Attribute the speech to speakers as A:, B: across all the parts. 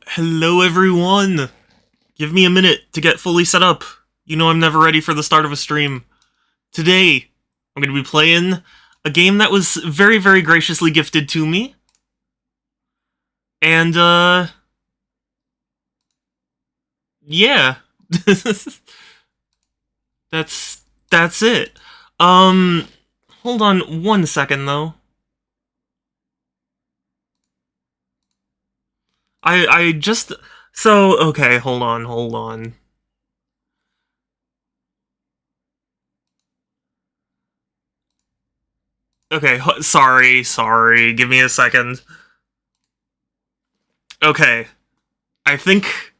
A: Hello everyone! Give me a minute to get fully set up. You know I'm never ready for the start of a stream. Today, I'm going to be playing a game that was very, very graciously gifted to me. And, yeah. That's it. Hold on 1 second, though. I just... So, okay, hold on. Okay, sorry, give me a second. Okay. I think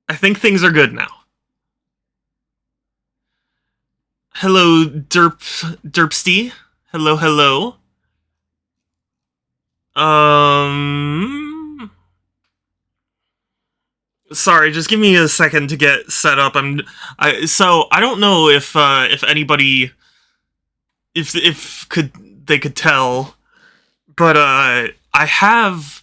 A: things are good now. Hello, Derpsty. Hello. Sorry, just give me a second to get set up. So I don't know if anybody they could tell, but I have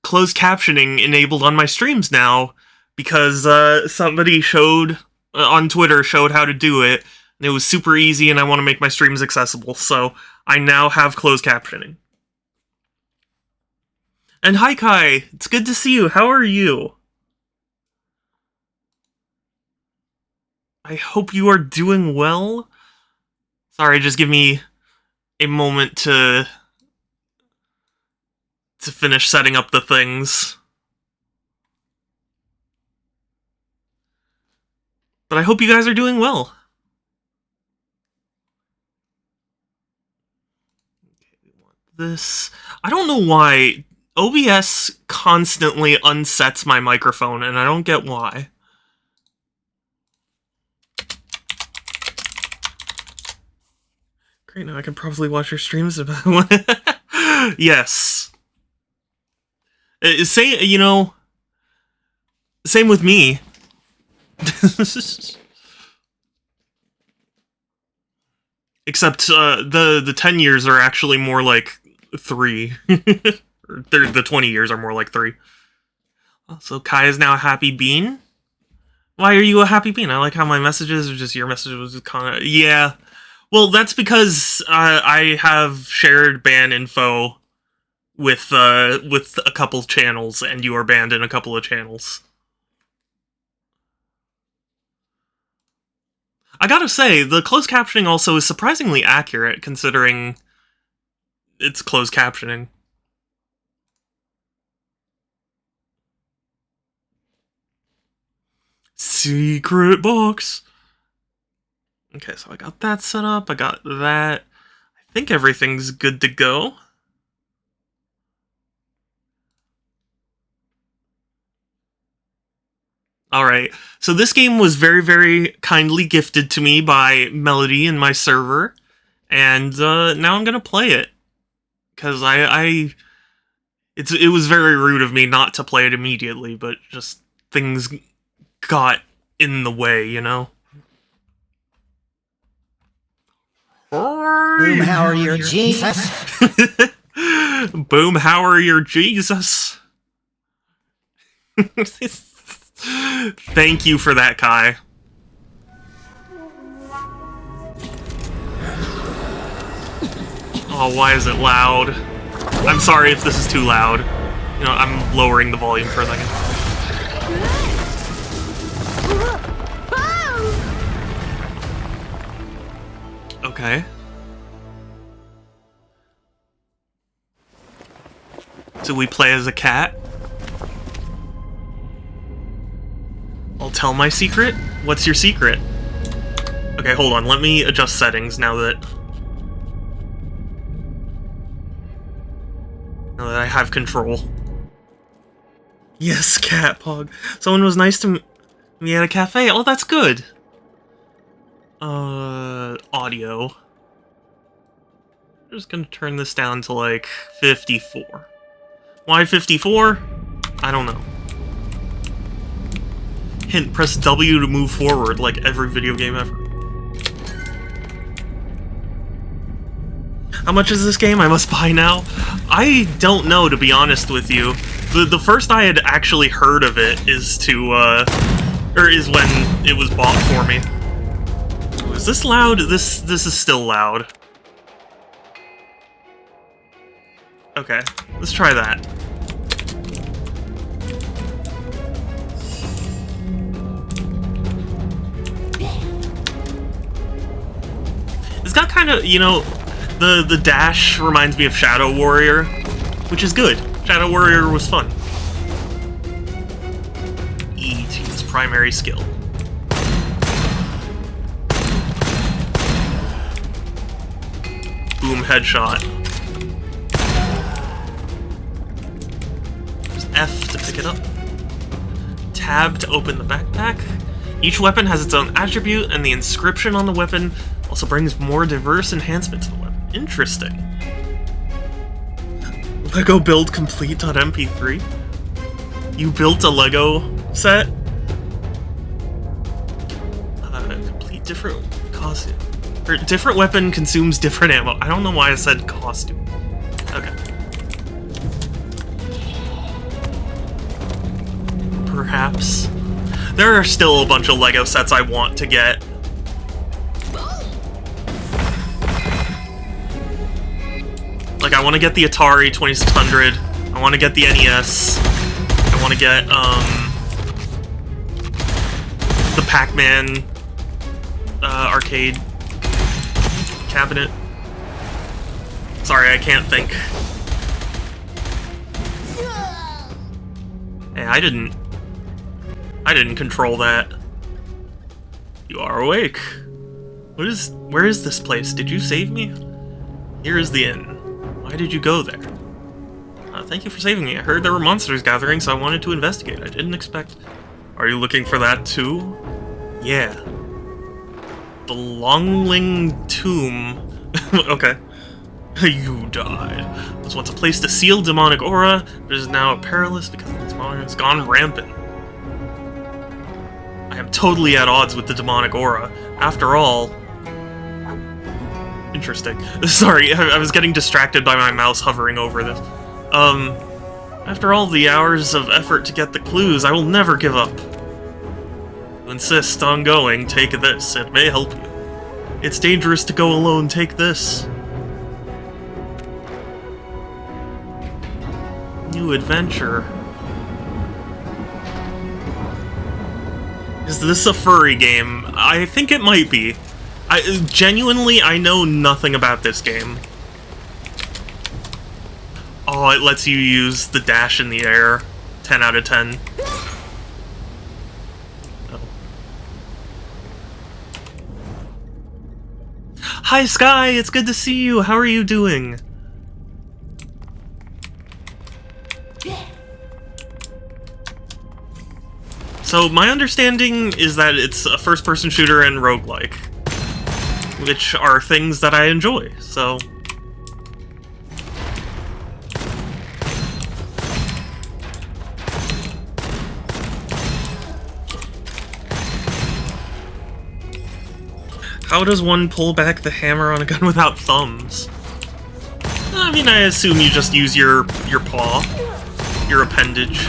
A: closed captioning enabled on my streams now because somebody showed on Twitter how to do it, and it was super easy, and I want to make my streams accessible, so I now have closed captioning. And hi Kai, it's good to see you. How are you? I hope you are doing well. Sorry, just give me a moment to finish setting up the things. But I hope you guys are doing well. Okay, we want this. I don't know why OBS constantly unsets my microphone, and I don't get why. Great, now I can probably watch your streams about Yes. Same with me. Except the 10 years are actually more like 3. The 20 years are more like 3. So Kai is now a happy bean? Why are you a happy bean? I like how my messages are just your message was just kind of... Yeah. Well, that's because I have shared ban info with a couple channels, and you are banned in a couple of channels. I gotta say, the closed captioning also is surprisingly accurate, considering it's closed captioning. Secret box! Okay, so I got that set up, I got that. I think everything's good to go. Alright, so this game was very, very kindly gifted to me by Melody in my server, and now I'm gonna play it. Because it was very rude of me not to play it immediately, but just things got in the way, you know?
B: Boom, how are your Jesus?
A: Boom, how are your Jesus? Thank you for that, Kai. Oh, why is it loud? I'm sorry if this is too loud. You know, I'm lowering the volume for a second. Okay. Do we play as a cat? I'll tell my secret? What's your secret? Okay, hold on. Let me adjust settings now that I have control. Yes, cat pug. Someone was nice to me at a cafe. Oh, that's good. Audio. I'm just gonna turn this down to, like, 54. Why 54? I don't know. Hint, press W to move forward, like every video game ever. How much is this game? I must buy now? I don't know, to be honest with you. The first I had actually heard of it is is when it was bought for me. Ooh, is this loud? This is still loud. Okay, let's try that. It's got kind of, you know, the dash reminds me of Shadow Warrior, which is good. Shadow Warrior was fun. E to use primary skill. Boom, headshot. There's F to pick it up. Tab to open the backpack. Each weapon has its own attribute, and the inscription on the weapon also brings more diverse enhancement to the weapon. Interesting. Lego build complete.mp3? You built a Lego set? Complete different costume. Or different weapon consumes different ammo. I don't know why I said costume. Okay. Perhaps. There are still a bunch of Lego sets I want to get. Like, I want to get the Atari 2600. I want to get the NES. I want to get, the Pac-Man, arcade cabinet. Sorry, I can't think. Hey, I didn't control that. You are awake. Where is this place? Did you save me? Here is the inn. Why did you go there? Thank you for saving me. I heard there were monsters gathering, so I wanted to investigate. I didn't expect... Are you looking for that too? Yeah. The Longling Tomb. Okay. You died. It was once a place to seal demonic aura, but it is now perilous because its power has gone rampant. I am totally at odds with the demonic aura. After all... Interesting. Sorry, I was getting distracted by my mouse hovering over this. After all the hours of effort to get the clues, I will never give up. You insist on going, take this. It may help you. It's dangerous to go alone, take this. New adventure. Is this a furry game? I think it might be. Genuinely, I know nothing about this game. Oh, it lets you use the dash in the air. 10 out of 10. Oh. Hi, Sky! It's good to see you! How are you doing? So, my understanding is that it's a first-person shooter and roguelike, which are things that I enjoy, so... How does one pull back the hammer on a gun without thumbs? I mean, I assume you just use your paw, your appendage.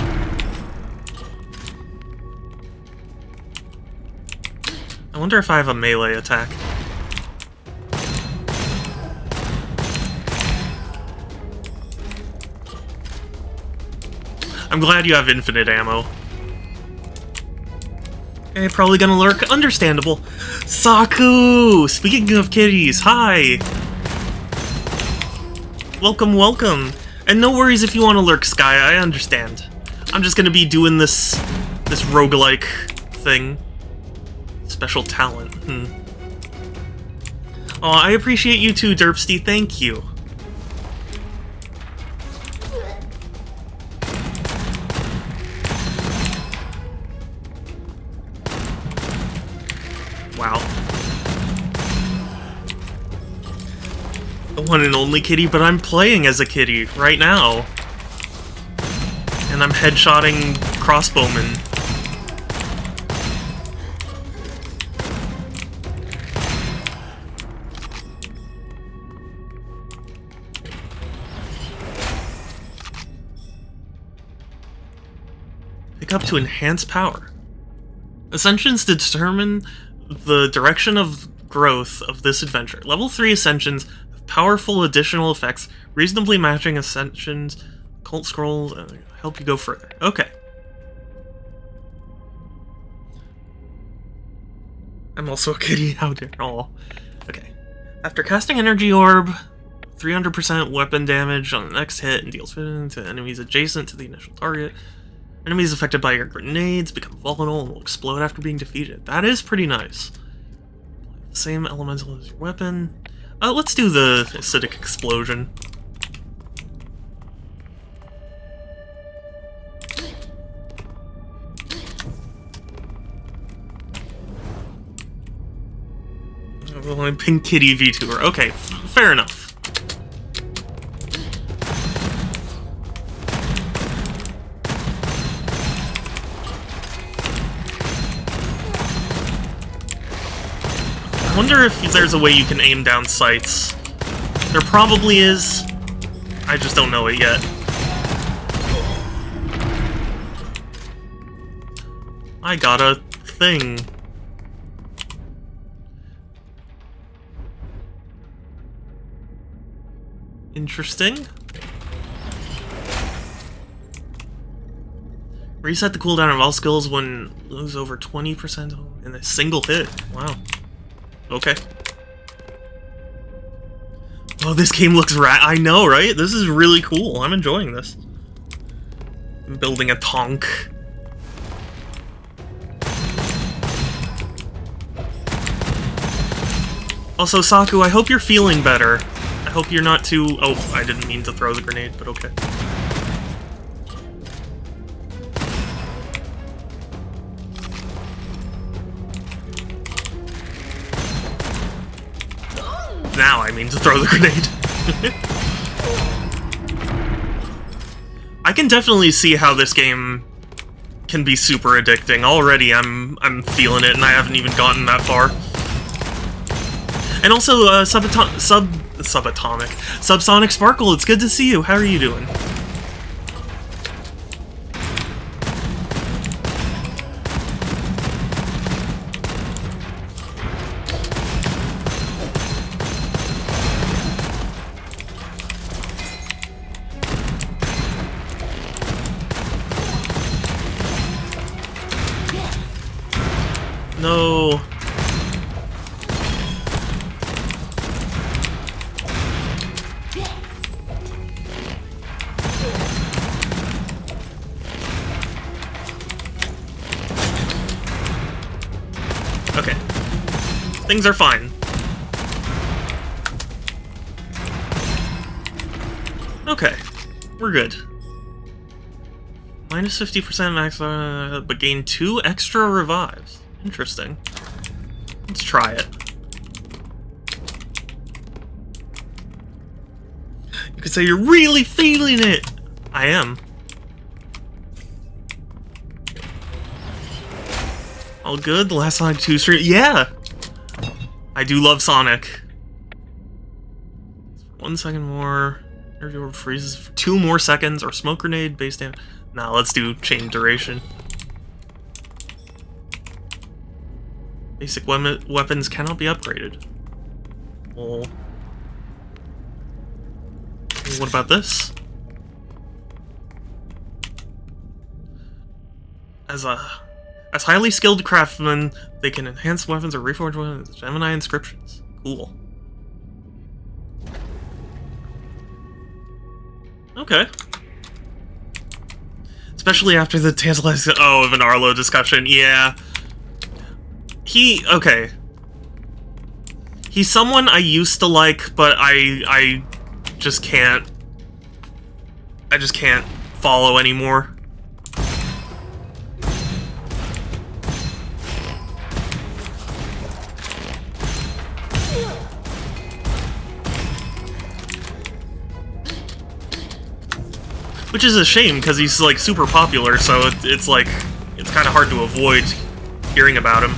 A: I wonder if I have a melee attack. I'm glad you have infinite ammo. Okay, probably gonna lurk. Understandable. Saku! Speaking of kitties, hi! Welcome, welcome. And no worries if you want to lurk, Sky, I understand. I'm just gonna be doing this roguelike thing. Special talent, Aw, I appreciate you too, Derpsty, thank you. Wow. The one and only kitty, but I'm playing as a kitty right now. And I'm headshotting crossbowmen. Pick up to enhance power. Ascensions determine the direction of growth of this adventure. Level 3 ascensions have powerful additional effects, reasonably matching ascensions, cult scrolls, and help you go further. Okay. I'm also a kitty. How dare. Aw. Okay. After casting Energy Orb, 300% weapon damage on the next hit and deals 50 to enemies adjacent to the initial target. Enemies affected by your grenades become volatile and will explode after being defeated. That is pretty nice. Same elemental as your weapon. Let's do the acidic explosion. Well, I'm Pink Kitty VTuber. Okay, fair enough. I wonder if there's a way you can aim down sights. There probably is. I just don't know it yet. I got a thing. Interesting. Reset the cooldown of all skills when lose over 20% in a single hit. Wow. Okay. Oh, this game looks I know, right? This is really cool. I'm enjoying this. I'm building a tonk. Also, Saku, I hope you're feeling better. I hope you're not too... Oh, I didn't mean to throw the grenade, but okay. Now I mean to throw the grenade. I can definitely see how this game can be super addicting. Already I'm feeling it, and I haven't even gotten that far. And also, Subsonic Sparkle, it's good to see you. How are you doing? No. Okay. Things are fine. Okay. We're good. Minus 50% max, but gain 2 extra revives. Interesting. Let's try it. You could say you're really feeling it! I am. All good? The last Sonic 2 stream? Yeah! I do love Sonic. 1 second more. Energy Orb freezes for 2 more seconds, or Smoke Grenade, base damage. Nah, let's do Chain Duration. Basic weapons cannot be upgraded. Well, what about this? As highly skilled craftsmen, they can enhance weapons or reforge weapons with Gemini inscriptions. Cool. Okay. Especially after the tantalizing of an Arlo discussion. Yeah. Okay. He's someone I used to like, but I just can't. I just can't follow anymore. Which is a shame, because he's, like, super popular, so it's like, it's kind of hard to avoid hearing about him.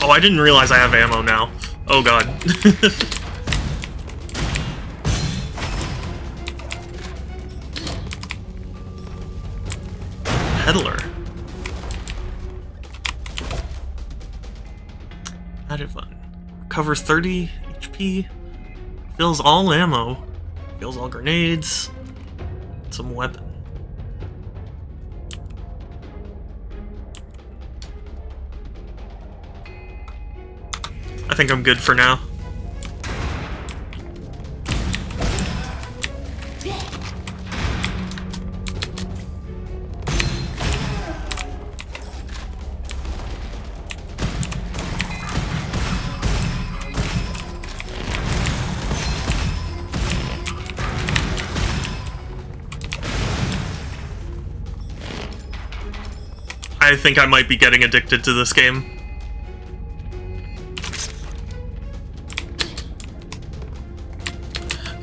A: Oh, I didn't realize I have ammo now. Oh god. Peddler. Added fun. Covers 30 HP. Fills all ammo. Fills all grenades. Some weapon. I think I'm good for now. I think I might be getting addicted to this game.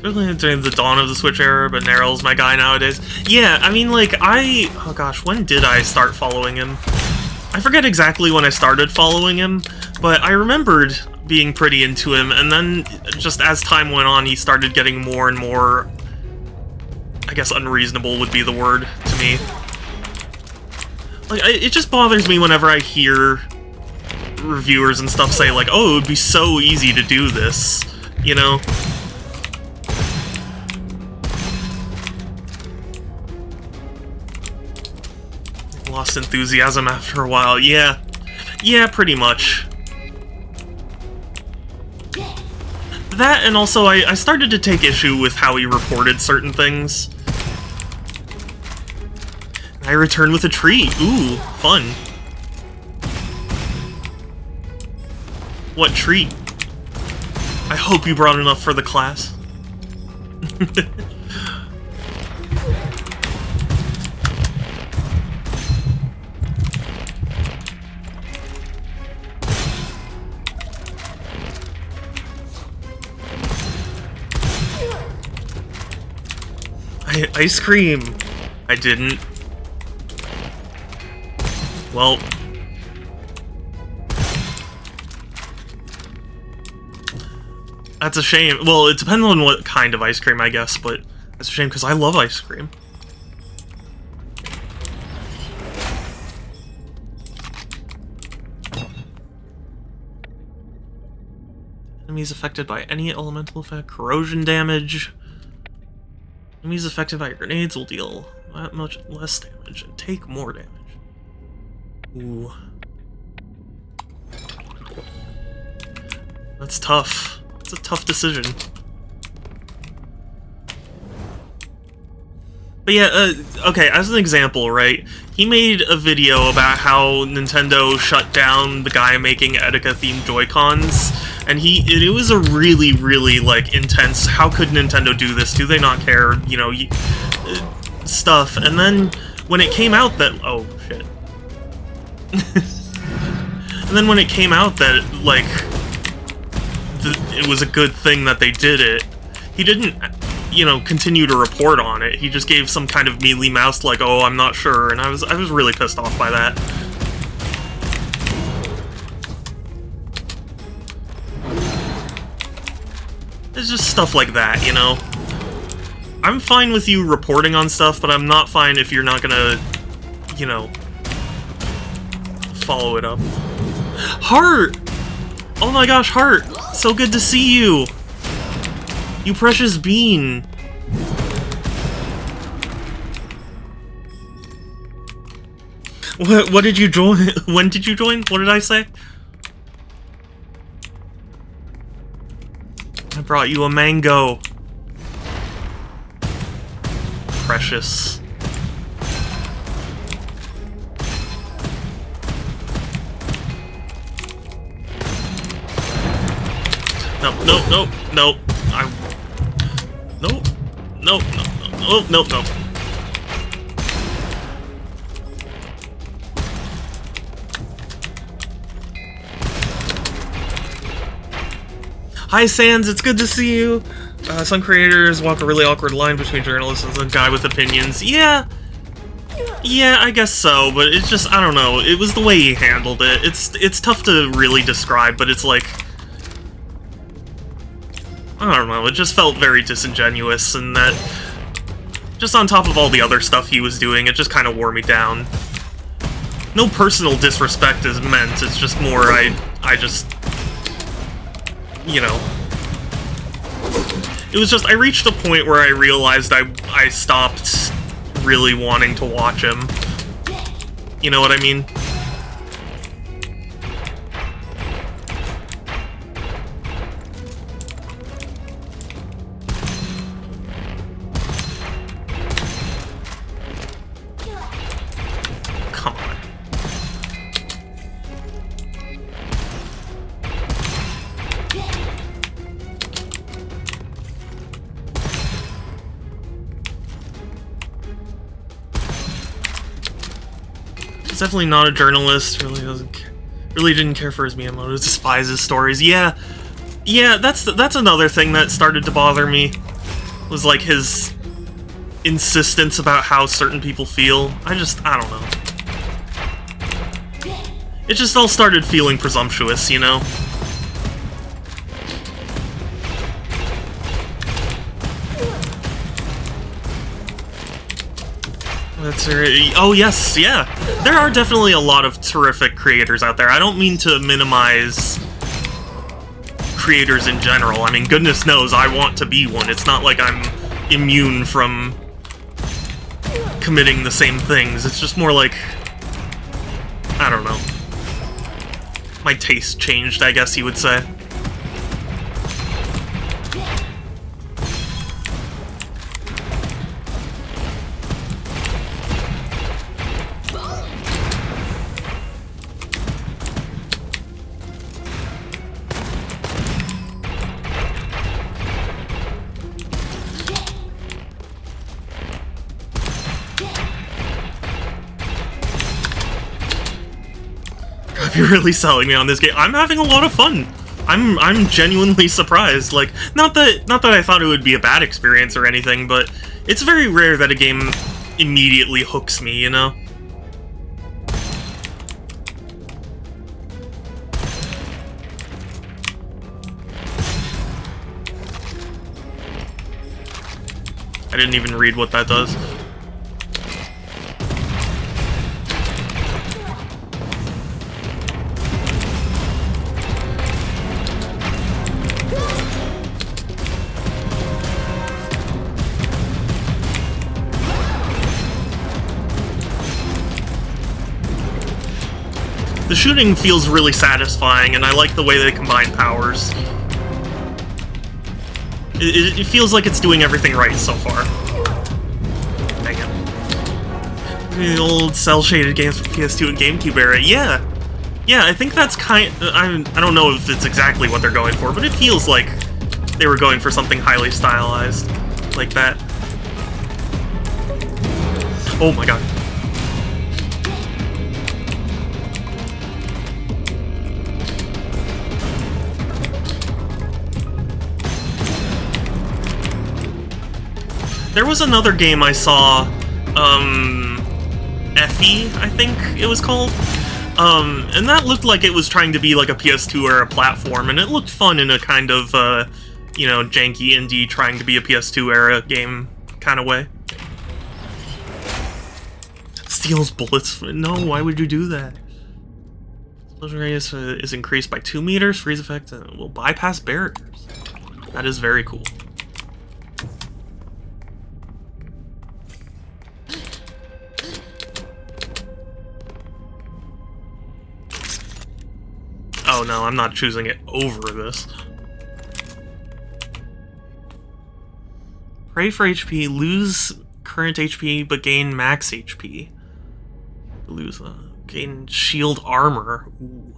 A: Really during the dawn of the Switch era, but Neryl's my guy nowadays. Yeah, I mean, like, oh gosh, when did I start following him? I forget exactly when I started following him, but I remembered being pretty into him, and then just as time went on, he started getting more and more, I guess unreasonable would be the word to me. Like, it just bothers me whenever I hear reviewers and stuff say, like, oh, it would be so easy to do this, you know? Lost enthusiasm after a while, yeah. Yeah, pretty much. That, and also I started to take issue with how he reported certain things. I returned with a tree. Ooh, fun. What treat? I hope you brought enough for the class. Ice cream! I didn't. Well... That's a shame. Well, it depends on what kind of ice cream, I guess, but that's a shame because I love ice cream. Enemies affected by any elemental effect, corrosion damage. Enemies affected by grenades will deal that much less damage and take more damage. Ooh. That's tough. It's a tough decision. But yeah, okay, as an example, right? He made a video about how Nintendo shut down the guy making Etika-themed Joy-Cons, and it was a really, really, like, intense, how could Nintendo do this? Do they not care? You know, stuff. And then, when it came out that... Oh, shit. And then when it came out that, like, it was a good thing that they did it, he didn't, you know, continue to report on it. He just gave some kind of mealy mouthed, like, oh, I'm not sure, and I was really pissed off by that. It's just stuff like that, you know? I'm fine with you reporting on stuff, but I'm not fine if you're not gonna, you know, follow it up. Heart! Oh my gosh, Heart! So good to see you! You precious bean! What did you join? When did you join? What did I say? I brought you a mango. Precious. Nope, nope, nope, nope. Nope. Nope, nope, nope, nope. Hi, Sans, it's good to see you. Some creators walk a really awkward line between journalists and a guy with opinions. Yeah, Yeah, I guess so, but it's just, I don't know, it was the way he handled it. It's tough to really describe, but it's like, I don't know, it just felt very disingenuous, and that, just on top of all the other stuff he was doing, it just kind of wore me down. No personal disrespect is meant, it's just more, I just, you know. It was just, I reached a point where I realized I stopped really wanting to watch him. You know what I mean? Come on. He's definitely not a journalist. Really didn't care for his Miyamoto. Despises stories. Yeah, that's another thing that started to bother me. Was like his insistence about how certain people feel. I don't know. It just all started feeling presumptuous, you know. Oh yes, yeah. There are definitely a lot of terrific creators out there. I don't mean to minimize creators in general. I mean, goodness knows I want to be one. It's not like I'm immune from committing the same things. It's just more like, I don't know. My taste changed, I guess you would say. You're really selling me on this game. I'm having a lot of fun. I'm genuinely surprised. Like, not that I thought it would be a bad experience or anything, but it's very rare that a game immediately hooks me, you know? I didn't even read what that does. The shooting feels really satisfying, and I like the way they combine powers. It feels like it's doing everything right so far. Dang it. The old cel-shaded games from PS2 and GameCube era, yeah! Yeah, I think that's I don't know if it's exactly what they're going for, but it feels like they were going for something highly stylized like that. Oh my god. There was another game I saw, Effie, I think it was called, and that looked like it was trying to be like a PS2 era platform, and it looked fun in a kind of, you know, janky indie trying to be a PS2 era game kind of way. Steals bullets? No, why would you do that? Explosion radius is increased by 2 meters, freeze effect will bypass barriers. That is very cool. Oh no, I'm not choosing it over this. Pray for HP, lose current HP, but gain max HP. Lose, gain shield armor. Ooh.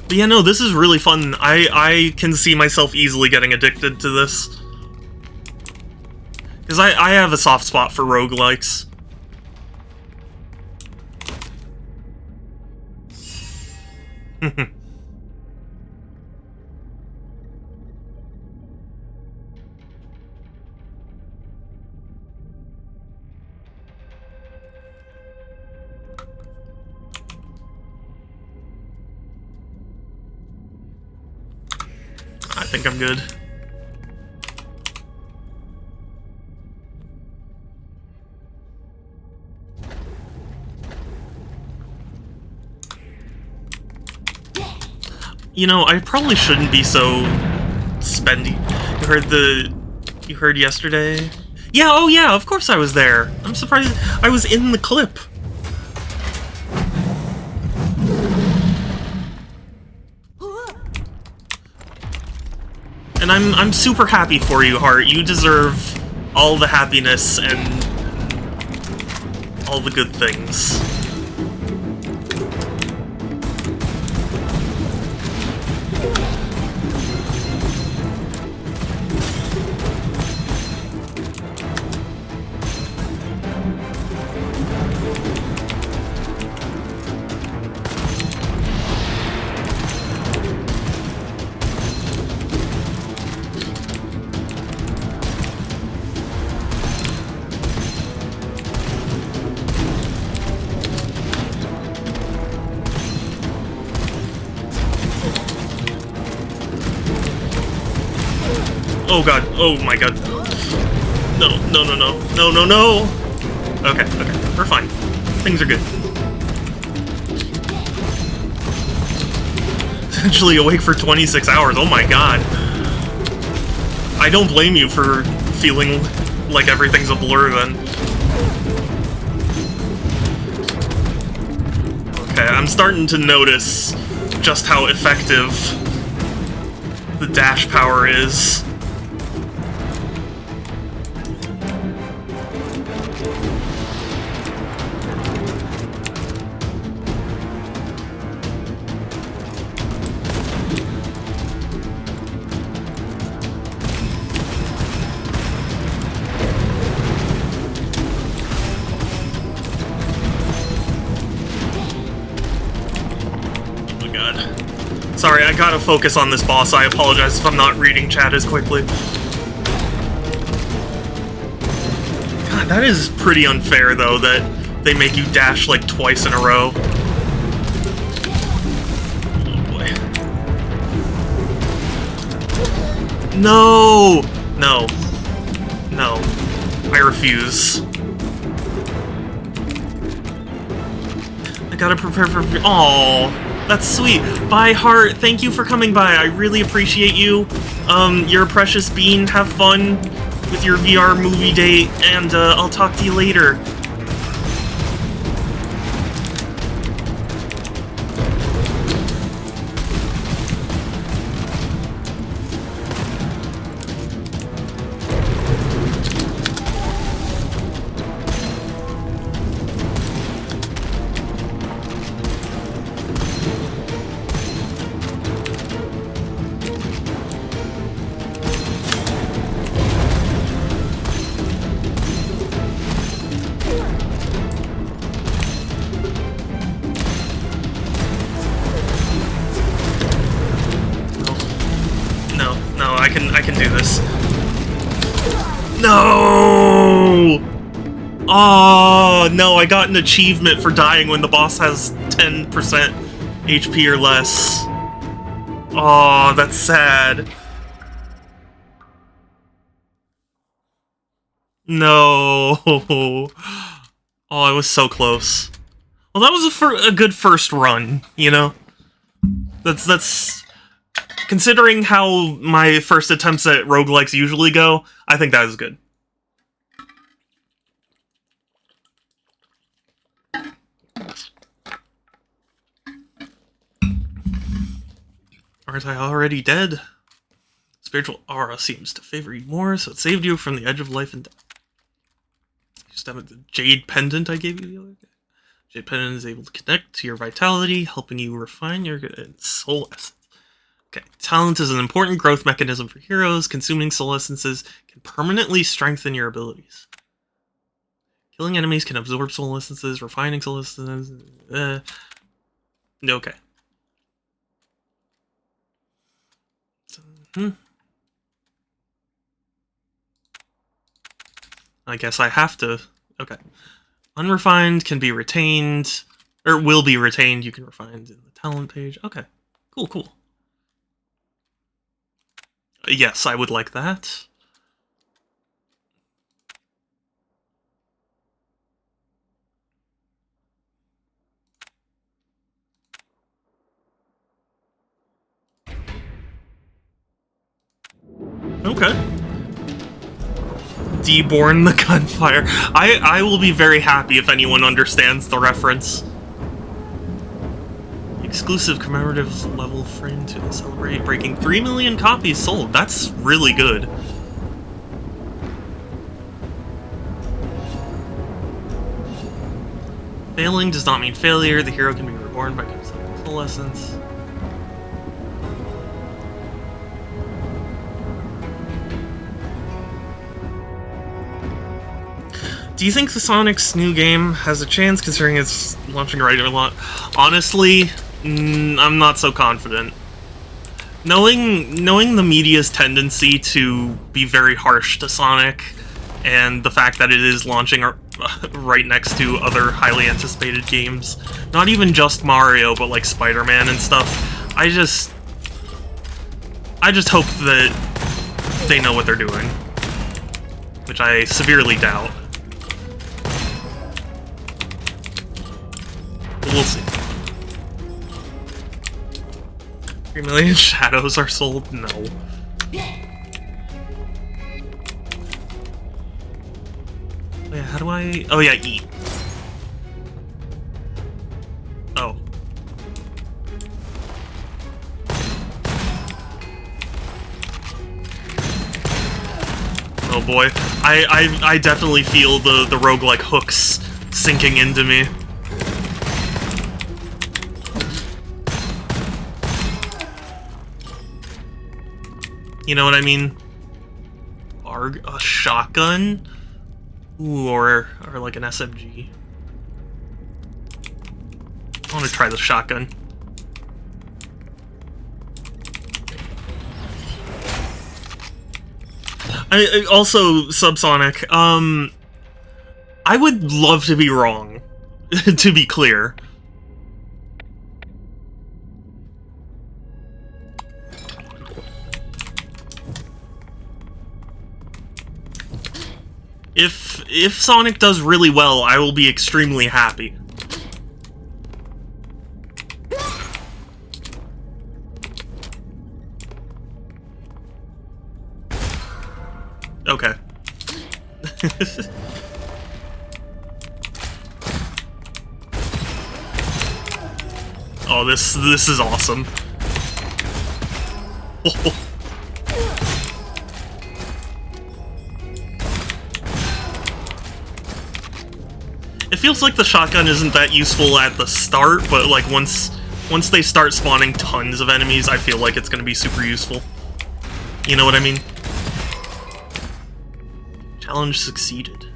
A: But yeah, no, this is really fun. I can see myself easily getting addicted to this. Because I have a soft spot for roguelikes. I think I'm good. You know, I probably shouldn't be so spendy. You heard yesterday? Yeah, oh yeah, of course I was there. I'm surprised I was in the clip. And I'm super happy for you, Heart. You deserve all the happiness and all the good things. Oh god, oh my god. No, no, no, no, no, no, no! Okay, okay, we're fine. Things are good. Essentially awake for 26 hours, oh my god. I don't blame you for feeling like everything's a blur then. Okay, I'm starting to notice just how effective the dash power is. Sorry, I gotta focus on this boss. I apologize if I'm not reading chat as quickly. God, that is pretty unfair, though, that they make you dash, like, twice in a row. Oh, boy. No! No. No. I refuse. I gotta prepare for... Aww. That's sweet. Bye, Heart. Thank you for coming by. I really appreciate you. You're a precious bean. Have fun with your VR movie date, and I'll talk to you later. I can do this. No! Oh, no, I got an achievement for dying when the boss has 10% HP or less. Oh, that's sad. No. Oh, I was so close. Well, that was a good first run, you know? That's... Considering how my first attempts at roguelikes usually go, I think that is good. Aren't I already dead? Spiritual aura seems to favor you more, so it saved you from the edge of life and death. You just have the Jade Pendant I gave you the other day. Jade Pendant is able to connect to your vitality, helping you refine your soul essence. Okay, talent is an important growth mechanism for heroes. Consuming soul essences can permanently strengthen your abilities. Killing enemies can absorb soul essences, refining soul essences. Okay. I guess I have to... Okay. Unrefined can be retained, or will be retained. You can refine in the talent page. Okay. Cool, cool. Yes, I would like that. Okay. Reborn the Gunfire. I will be very happy if anyone understands the reference. Exclusive commemorative level frame to celebrate breaking 3 million copies sold. That's really good. Failing does not mean failure. The hero can be reborn by full essence. Do you think the Sonic's new game has a chance, considering it's launching right a lot? Honestly, I'm not so confident. Knowing the media's tendency to be very harsh to Sonic, and the fact that it is launching right next to other highly anticipated games, not even just Mario, but like Spider-Man and stuff, I just hope that they know what they're doing, which I severely doubt. We'll see. 3 million shadows are sold? No. Wait, how do I... Oh yeah, eat. Oh. Oh boy. I definitely feel the roguelike hooks sinking into me. You know what I mean? A shotgun? Ooh, or like an SMG. I want to try the shotgun. Also, Subsonic, I would love to be wrong, to be clear. If Sonic does really well, I will be extremely happy. Okay. Oh, this is awesome. It feels like the shotgun isn't that useful at the start, but like once they start spawning tons of enemies, I feel like it's gonna be super useful. You know what I mean? Challenge succeeded.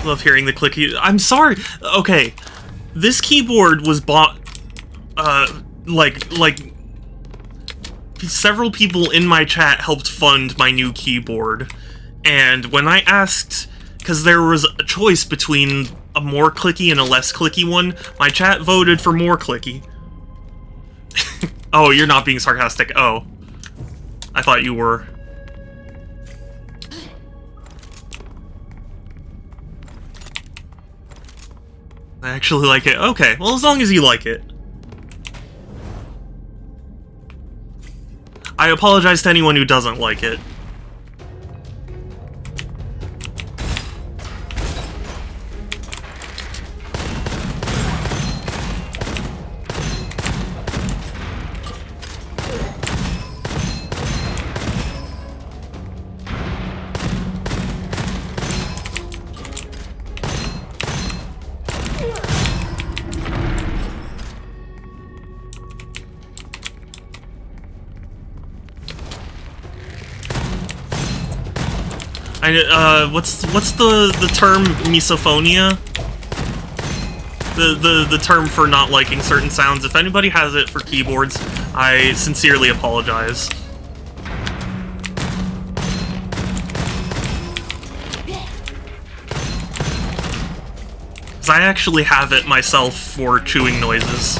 A: Love hearing the clicky. I'm sorry. Okay, this keyboard was bought. Like several people in my chat helped fund my new keyboard, and when I asked, because there was a choice between a more clicky and a less clicky one, my chat voted for more clicky. Oh, you're not being sarcastic. Oh, I thought you were. I actually like it. Okay, well, as long as you like it. I apologize to anyone who doesn't like it. What's the term misophonia? the term for not liking certain sounds. If anybody has it for keyboards, I sincerely apologize. Because I actually have it myself for chewing noises.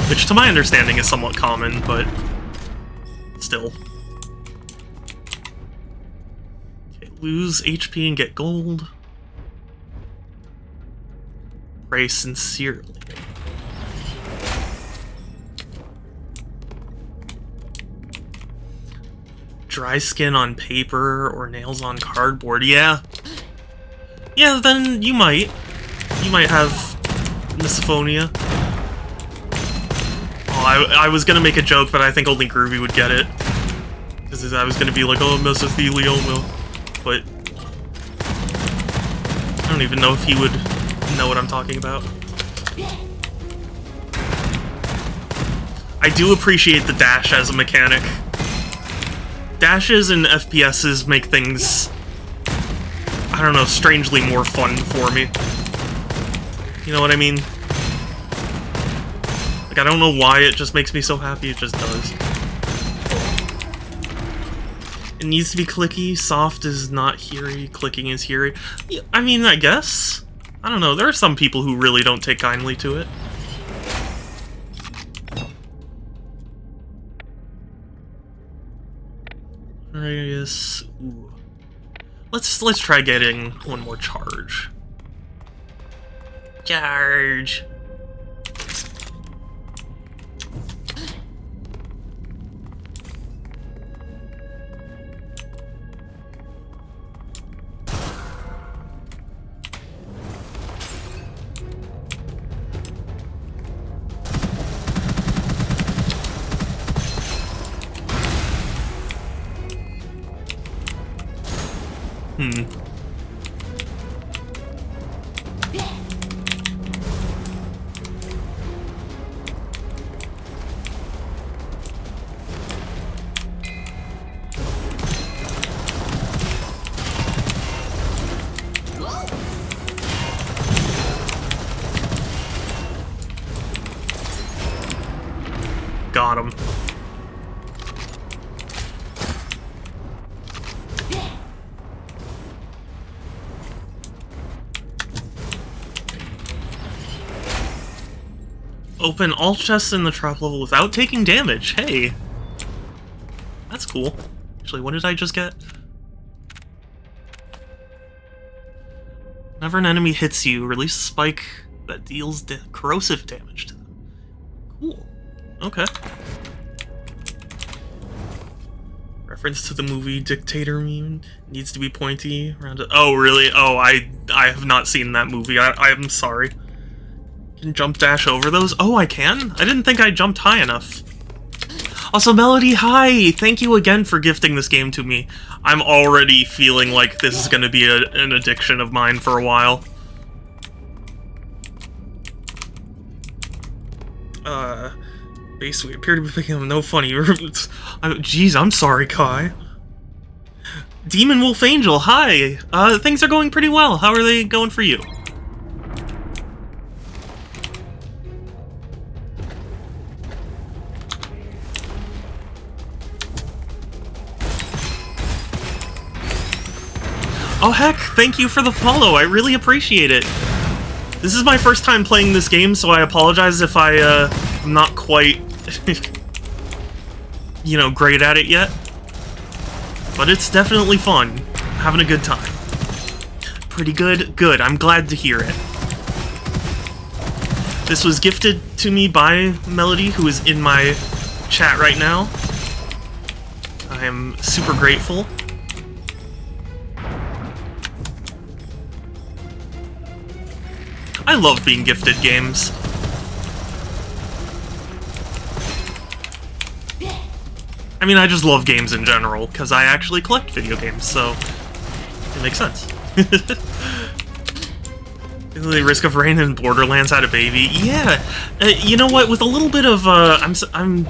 A: Which, to my understanding, is somewhat common, but still. Okay, lose HP and get gold. Pray sincerely. Dry skin on paper or nails on cardboard. Yeah. Yeah, then you might. You might have misophonia. Oh, I was gonna make a joke, but I think only Groovy would get it. Because I was gonna be like, oh, mesothelioma. But I don't even know if he would know what I'm talking about. I do appreciate the dash as a mechanic. Dashes in FPSs make things, I don't know, strangely more fun for me. You know what I mean? Like, I don't know why it just makes me so happy, it just does. It needs to be clicky, soft is not heary, clicking is heary. Yeah, I mean, I guess. I don't know, there are some people who really don't take kindly to it. Radius. Ooh. Let's try getting one more charge. Charge. Got him. Open all chests in the trap level without taking damage. Hey. That's cool. Actually, what did I just get? Whenever an enemy hits you, release a spike that deals corrosive damage to them. Cool. Okay. Reference to the movie Dictator meme. Needs to be pointy around it. Oh, really? Oh, I have not seen that movie. I'm sorry. Can jump dash over those? Oh, I can? I didn't think I jumped high enough. Also, Melody, hi! Thank you again for gifting this game to me. I'm already feeling like this is going to be an addiction of mine for a while. Base, we appear to be picking up no funny. Jeez, I'm sorry, Kai. Demon Wolf Angel, hi! Things are going pretty well. How are they going for you? Oh heck, thank you for the follow, I really appreciate it. This is my first time playing this game, so I apologize if I'm not quite, you know, great at it yet. But it's definitely fun. Having a good time. Pretty good? Good, I'm glad to hear it. This was gifted to me by Melody, who is in my chat right now. I am super grateful. I love being gifted games. I mean, I just love games in general, because I actually collect video games, so it makes sense. The Risk of Rain and Borderlands had a baby. Yeah, you know what? With a little bit of I'm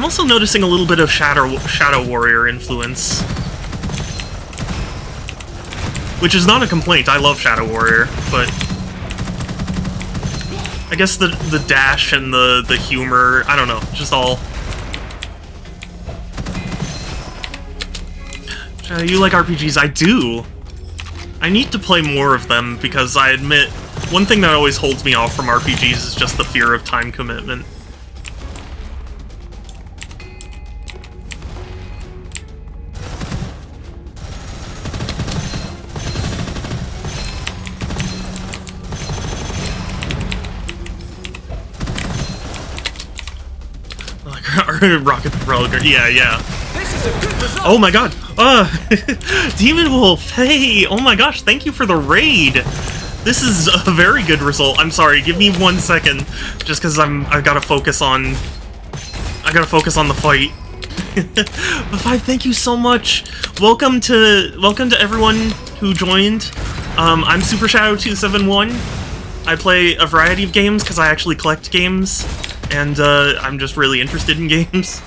A: also noticing a little bit of Shadow Warrior influence, which is not a complaint. I love Shadow Warrior, but I guess the dash and the humor, I don't know, just all. You like RPGs? I do. I need to play more of them because I admit one thing that always holds me off from RPGs is just the fear of time commitment. Rocket Roller, yeah.
C: This is a good result.
A: Oh my god! Demon Wolf, hey! Oh my gosh, thank you for the raid! This is a very good result. I'm sorry, give me 1 second. Just because I gotta focus on the fight. But Five, thank you so much! Welcome to everyone who joined. I'm Super Shadow 271. I play a variety of games because I actually collect games. And I'm just really interested in games.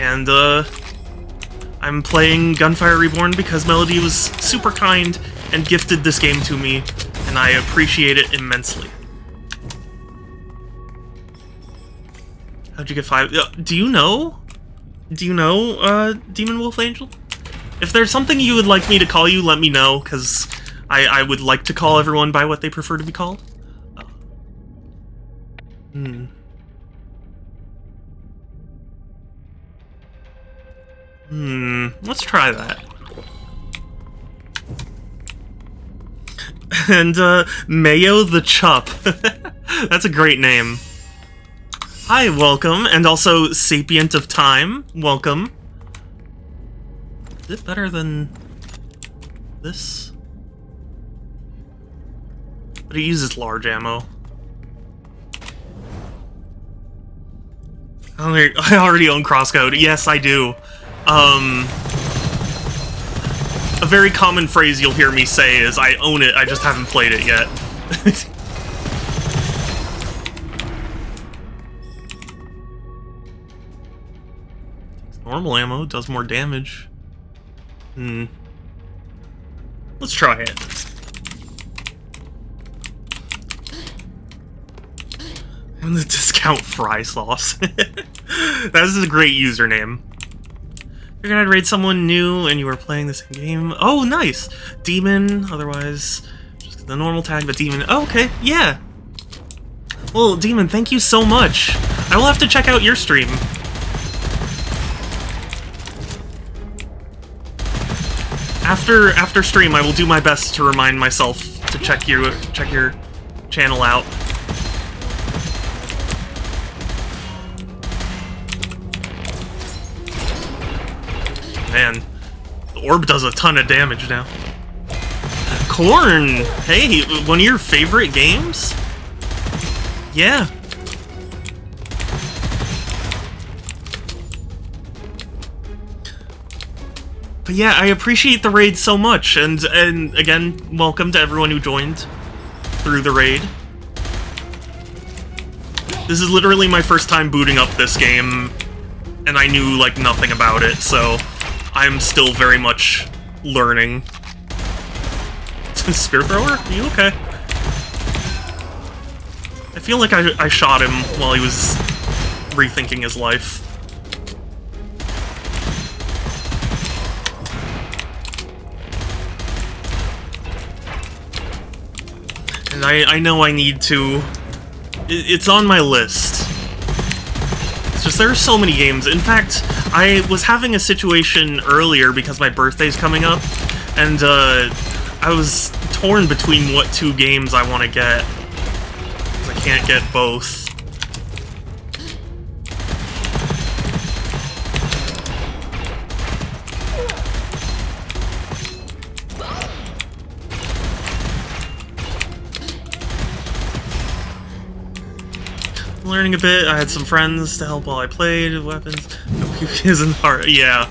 A: And I'm playing Gunfire Reborn because Melody was super kind and gifted this game to me, and I appreciate it immensely. How'd you get 5? Do you know? Demon Wolf Angel? If there's something you would like me to call you, let me know, because I would like to call everyone by what they prefer to be called. Let's try that. And, Mayo the Chup. That's a great name. Hi, welcome, and also Sapient of Time, welcome. Is it better than this? But it uses large ammo. I already own Crosscode. Yes, I do. A very common phrase you'll hear me say is, I own it, I just haven't played it yet. Normal ammo does more damage. Let's try it. And the discount fry sauce. That is a great username. Figured I'd raid someone new and you were playing the same game. Oh, nice! Demon, otherwise just the normal tag, but Demon. Oh, okay, yeah. Well, Demon, thank you so much. I will have to check out your stream. After stream, I will do my best to remind myself to check your channel out. Man, the orb does a ton of damage now. Corn! Hey, one of your favorite games? Yeah. But yeah, I appreciate the raid so much, and again, welcome to everyone who joined through the raid. This is literally my first time booting up this game, and I knew, like, nothing about it, so I'm still very much learning. Spear thrower? Are you okay? I feel like I shot him while he was rethinking his life. And I know I need to... It's on my list. It's just there are so many games. In fact, I was having a situation earlier because my birthday's coming up, and I was torn between what two games I want to get. 'Cause I can't get both. Learning a bit. I had some friends to help while I played. Weapons. Isn't hard. Yeah.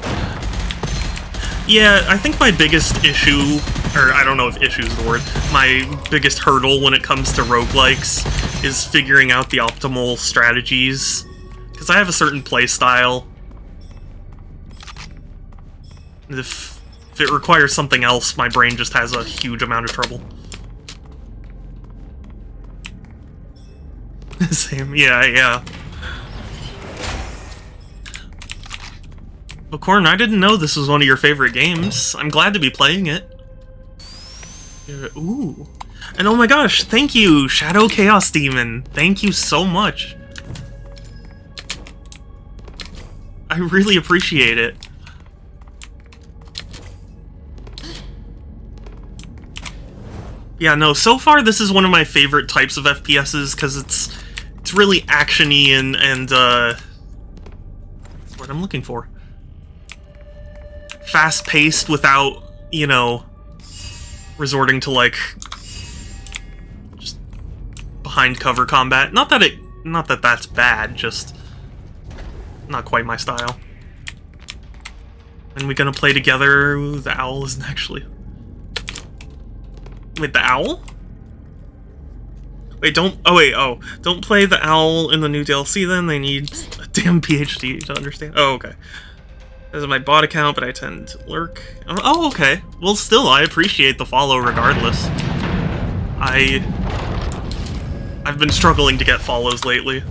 A: Yeah, I think my biggest issue, or I don't know if issue is the word, my biggest hurdle when it comes to roguelikes is figuring out the optimal strategies. Because I have a certain playstyle. If it requires something else, my brain just has a huge amount of trouble. Same, yeah. But Corn, I didn't know this was one of your favorite games. I'm glad to be playing it. Ooh. And oh my gosh, thank you, Shadow Chaos Demon. Thank you so much. I really appreciate it. Yeah, no, so far this is one of my favorite types of FPSs, because it's really action-y and that's what I'm looking for. Fast-paced without, you know, resorting to, like, just behind-cover combat. Not that that's bad, just not quite my style. And we gonna play together? Ooh, the owl isn't actually... Wait, the owl? Wait, don't play the owl in the new DLC then, they need a damn PhD to understand. Oh, okay. This is my bot account, but I tend to lurk. Oh, okay. Well, still, I appreciate the follow regardless. I've been struggling to get follows lately.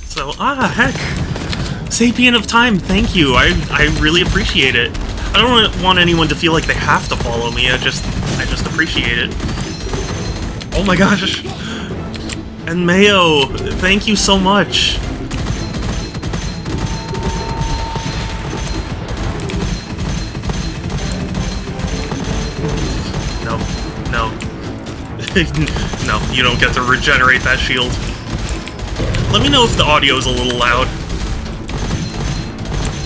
A: So, heck. Sapient of Time, thank you. I really appreciate it. I don't want anyone to feel like they have to follow me, I just appreciate it. Oh my gosh! And Mayo, thank you so much! No. No, you don't get to regenerate that shield. Let me know if the audio is a little loud.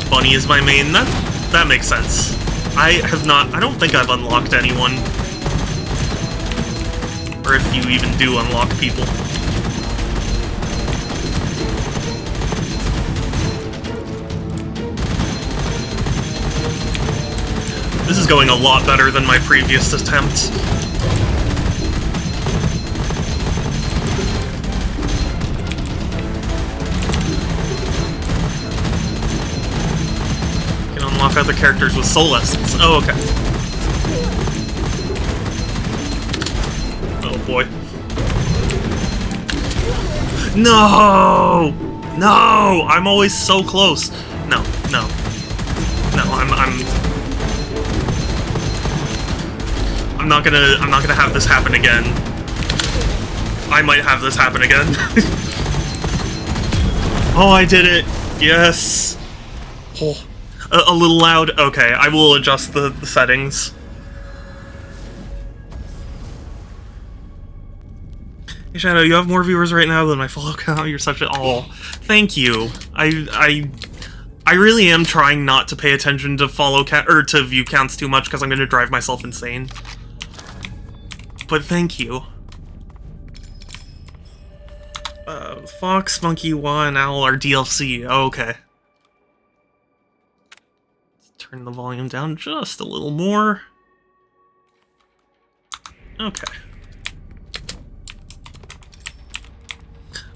A: Bunny is my main, that makes sense. I don't think I've unlocked anyone. Or if you even do unlock people. This is going a lot better than my previous attempts. Unlock other characters with soul essence. Oh, okay. Oh boy. No! No! I'm always so close. No. I'm not gonna have this happen again. I might have this happen again. Oh, I did it! Yes! Oh. A little loud? Okay, I will adjust the settings. Hey Shadow, you have more viewers right now than my follow count. You're such a... Oh, thank you. I really am trying not to pay attention to to view counts too much because I'm going to drive myself insane. But thank you. Fox, Monkey, Wa, and Owl are DLC. Oh, okay. Turn the volume down just a little more. Okay.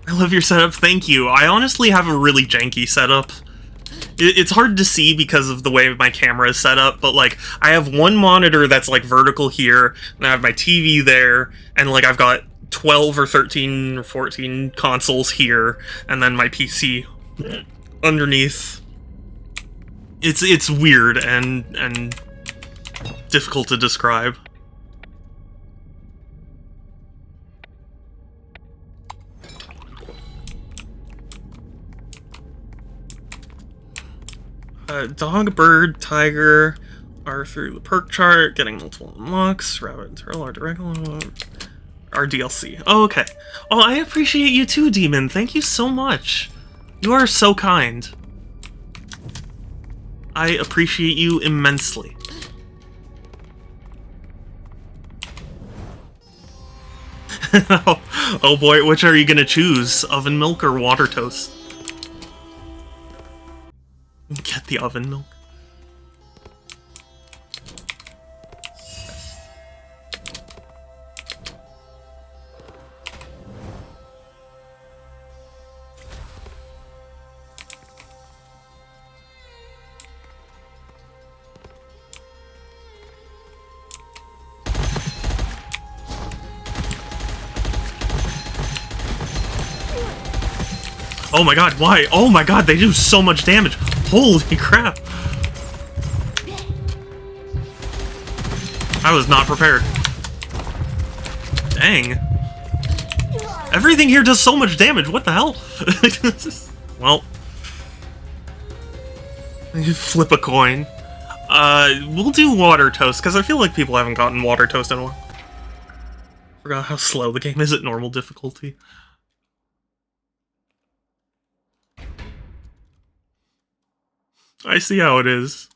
A: I love your setup, thank you. I honestly have a really janky setup. It's hard to see because of the way my camera is set up, but like, I have one monitor that's like vertical here, and I have my TV there, and like I've got 12 or 13 or 14 consoles here, and then my PC underneath. It's weird and difficult to describe. Dog, bird, tiger are through the perk chart, getting multiple unlocks. Rabbit and turtle are direct are DLC. Oh, okay. Oh, I appreciate you too, Demon. Thank you so much. You are so kind. I appreciate you immensely. Oh boy, which are you gonna choose? Oven milk or water toast? Get the oven milk. Oh my god, why? Oh my god, they do so much damage. Holy crap. I was not prepared. Dang. Everything here does so much damage, what the hell? Well. Flip a coin. We'll do water toast, because I feel like people haven't gotten water toast in a while. Forgot how slow the game is at normal difficulty. I see how it is.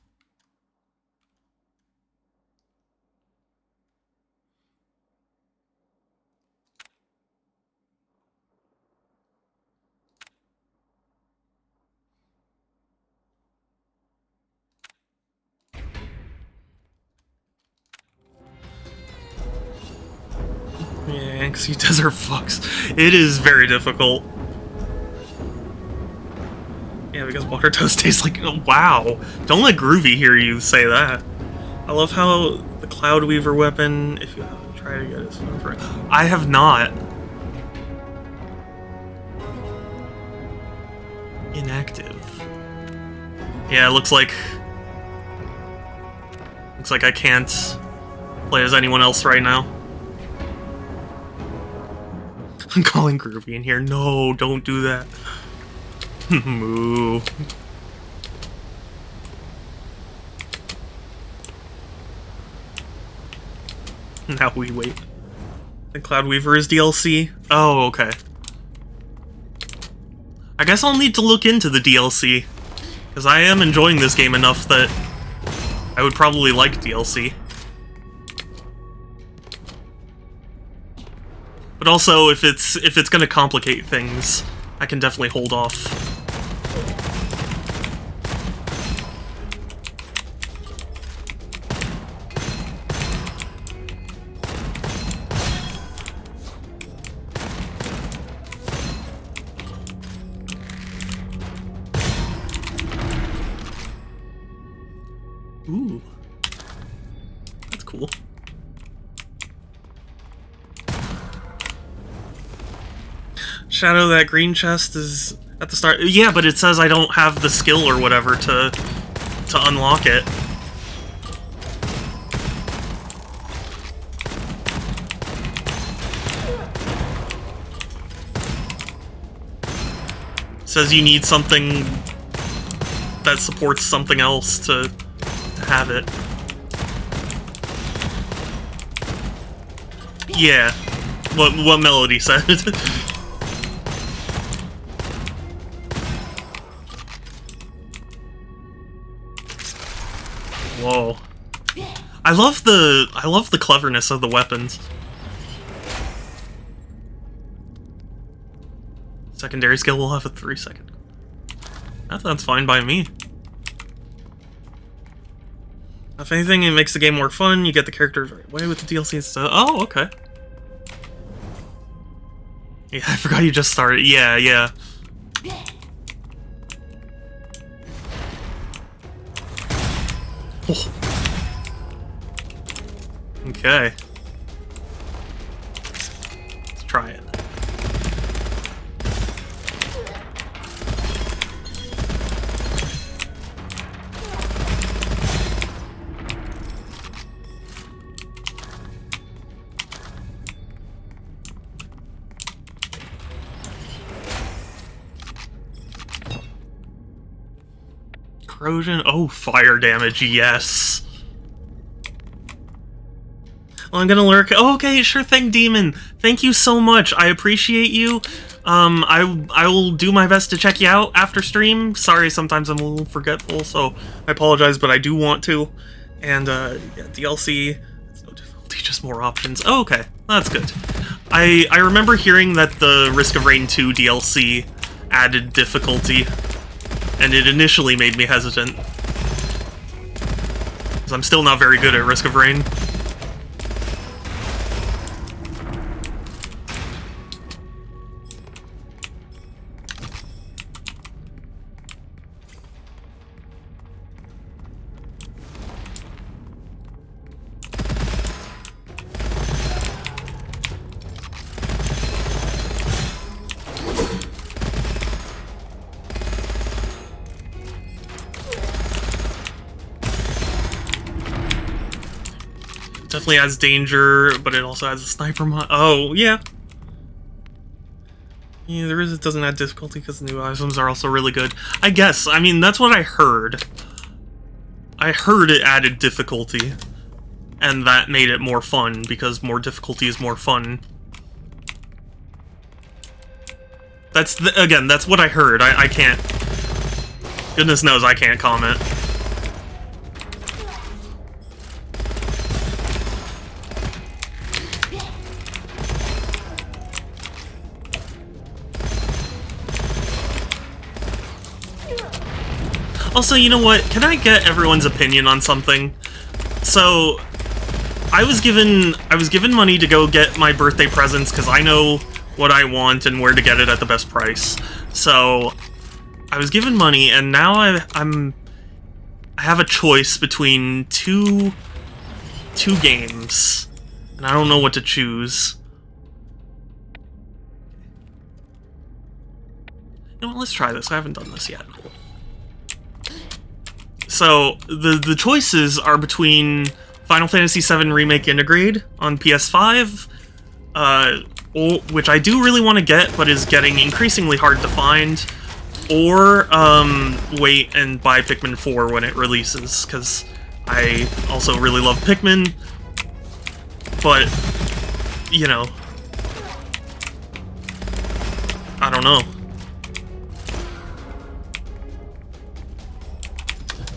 A: Yeah, Anxie Desert fucks. It is very difficult. Yeah, because water toast tastes like... Oh, wow. Don't let Groovy hear you say that. I love how the Cloud Weaver weapon, if you haven't tried to get it, for it. I have not. Inactive. Yeah, it looks like... Looks like I can't play as anyone else right now. I'm calling Groovy in here. No, don't do that. Moo. Now we wait. The Cloud Weaver is DLC? Oh, okay. I guess I'll need to look into the DLC. Because I am enjoying this game enough that I would probably like DLC. But also, if it's gonna complicate things, I can definitely hold off. Ooh. That's cool. Shadow, that green chest is at the start. Yeah, but it says I don't have the skill or whatever to unlock it. It says you need something that supports something else to have it. Yeah. What Melody said. Whoa. I love the cleverness of the weapons. Secondary skill will have a 3-second. That's fine by me. If anything, it makes the game more fun. You get the characters right away with the DLC and stuff. Oh, okay. Yeah, I forgot you just started. Yeah, yeah. Oh. Okay. Let's try it. Corrosion? Oh, fire damage, yes. Well, I'm gonna lurk. Oh, okay, sure thing, Demon. Thank you so much. I appreciate you. I will do my best to check you out after stream. Sorry, sometimes I'm a little forgetful, so I apologize, but I do want to. And, yeah, DLC, it's no difficulty, just more options. Oh, okay, that's good. I remember hearing that the Risk of Rain 2 DLC added difficulty, and it initially made me hesitant. Because I'm still not very good at Risk of Rain. definitely adds danger, but it also has a sniper mod. Oh, yeah. Yeah, it doesn't add difficulty because the new items are also really good. I guess. I mean, that's what I heard. I heard it added difficulty, and that made it more fun, because more difficulty is more fun. Again, that's what I heard. I can't... Goodness knows I can't comment. Also, you know what? Can I get everyone's opinion on something? So, I was given money to go get my birthday presents because I know what I want and where to get it at the best price. So, I was given money, and now I have a choice between two games, and I don't know what to choose. You know what? Let's try this. I haven't done this yet. So, the choices are between Final Fantasy VII Remake Integrate on PS5, which I do really want to get, but is getting increasingly hard to find, or wait and buy Pikmin 4 when it releases, because I also really love Pikmin, but, you know, I don't know.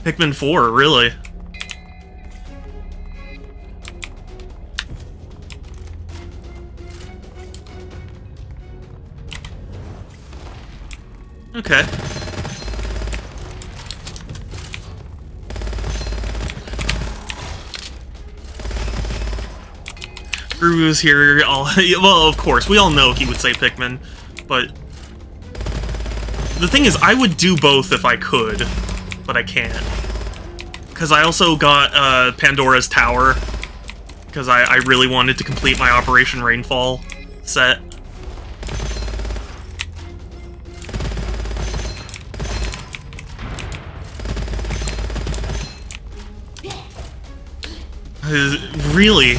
A: Pikmin 4, really? Okay. Guru's here. Well, of course, we all know he would say Pikmin, but the thing is, I would do both if I could, but I can't. Because I also got Pandora's Tower, because I really wanted to complete my Operation Rainfall set. Really?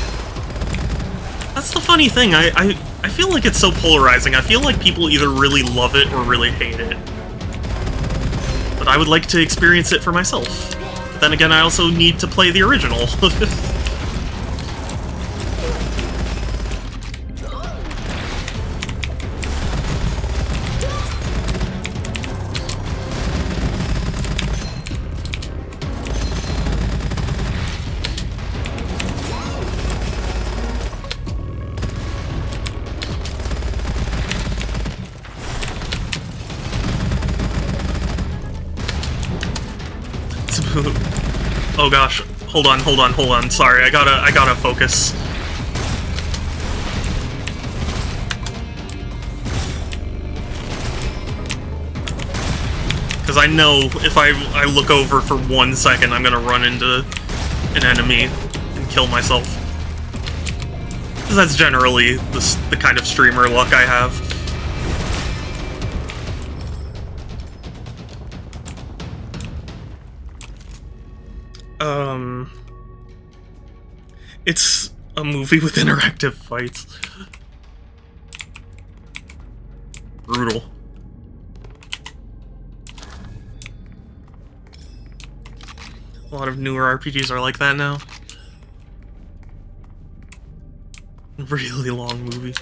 A: That's the funny thing, I feel like it's so polarizing. I feel like people either really love it or really hate it. But I would like to experience it for myself. But then again, I also need to play the original. Oh gosh, hold on. Sorry, I gotta focus. Because I know if I look over for 1 second, I'm gonna run into an enemy and kill myself. Because that's generally the kind of streamer luck I have. It's a movie with interactive fights. Brutal. A lot of newer RPGs are like that now. Really long movies.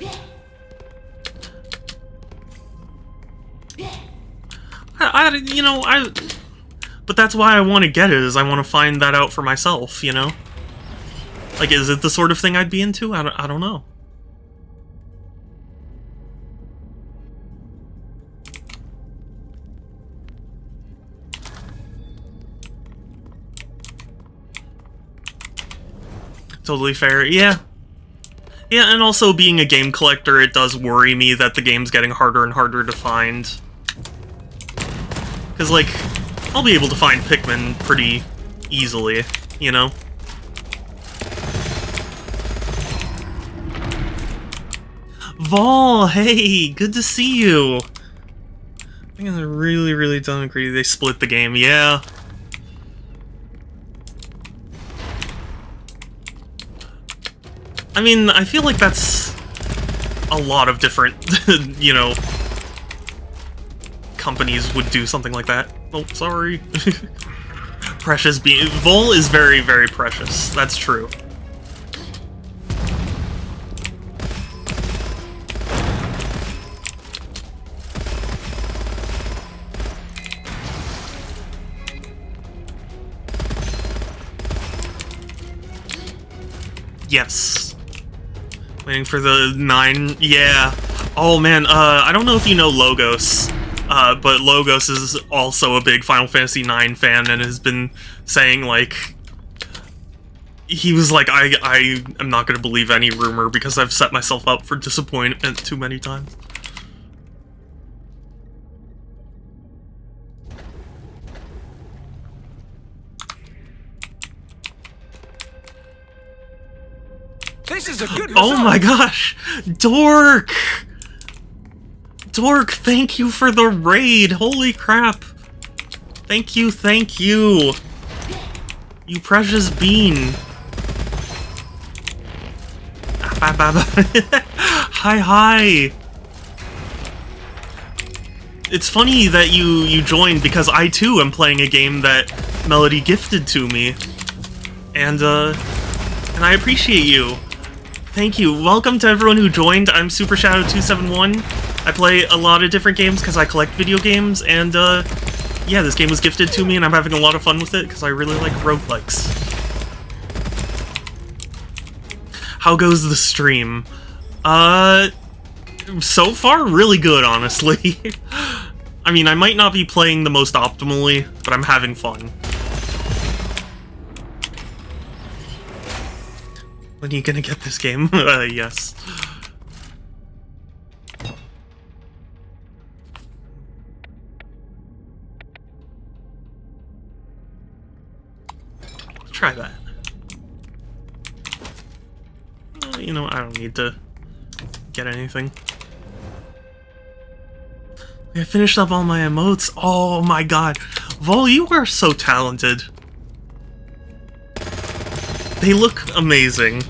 A: But that's why I want to get it, is I want to find that out for myself, you know? Like, is it the sort of thing I'd be into? I don't know. Totally fair, yeah. Yeah, and also being a game collector, it does worry me that the game's getting harder and harder to find. Because, like, I'll be able to find Pikmin pretty easily, you know? Vol, hey, good to see you. I think I really don't agree they split the game, yeah. I mean, I feel like that's a lot of different, you know, companies would do something like that. Oh, sorry. Precious being. Vol is very, very precious. That's true. Yes. Waiting for the 9. Yeah. Oh man, I don't know if you know Logos, but Logos is also a big Final Fantasy IX fan and has been saying, like, he was like, I am not going to believe any rumor because I've set myself up for disappointment too many times.
C: This is a good result.
A: Oh my gosh! Dork! Dork, thank you for the raid! Holy crap! Thank you, thank you! You precious bean! Hi, hi! It's funny that you joined because I too am playing a game that Melody gifted to me. And I appreciate you. Thank you. Welcome to everyone who joined. I'm Super Shadow 271. I play a lot of different games because I collect video games, and yeah, this game was gifted to me and I'm having a lot of fun with it because I really like roguelikes. How goes the stream? So far, really good, honestly. I mean, I might not be playing the most optimally, but I'm having fun. When are you gonna get this game? Yes. Try that. You know, I don't need to get anything. I finished up all my emotes. Oh my god. Vol, you are so talented. They look amazing.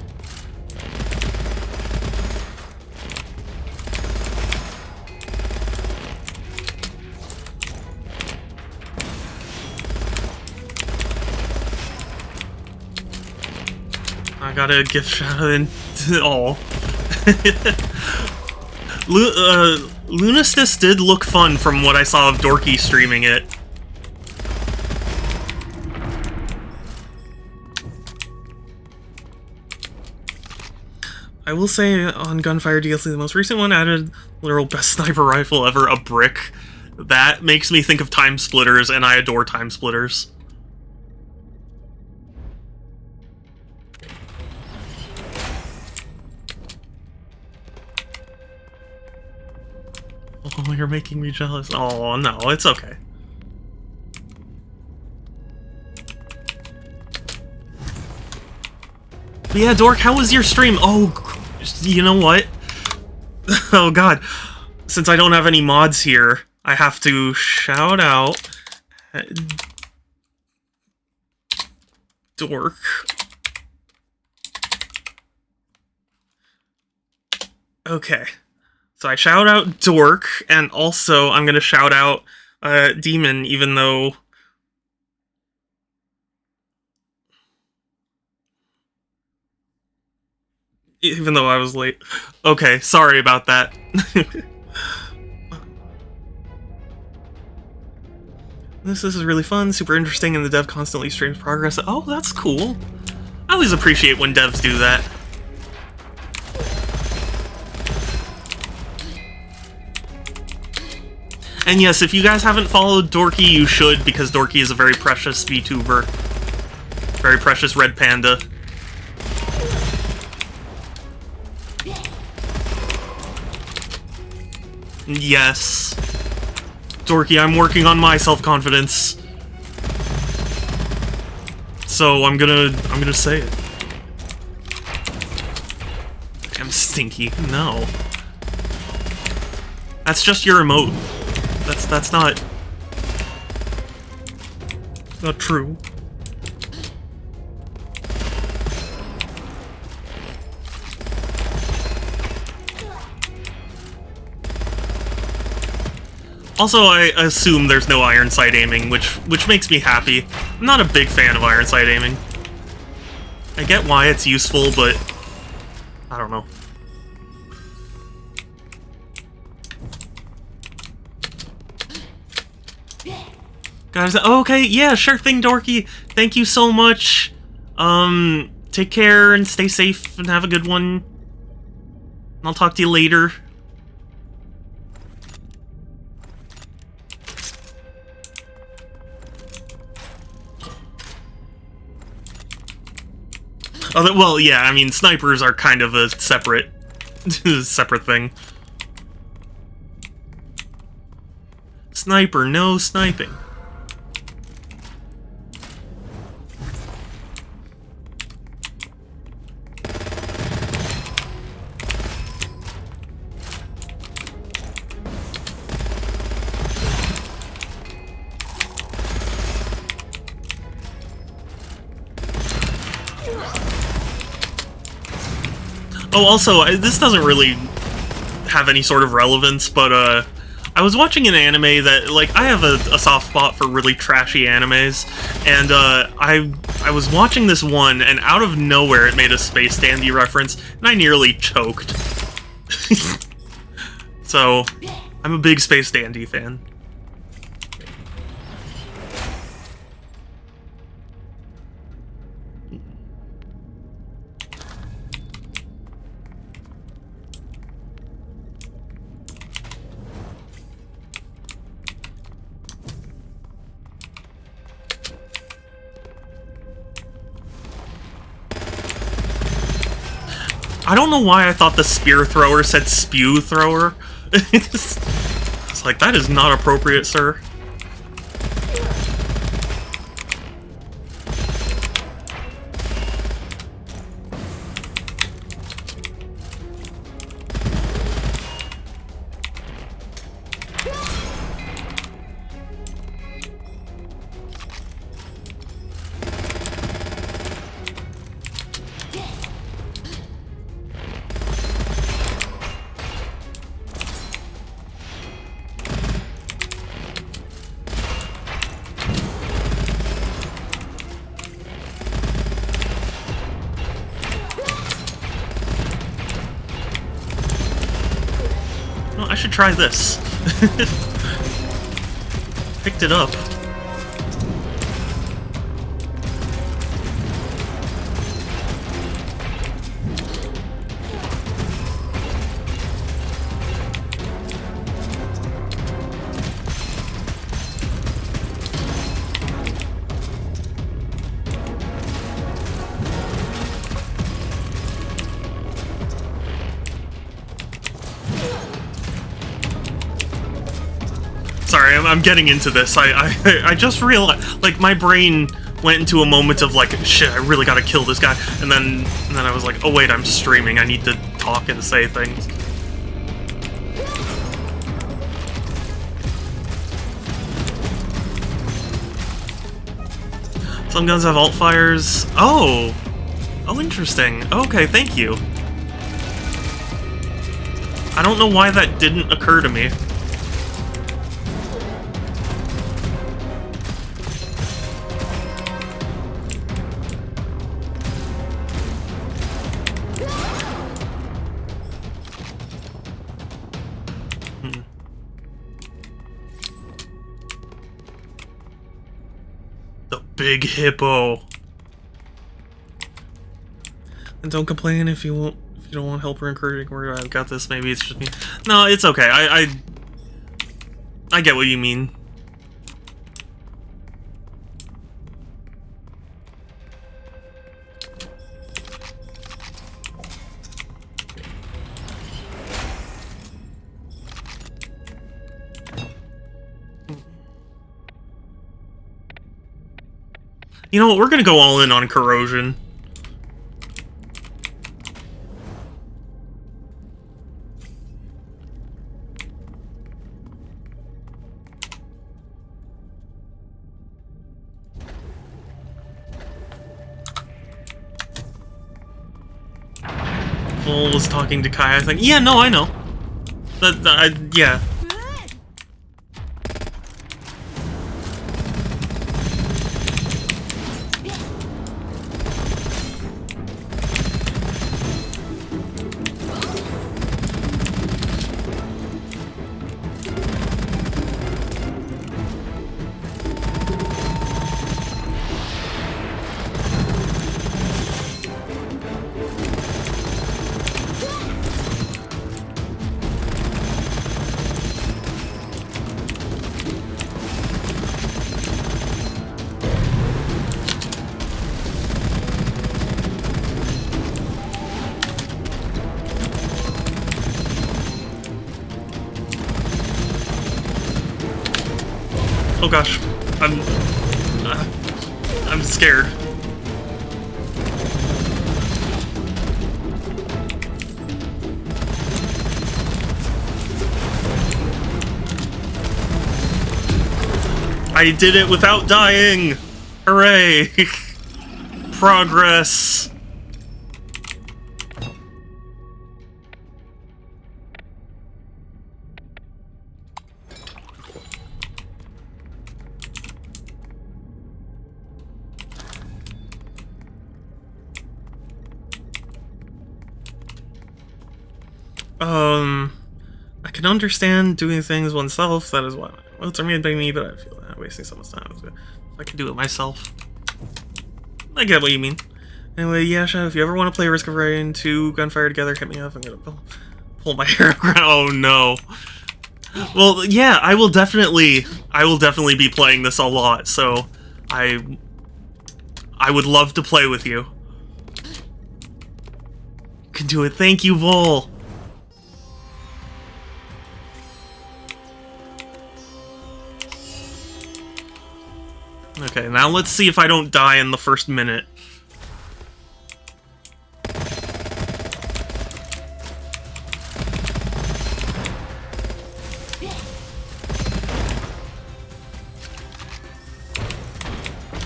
A: I got a gift shout in. Oh. Lunistis did look fun from what I saw of Dorky streaming it. I will say on Gunfire DLC, the most recent one added literal best sniper rifle ever, a brick. That makes me think of Time Splitters, and I adore Time Splitters. Oh, you're making me jealous. Oh, no, it's okay. But yeah, Dork, how was your stream? Oh, you know what? Oh god. Since I don't have any mods here, I have to shout out Dork. Okay. So I shout out Dork, and also I'm gonna shout out Demon, even though I was late. Okay, sorry about that. This is really fun, super interesting, and the dev constantly streams progress. Oh, that's cool. I always appreciate when devs do that. And yes, if you guys haven't followed Dorky, you should, because Dorky is a very precious VTuber. Very precious red panda. Yes. Dorky, I'm working on my self-confidence. So I'm gonna say it. I'm stinky. No. That's just your emote. That's not true. Also, I assume there's no iron sight aiming, which makes me happy. I'm not a big fan of iron sight aiming. I get why it's useful, but I don't know. Guys, okay, yeah, sure thing, Dorky. Thank you so much. Take care and stay safe and have a good one. I'll talk to you later. Oh, well, yeah, I mean, snipers are kind of a separate thing. Sniper, no sniping. Oh, also, this doesn't really have any sort of relevance, but, I was watching an anime that, like, I have a soft spot for really trashy animes, and, I was watching this one, and out of nowhere it made a Space Dandy reference, and I nearly choked. So, I'm a big Space Dandy fan. I don't know why I thought the spear thrower said spew thrower. It's like, that is not appropriate, sir. I should try this. Picked it up. Sorry, I'm getting into this. I just realized, like, my brain went into a moment of, like, shit, I really gotta kill this guy, and then I was like, oh wait, I'm streaming, I need to talk and say things. Some guns have alt fires. Oh! Oh, interesting. Okay, thank you. I don't know why that didn't occur to me. Big hippo. And don't complain if you don't want help or encouraging word. I've got this. Maybe it's just me. No, it's okay. I get what you mean. You know what, we're gonna go all in on corrosion. Bull was talking to Kai, I think. Yeah, no, I know. Yeah. Oh gosh. I'm scared. I did it without dying! Hooray! Progress! I can understand doing things oneself, that is why notes are made by me, but I feel that wasting someone's time. If I can do it myself. I get what you mean. Anyway, yeah, Shadow, if you ever want to play Risk of Rain 2 Gunfire together, hit me up. I'm gonna pull my hair around. Oh no. Well, yeah, I will definitely be playing this a lot, so I would love to play with you. You can do it. Thank you, Vol. Okay, now let's see if I don't die in the first minute.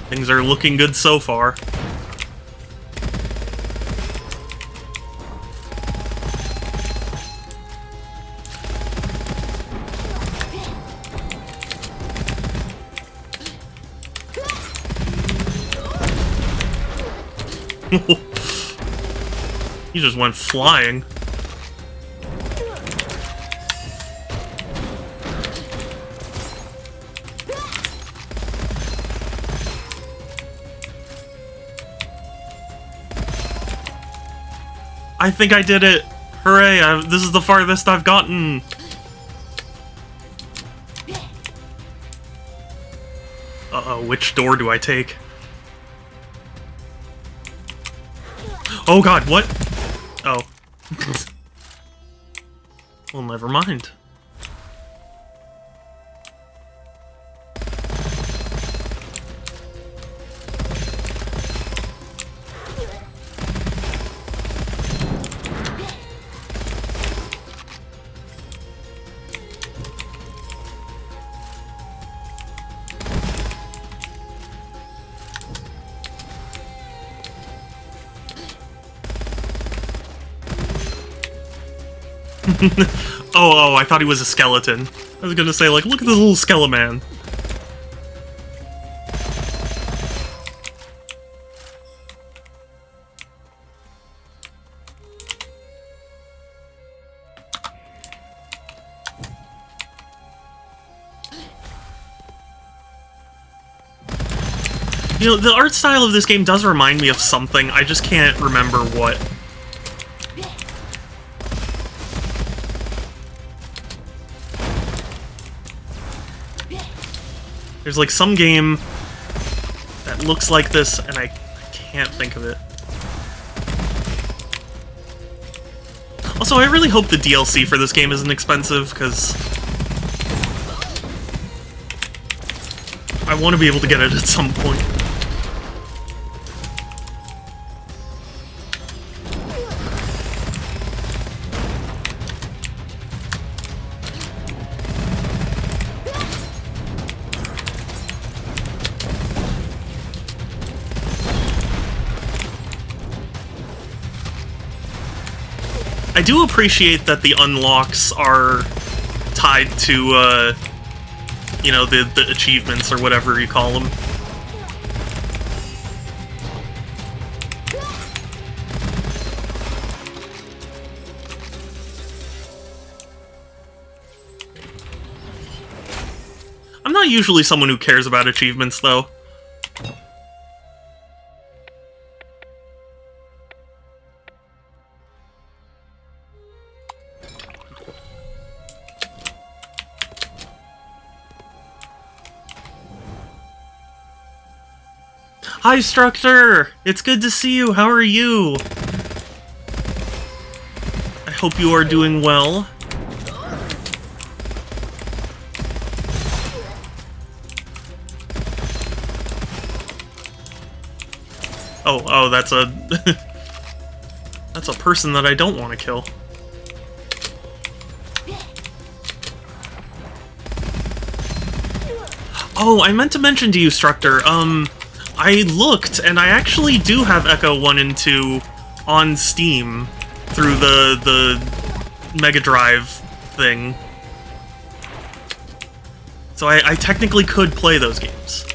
A: Things are looking good so far. He just went flying. I think I did it! Hooray! This is the farthest I've gotten! Uh-oh, which door do I take? Oh god, what? Oh. Well, never mind. Oh, I thought he was a skeleton. I was gonna say, like, look at this little skeleman. You know, the art style of this game does remind me of something, I just can't remember what. There's like some game that looks like this, and I can't think of it. Also, I really hope the DLC for this game isn't expensive, because I want to be able to get it at some point. I do appreciate that the unlocks are tied to, you know, the achievements or whatever you call them. I'm not usually someone who cares about achievements, though. Hi, Structor! It's good to see you. How are you? I hope you are doing well. Oh, that's a... that's a person that I don't want to kill. Oh, I meant to mention to you, Structor, I looked, and I actually do have Echo 1 and 2 on Steam through the Mega Drive thing. So I technically could play those games.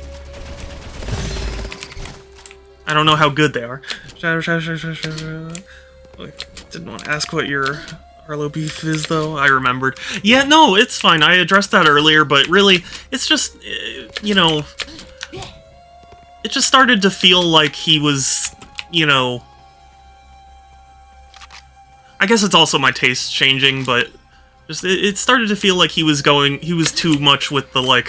A: I don't know how good they are. Didn't want to ask what your Arlo beef is, though. I remembered. Yeah, no, it's fine. I addressed that earlier, but really, it's just, you know... It just started to feel like he was, you know... I guess it's also my taste changing, but... Just, it started to feel like he was too much with the, like...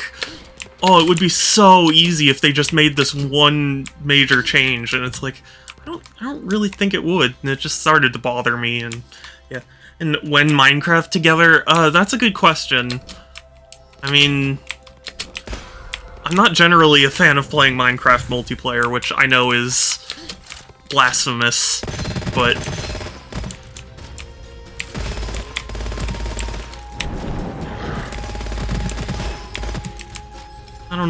A: Oh, it would be so easy if they just made this one major change, and it's like... I don't really think it would, and it just started to bother me, and... Yeah. And when Minecraft together? That's a good question. I mean... I'm not generally a fan of playing Minecraft multiplayer, which I know is blasphemous, but... I don't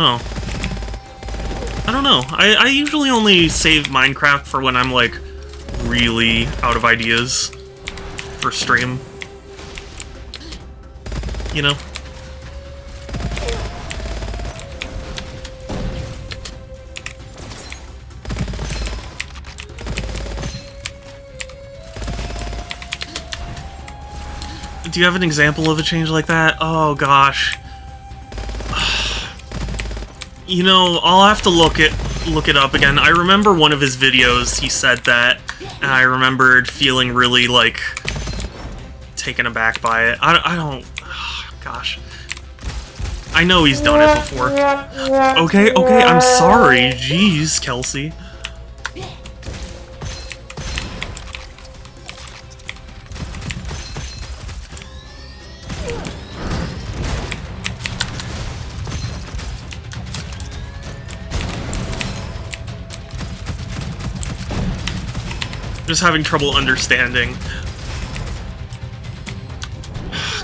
A: know. I usually only save Minecraft for when I'm, like, really out of ideas for stream. You know? Do you have an example of a change like that? Oh, gosh. You know, I'll have to look it up again. I remember one of his videos, he said that, and I remembered feeling really, like, taken aback by it. I don't... Oh, gosh. I know he's done it before. Okay, I'm sorry. Jeez, Kelsey. Just having trouble understanding.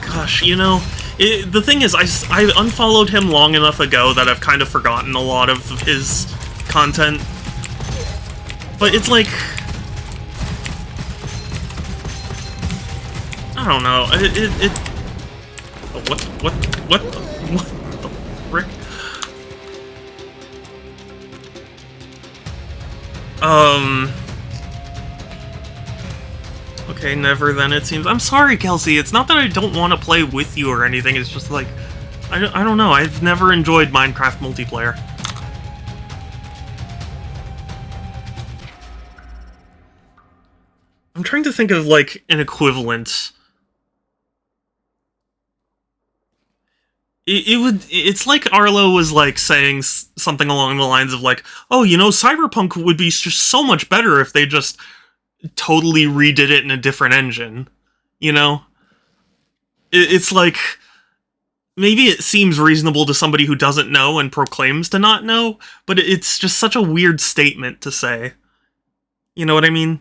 A: Gosh, you know, the thing is, I unfollowed him long enough ago that I've kind of forgotten a lot of his content. But it's like... I don't know, what the frick? Okay, never then, it seems. I'm sorry, Kelsey. It's not that I don't want to play with you or anything. It's just like... I don't know. I've never enjoyed Minecraft multiplayer. I'm trying to think of, like, an equivalent. It's like Arlo was, like, saying something along the lines of, like, oh, you know, Cyberpunk would be just so much better if they just... totally redid it in a different engine, you know? It's like, maybe it seems reasonable to somebody who doesn't know and proclaims to not know, but it's just such a weird statement to say. You know what I mean?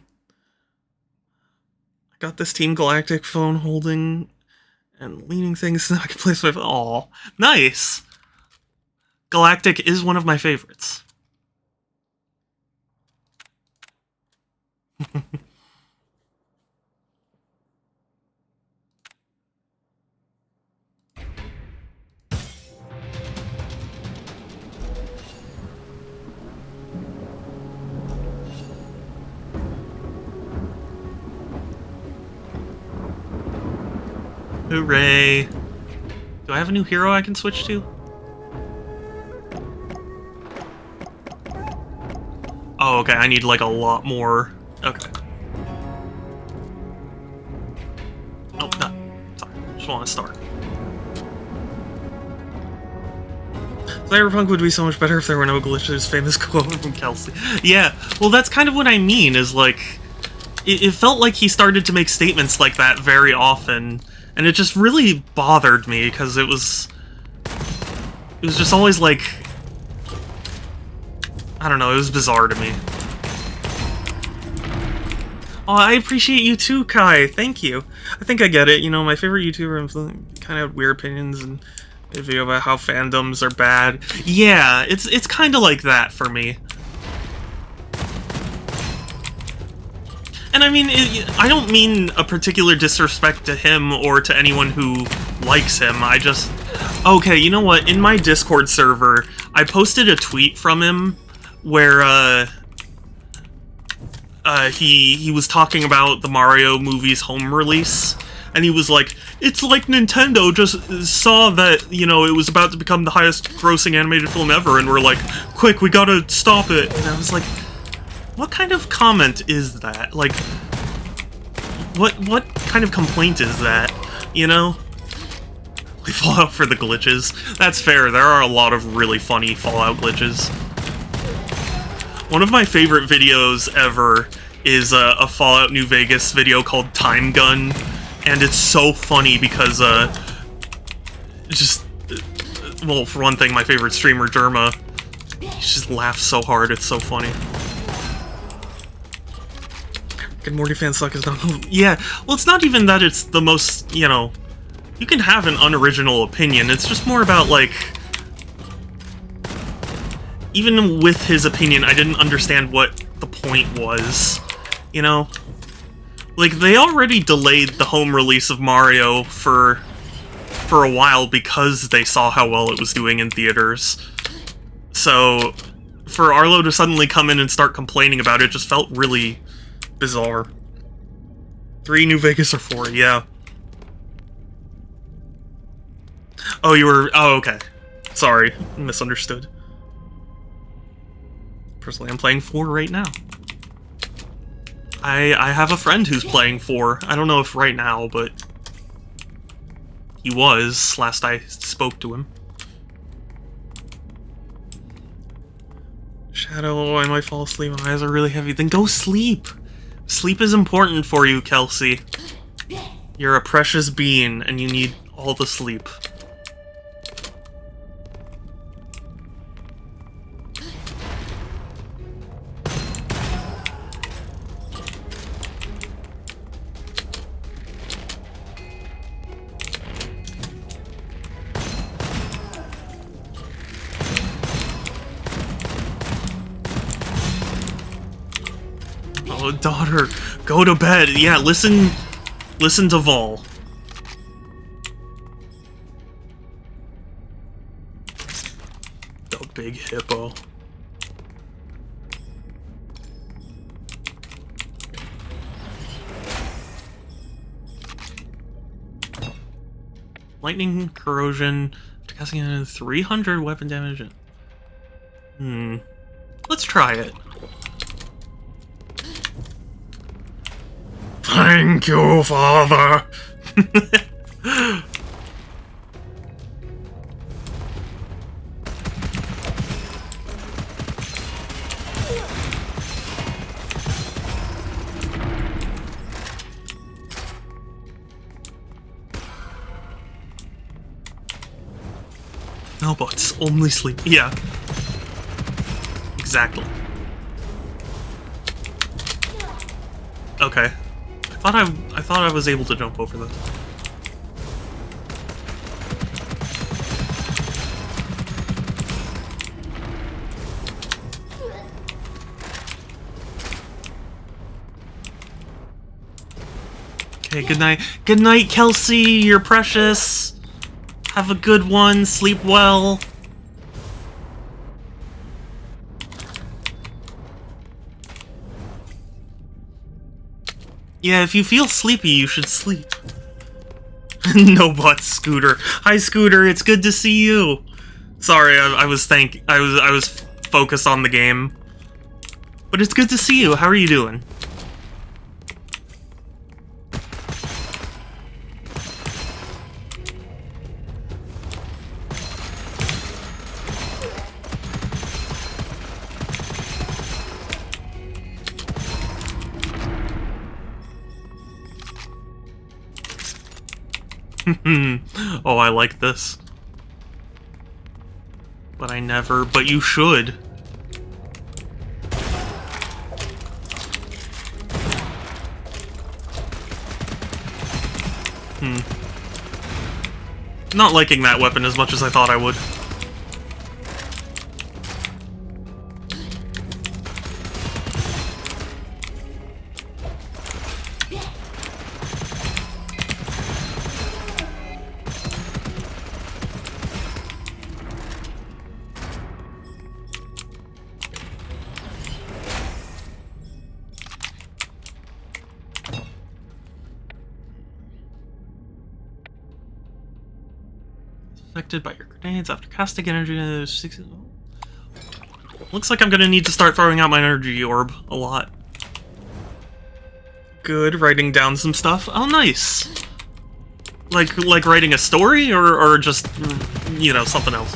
A: I got this Team Galactic phone holding and leaning things so I can place my... Aw, nice! Galactic is one of my favorites. Hooray! Do I have a new hero I can switch to? Oh, okay, I need, like, a lot more... Okay. Oh, no. Sorry. Just want to start. Cyberpunk would be so much better if there were no glitches. Famous quote from Kelsey. Yeah, well, that's kind of what I mean, is, like... It felt like he started to make statements like that very often, and it just really bothered me, because it was just always, like... I don't know, it was bizarre to me. Oh, I appreciate you too, Kai. Thank you. I think I get it. You know, my favorite YouTuber kind of have weird opinions and a video about how fandoms are bad. Yeah, it's kind of like that for me. And I mean, I don't mean a particular disrespect to him or to anyone who likes him. I just... Okay, you know what? In my Discord server, I posted a tweet from him where, he was talking about the Mario movie's home release, and he was like, it's like Nintendo just saw that, you know, it was about to become the highest grossing animated film ever, and we're like, quick, we gotta stop it. And I was like, what kind of comment is that? Like, what kind of complaint is that, you know? We fall out for the glitches. That's fair, there are a lot of really funny Fallout glitches. One of my favorite videos ever is a Fallout New Vegas video called Time Gun, and it's so funny because, well, for one thing, my favorite streamer, Derma, he just laughs so hard, it's so funny. Good Morty fans suck is not... Yeah, well, it's not even that it's the most, you know... You can have an unoriginal opinion, it's just more about, like... Even with his opinion, I didn't understand what the point was, you know? Like, they already delayed the home release of Mario for a while because they saw how well it was doing in theaters. So, for Arlo to suddenly come in and start complaining about it just felt really bizarre. 3 New Vegas or 4, yeah. Oh, you were... Oh, okay. Sorry, misunderstood. Personally, I'm playing 4 right now. I have a friend who's playing 4. I don't know if right now, but... He was, last I spoke to him. Shadow, I might fall asleep, my eyes are really heavy. Then go sleep! Sleep is important for you, Kelsey. You're a precious being, and you need all the sleep. Oh, daughter, go to bed. Yeah, listen to Vol. The big hippo. Lightning corrosion, casting 300 weapon damage. Let's try it. Thank you, Father! No bots, only sleep. Yeah. Exactly. Okay. I thought I was able to jump over this. Okay, good night. Good night, Kelsey. You're precious. Have a good one. Sleep well. Yeah, if you feel sleepy, you should sleep. No butt, Scooter. Hi, Scooter. It's good to see you. Sorry, I was focused on the game. But it's good to see you. How are you doing? Oh, I like this. But I never, but you should. Not liking that weapon as much as I thought I would. Affected by your grenades after casting energy. Looks like I'm gonna need to start throwing out my energy orb a lot. Good, writing down some stuff. Oh, nice. Like writing a story, or just, you know, something else.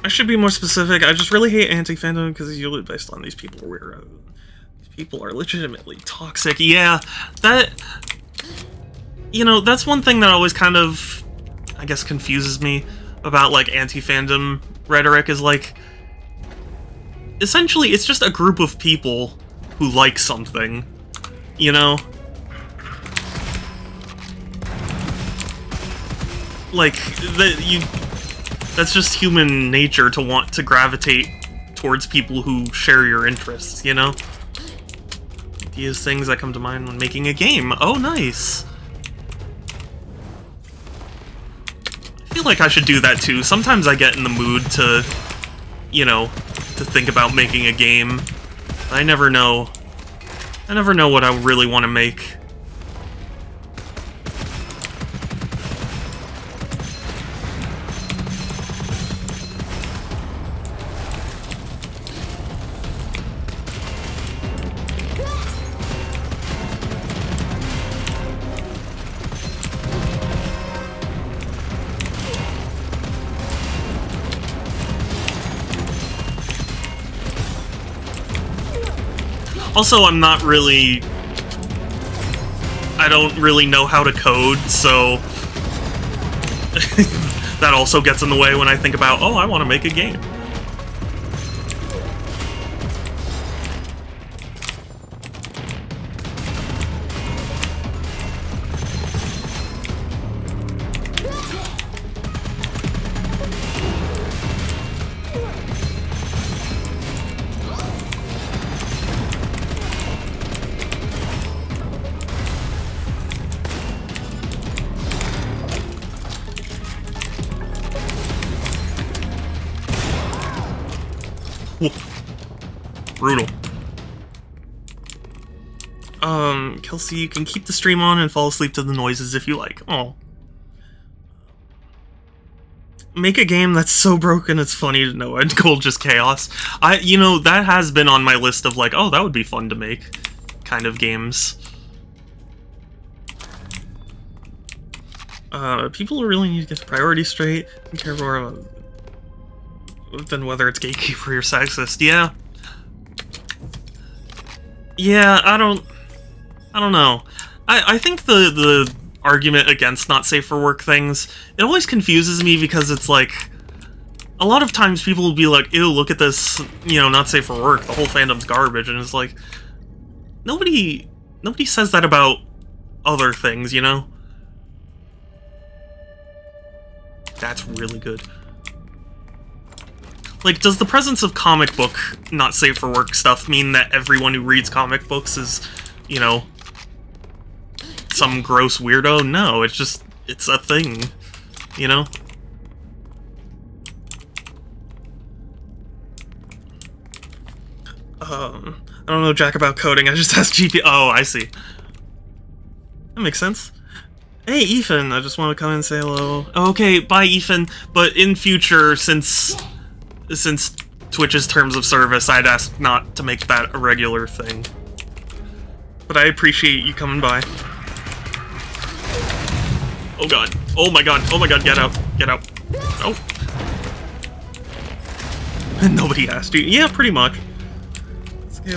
A: I should be more specific. I just really hate anti-fandom because it's usually based on these people where these people are legitimately toxic. Yeah, that, you know, that's one thing that always kind of, I guess, confuses me about like anti-fandom rhetoric is like, essentially it's just a group of people who like something, you know? Like, that's just human nature to want to gravitate towards people who share your interests, you know? These things that come to mind when making a game. Oh, nice! I feel like I should do that too. Sometimes I get in the mood to, you know, to think about making a game. I never know. I never know what I really want to make. Also, I'm not really... I don't really know how to code, so... that also gets in the way when I think about, oh, I want to make a game. Brutal. Kelsey, you can keep the stream on and fall asleep to the noises if you like. Oh. Make a game that's so broken it's funny to know and cool just chaos. You know, that has been on my list of like, oh, that would be fun to make kind of games. People really need to get the priorities straight and care more than whether it's gatekeeper or sexist. Yeah. Yeah, I don't know. I think the argument against not safe for work things, it always confuses me because it's like, a lot of times people will be like, ew, look at this, you know, not safe for work, the whole fandom's garbage, and it's like, nobody says that about other things, you know? That's really good. Like, does the presence of comic book not safe for work stuff mean that everyone who reads comic books is, you know, some gross weirdo? No, it's just, it's a thing, you know? I don't know jack about coding, I just asked GP. Oh, I see. That makes sense. Hey, Ethan, I just want to come and say hello. Okay, bye, Ethan, but in future, since Twitch's terms of service, I'd ask not to make that a regular thing. But I appreciate you coming by. Oh god. Oh my god. Oh my god, get out. Get out. Oh. Nobody asked you. Yeah, pretty much.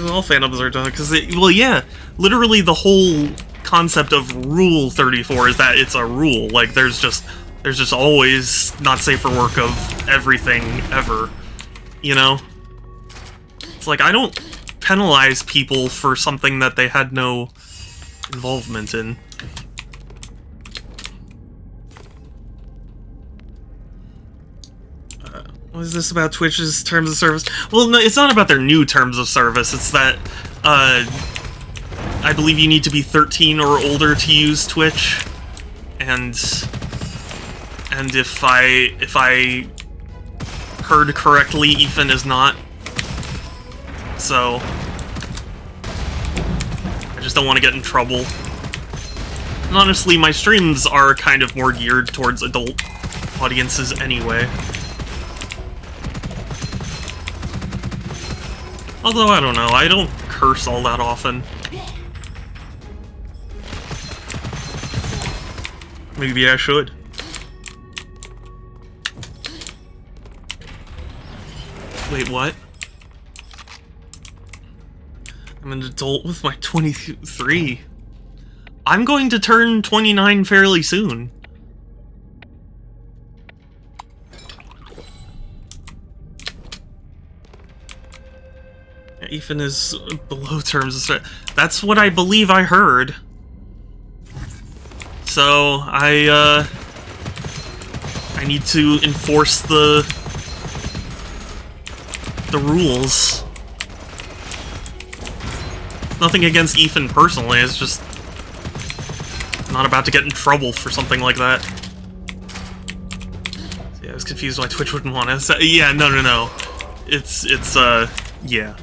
A: All fandoms are done, because well, yeah, literally the whole concept of Rule 34 is that it's a rule. Like, there's just always not safe for work of everything ever. You know? It's like, I don't penalize people for something that they had no involvement in. What is this about Twitch's terms of service? Well, no, it's not about their new terms of service. It's that, I believe you need to be 13 or older to use Twitch, and if I heard correctly, Ethan is not. So I just don't want to get in trouble. And honestly, my streams are kind of more geared towards adult audiences anyway. Although, I don't know, I don't curse all that often. Maybe I should. Wait, what? I'm an adult with my 23. I'm going to turn 29 fairly soon. Ethan is below terms of service. That's what I believe I heard. So, I need to enforce the rules. Nothing against Ethan personally, it's just I'm not about to get in trouble for something like that. Yeah, I was confused why Twitch wouldn't want to. Yeah, no. It's yeah.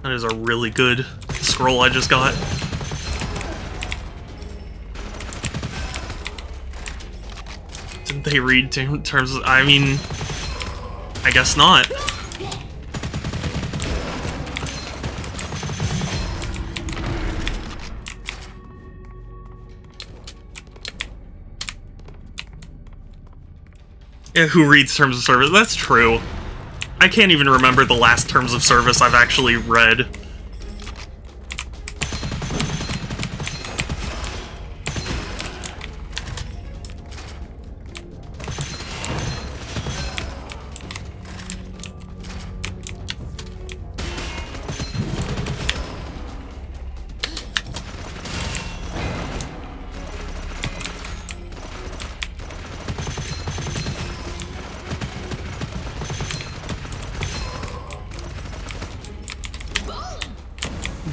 A: That is a really good scroll I just got. Didn't they read terms of... I mean... I guess not. Yeah, who reads terms of service? That's true. I can't even remember the last terms of service I've actually read.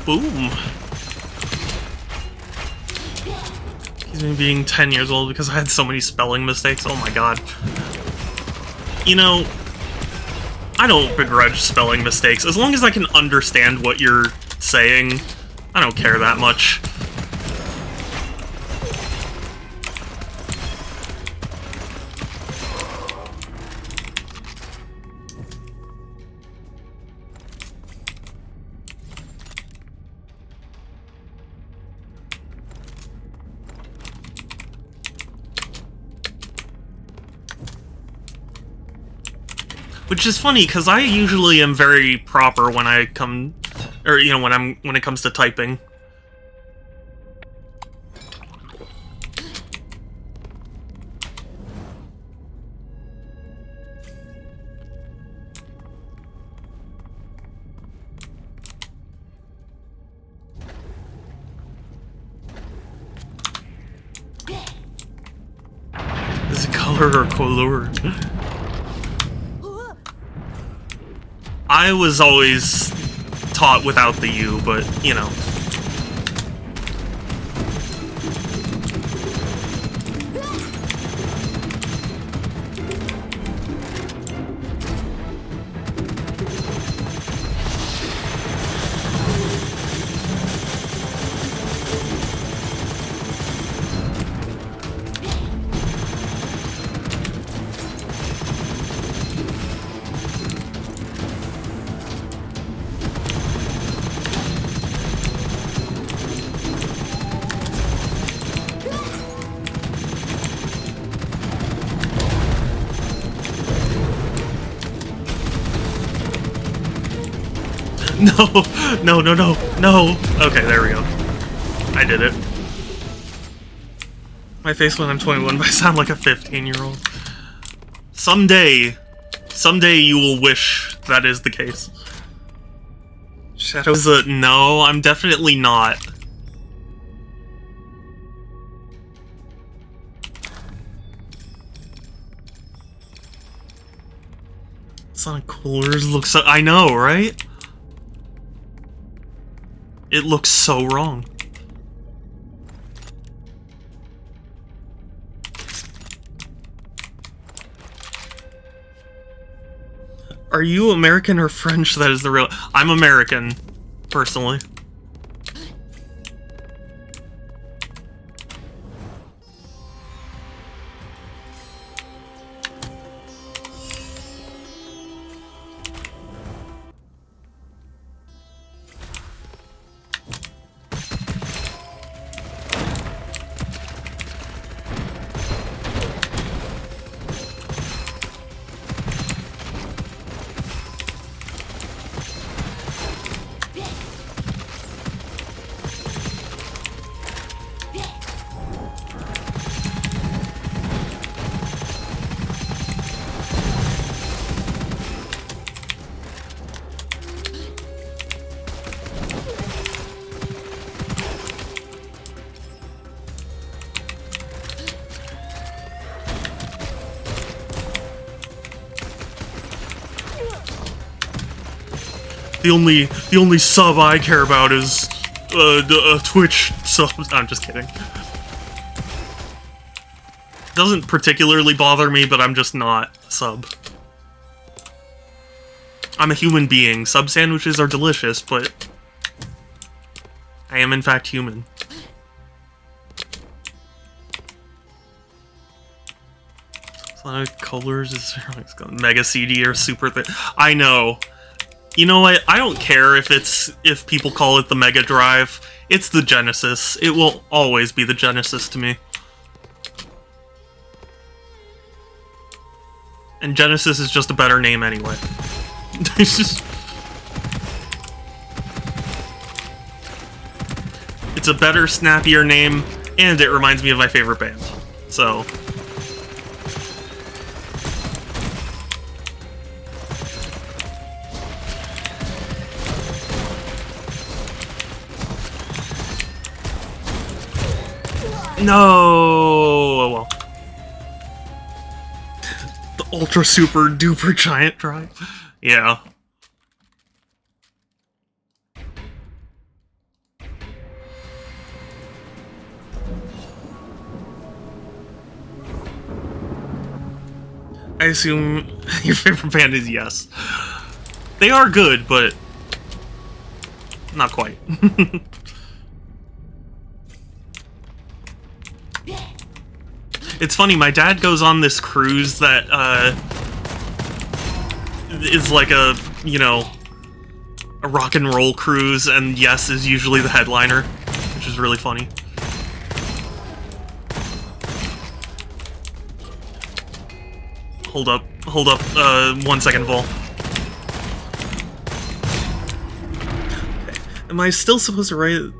A: Boom. He's me being 10 years old because I had so many spelling mistakes. Oh my god. You know, I don't begrudge spelling mistakes. As long as I can understand what you're saying, I don't care that much. Which is funny, because I usually am very proper when I come... Or, you know, when it comes to typing. Is it color or color? I was always taught without the U, but, you know. No, no, no, no, no. Okay, there we go. I did it. My face when I'm 21, but I sound like a 15-year-old. Someday you will wish that is the case. Shadows, no, I'm definitely not. Sonic Coolers looks so, I know, right? It looks so wrong. Are you American or French? That is the real... I'm American, personally. The only sub I care about is Twitch subs. I'm just kidding. Doesn't particularly bother me, but I'm just not a sub. I'm a human being. Sub sandwiches are delicious, but I am in fact human. Sonic Colors is Mega CD or Super thing. I know. You know what? I don't care if people call it the Mega Drive. It's the Genesis. It will always be the Genesis to me. And Genesis is just a better name anyway. It's just... It's a better, snappier name, and it reminds me of my favorite band. So... No! Oh well. The ultra super duper giant drive. Yeah. I assume your favorite band is Yes. They are good, but not quite. It's funny, my dad goes on this cruise that, is like a, you know, a rock and roll cruise, and Yes is usually the headliner, which is really funny. Hold up, 1 second, Vol. Okay. Am I still supposed to write,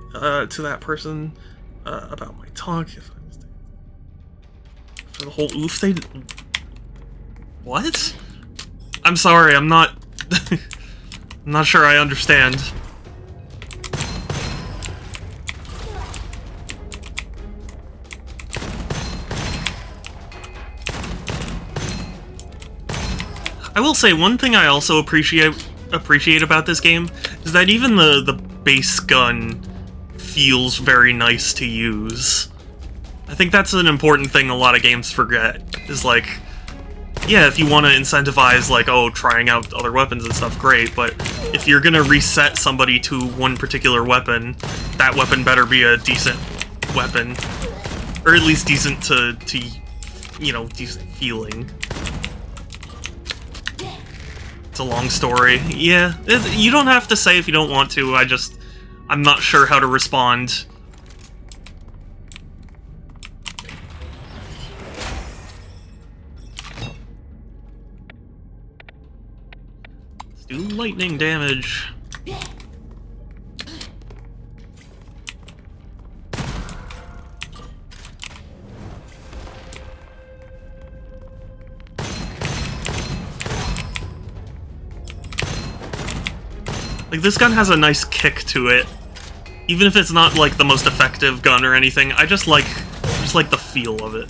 A: to that person, about my talk? The whole oof they... What? I'm sorry, I'm not... I'm not sure I understand. I will say, one thing I also appreciate about this game is that even the base gun feels very nice to use. I think that's an important thing a lot of games forget, is like, yeah, if you want to incentivize, like, oh, trying out other weapons and stuff, great, but if you're gonna reset somebody to one particular weapon, that weapon better be a decent weapon. Or at least decent to you know, decent feeling. It's a long story. Yeah, you don't have to say if you don't want to, I'm not sure how to respond. Do lightning damage. Like, this gun has a nice kick to it. Even if it's not, like, the most effective gun or anything, I just like the feel of it.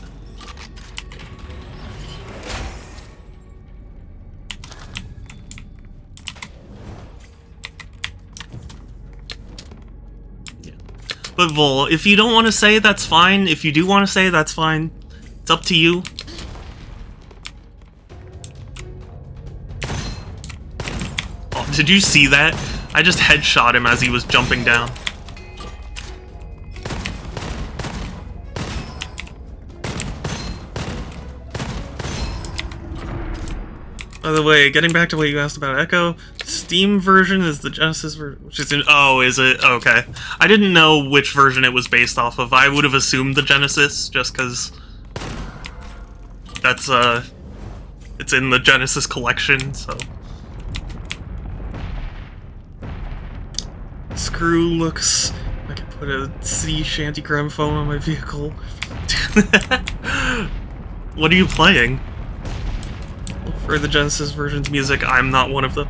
A: Yeah. But Vol, if you don't want to say, that's fine. If you do want to say, that's fine. It's up to you. Oh, did you see that? I just headshot him as he was jumping down. By the way, getting back to what you asked about Echo, Steam version is the Genesis version, which is in... Oh, is it? Okay. I didn't know which version it was based off of. I would have assumed the Genesis, just because that's, it's in the Genesis collection, so... Screw looks... I can put a sea shanty gramophone on my vehicle. What are you playing? For the Genesis version's music, I'm not one of them.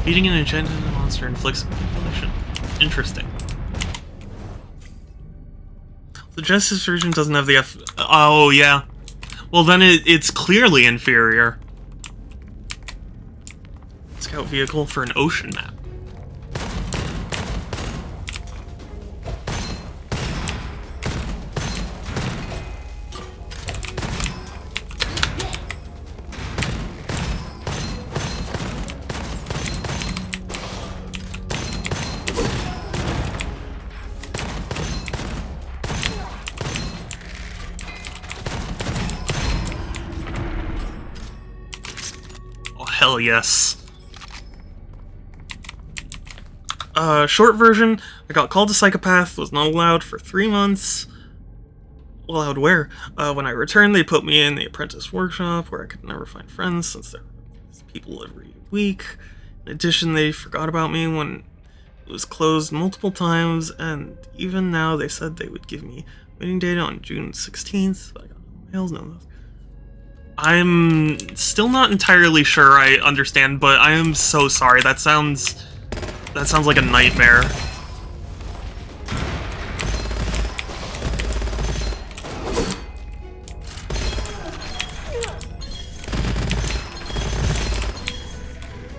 A: Defeating an enchanted monster inflicts manipulation. Interesting. The Genesis version doesn't have the F... Oh, yeah. Well, then it's clearly inferior. Scout vehicle for an ocean map. Hell yes. Short version, I got called a psychopath, was not allowed for 3 months. Allowed where? When I returned, they put me in the apprentice workshop, where I could never find friends, since there were people every week. In addition, they forgot about me when it was closed multiple times, and even now they said they would give me meeting data on June 16th, but I got no mails, no. I'm still not entirely sure I understand, but I am so sorry. That sounds like a nightmare.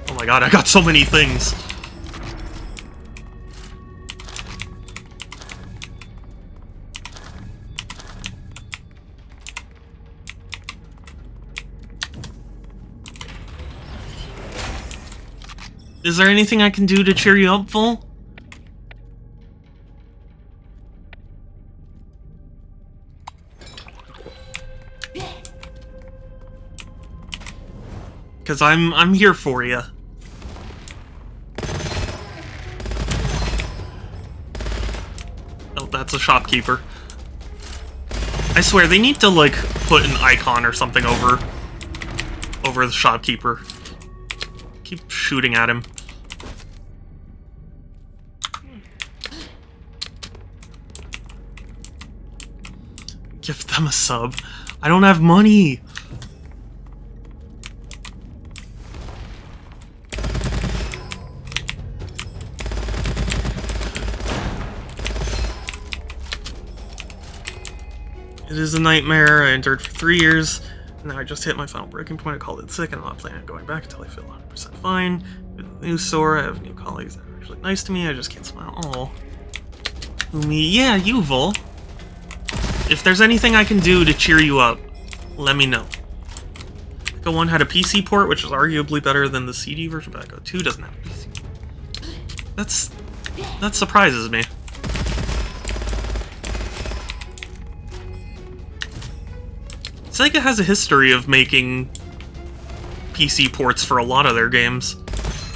A: Oh my god, I got so many things. Is there anything I can do to cheer you up, Vol? Because I'm here for you. Oh, that's a shopkeeper. I swear, they need to, like, put an icon or something over the shopkeeper. Keep shooting at him. Give them a sub. I don't have money. It is a nightmare. I endured for 3 years, and now I just hit my final breaking point. I called it sick, and I'm not planning on going back until I feel 100% fine. With the new store, I have new colleagues that are actually nice to me. I just can't smile. Oh, who me? Yeah, you, Vol. If there's anything I can do to cheer you up, let me know. Echo 1 had a PC port, which is arguably better than the CD version, but Echo 2 doesn't have a PC. That surprises me. Sega has a history of making PC ports for a lot of their games.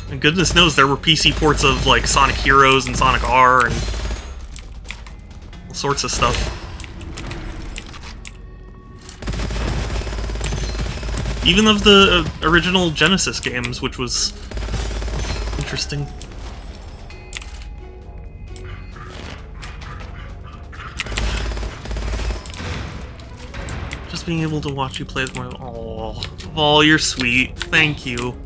A: And goodness knows there were PC ports of, like, Sonic Heroes and Sonic R and all sorts of stuff. even of the original Genesis games, which was interesting. Just being able to watch you play with more. Oh, you're sweet. Thank you.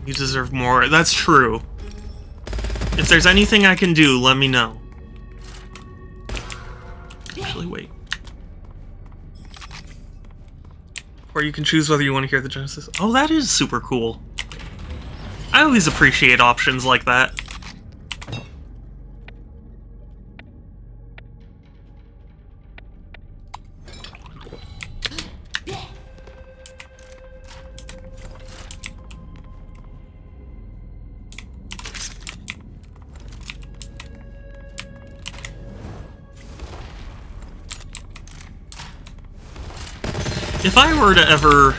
A: You deserve more. That's true. If there's anything I can do, let me know. Actually, wait. Or you can choose whether you want to hear the Genesis. Oh, that is super cool. I always appreciate options like that. If I were to ever,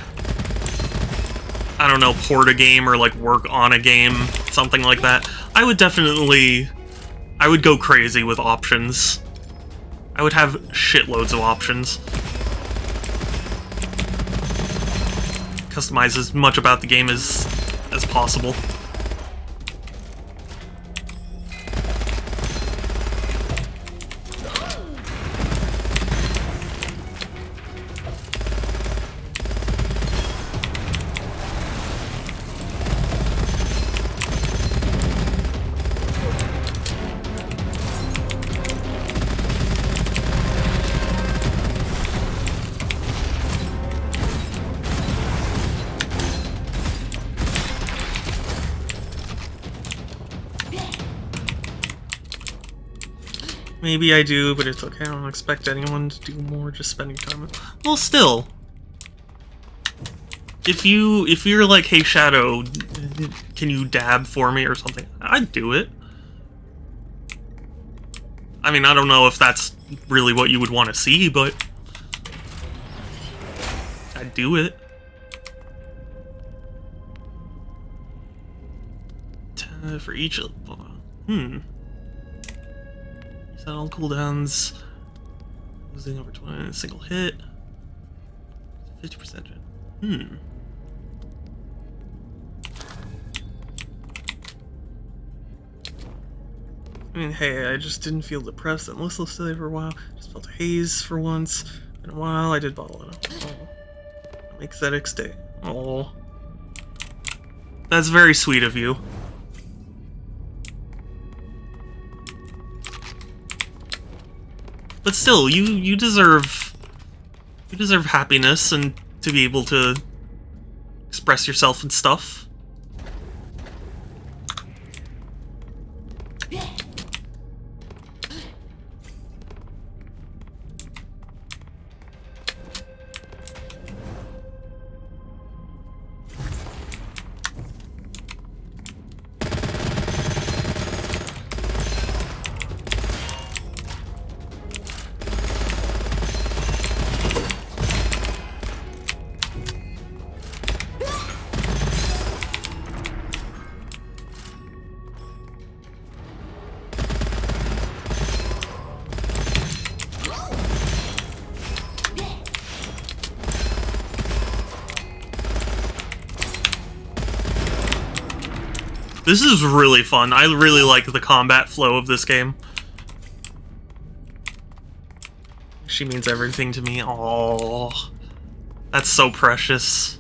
A: I don't know, port a game or like work on a game, something like that, I would go crazy with options. I would have shitloads of options. Customize as much about the game as possible. Maybe I do, but it's okay. I don't expect anyone to do more just spending time with... Well, still. If you're like, hey, Shadow, can you dab for me or something? I'd do it. I mean, I don't know if that's really what you would want to see, but... I'd do it. For each... Set all cooldowns. Losing over 20 in a single hit. 50%. I mean, hey, I just didn't feel depressed and listless today for a while. Just felt a haze for once. In a while, I did bottle it up. Oh. Make that stay. Oh. That's very sweet of you. But still, you deserve happiness and to be able to express yourself and stuff. This is really fun. I really like the combat flow of this game. She means everything to me. Oh, that's so precious.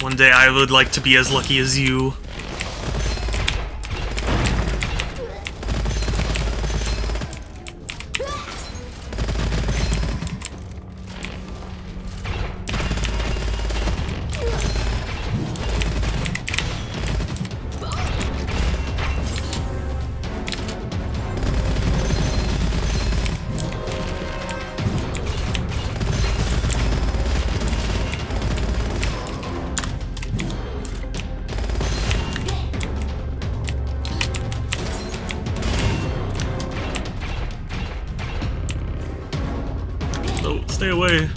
A: One day I would like to be as lucky as you. Stay away.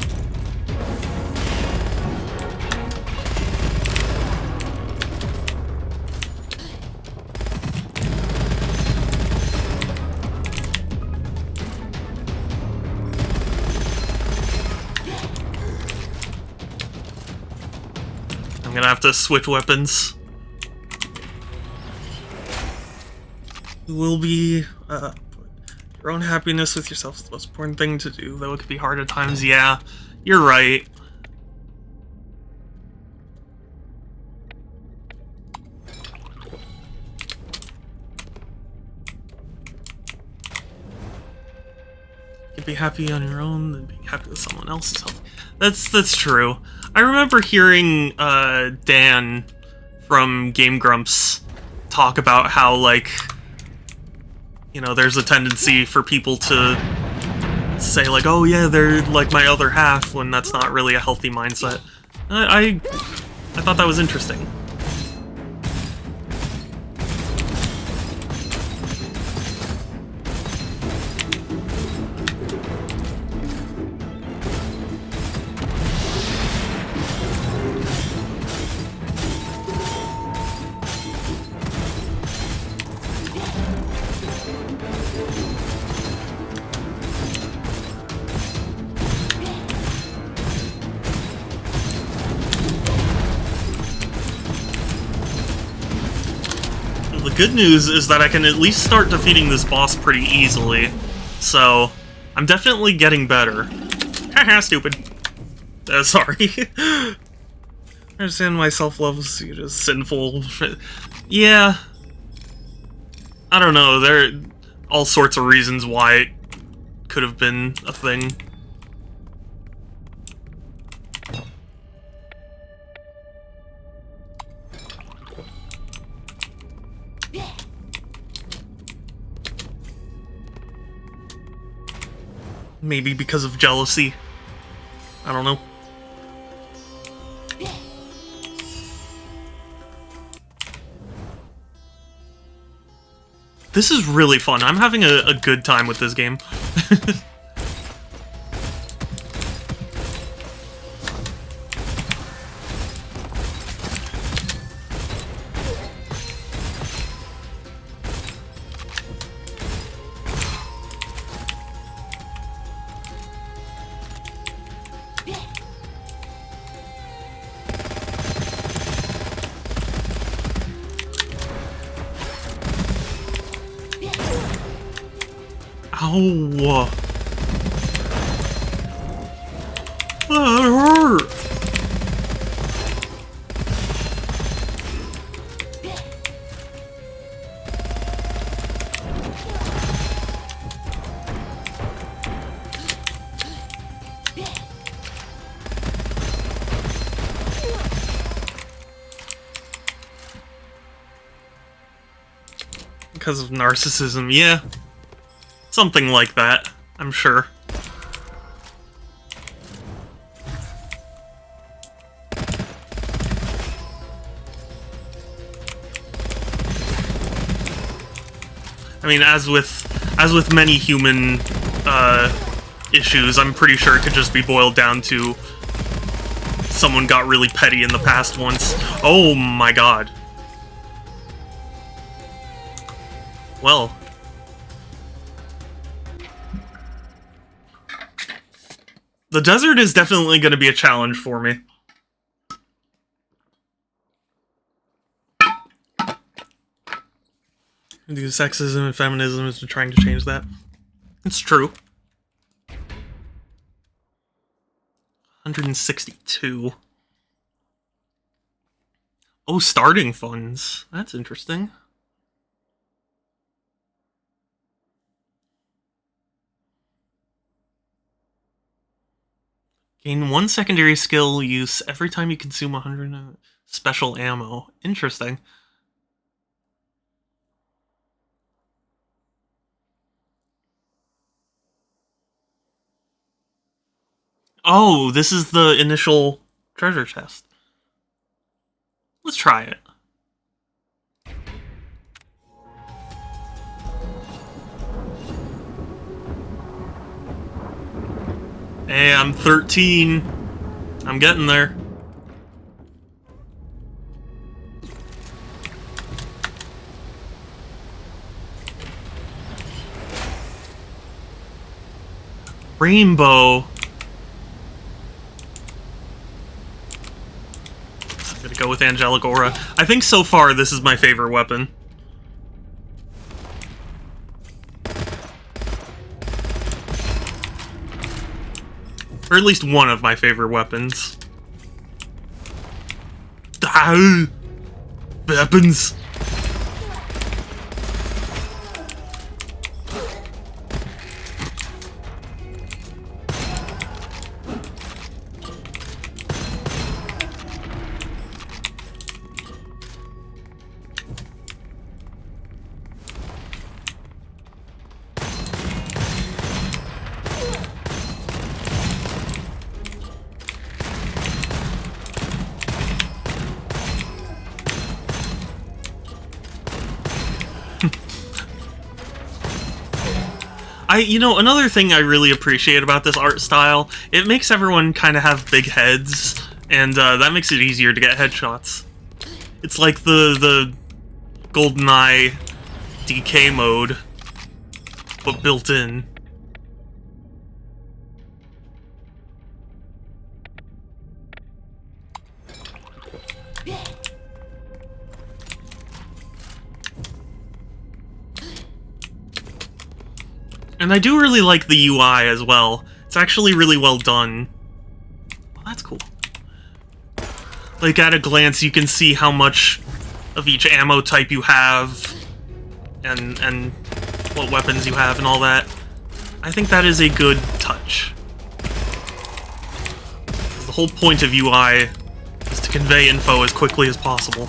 A: I'm gonna have to switch weapons. You will be, your own happiness with yourself is the most important thing to do, though it could be hard at times. Yeah, you're right. You can be happy on your own, than being happy with someone else's health. That's true. I remember hearing, Dan from Game Grumps talk about how, like, you know, there's a tendency for people to say, like, oh yeah, they're like my other half, when that's not really a healthy mindset. I thought that was interesting. The good news is that I can at least start defeating this boss pretty easily, so I'm definitely getting better. Haha, stupid. Sorry. I understand my self-love is just sinful. Yeah. I don't know, there are all sorts of reasons why it could have been a thing. Maybe because of jealousy. I don't know. This is really fun. I'm having a good time with this game. Ow! That hurt! Because of narcissism, yeah. Something like that, I'm sure. I mean, as with many human issues, I'm pretty sure it could just be boiled down to someone got really petty in the past once. Oh my god. Well. The desert is definitely going to be a challenge for me. The sexism and feminism is trying to change that. It's true. 162. Oh, starting funds. That's interesting. Gain 1 secondary skill use every time you consume 100 special ammo. Interesting. Oh, this is the initial treasure chest. Let's try it. Hey, I'm 13. I'm getting there. Rainbow. gonna go with Angelic Aura. I think so far this is my favorite weapon. Or at least one of my favorite weapons. Ah, weapons. Another thing I really appreciate about this art style, it makes everyone kind of have big heads, and that makes it easier to get headshots. It's like the GoldenEye DK mode, but built in. And I do really like the UI as well. It's actually really well done. Well, that's cool. Like, at a glance, you can see how much of each ammo type you have, and what weapons you have and all that. I think that is a good touch. The whole point of UI is to convey info as quickly as possible.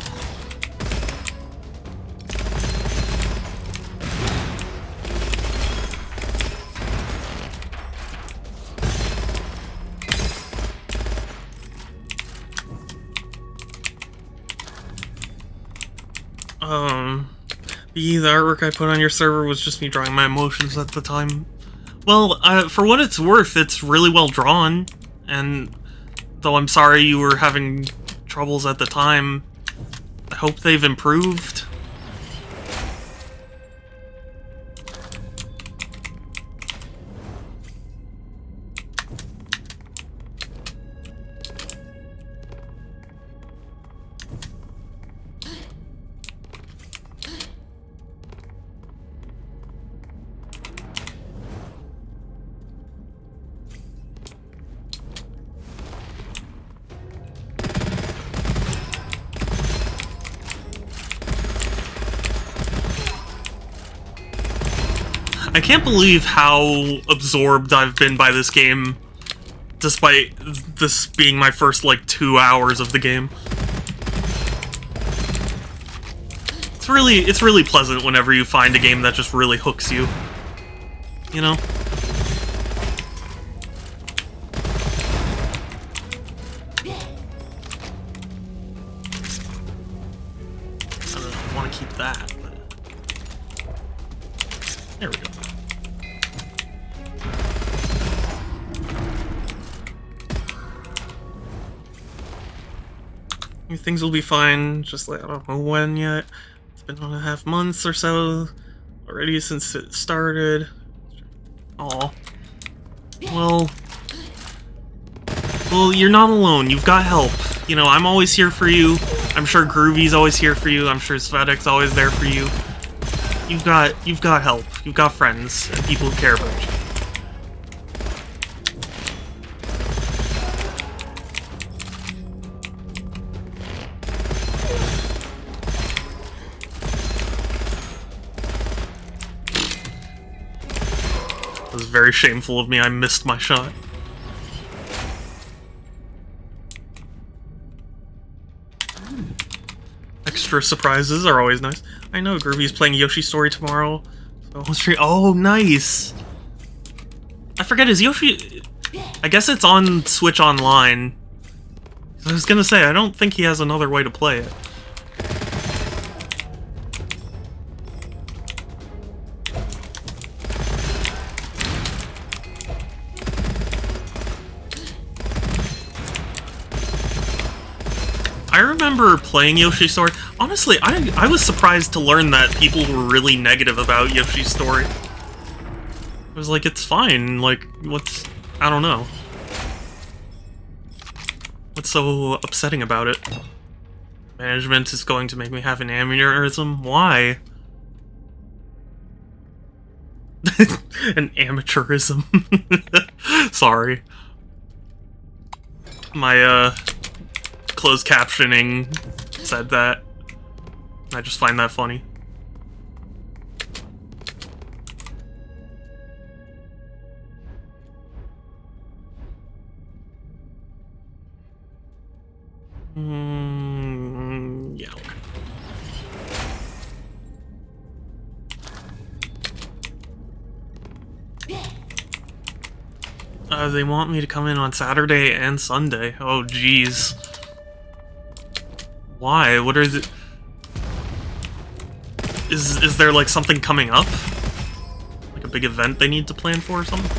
A: The artwork I put on your server was just me drawing my emotions at the time. Well, for what it's worth, it's really well drawn, and though I'm sorry you were having troubles at the time, I hope they've improved. I can't believe how absorbed I've been by this game, despite this being my first, like, 2 hours of the game. It's really pleasant whenever you find a game that just really hooks you. You know? I don't know, I want to keep that, but... There we go. Things will be fine, just like, I don't know when yet. It's been 1.5 months or so already since it started. Aw. Well, you're not alone. You've got help. You know, I'm always here for you. I'm sure Groovy's always here for you. I'm sure Svedek's always there for you. You've got help. You've got friends and people who care about you. It was very shameful of me. I missed my shot. Extra surprises are always nice. I know Groovy's playing Yoshi's Story tomorrow. So oh, nice! I forget, is Yoshi... I guess it's on Switch Online. I was gonna say, I don't think he has another way to play it. I remember playing Yoshi's Story. Honestly, I was surprised to learn that people were really negative about Yoshi's Story. I was like, it's fine, like, what's... I don't know. What's so upsetting about it? Management is going to make me have an aneurysm? Why? An amateurism. Sorry. My, closed captioning said that. I just find that funny. Yeah. They want me to come in on Saturday and Sunday. Oh, jeez. Why? What is it? Is there like something coming up? Like a big event they need to plan for or something?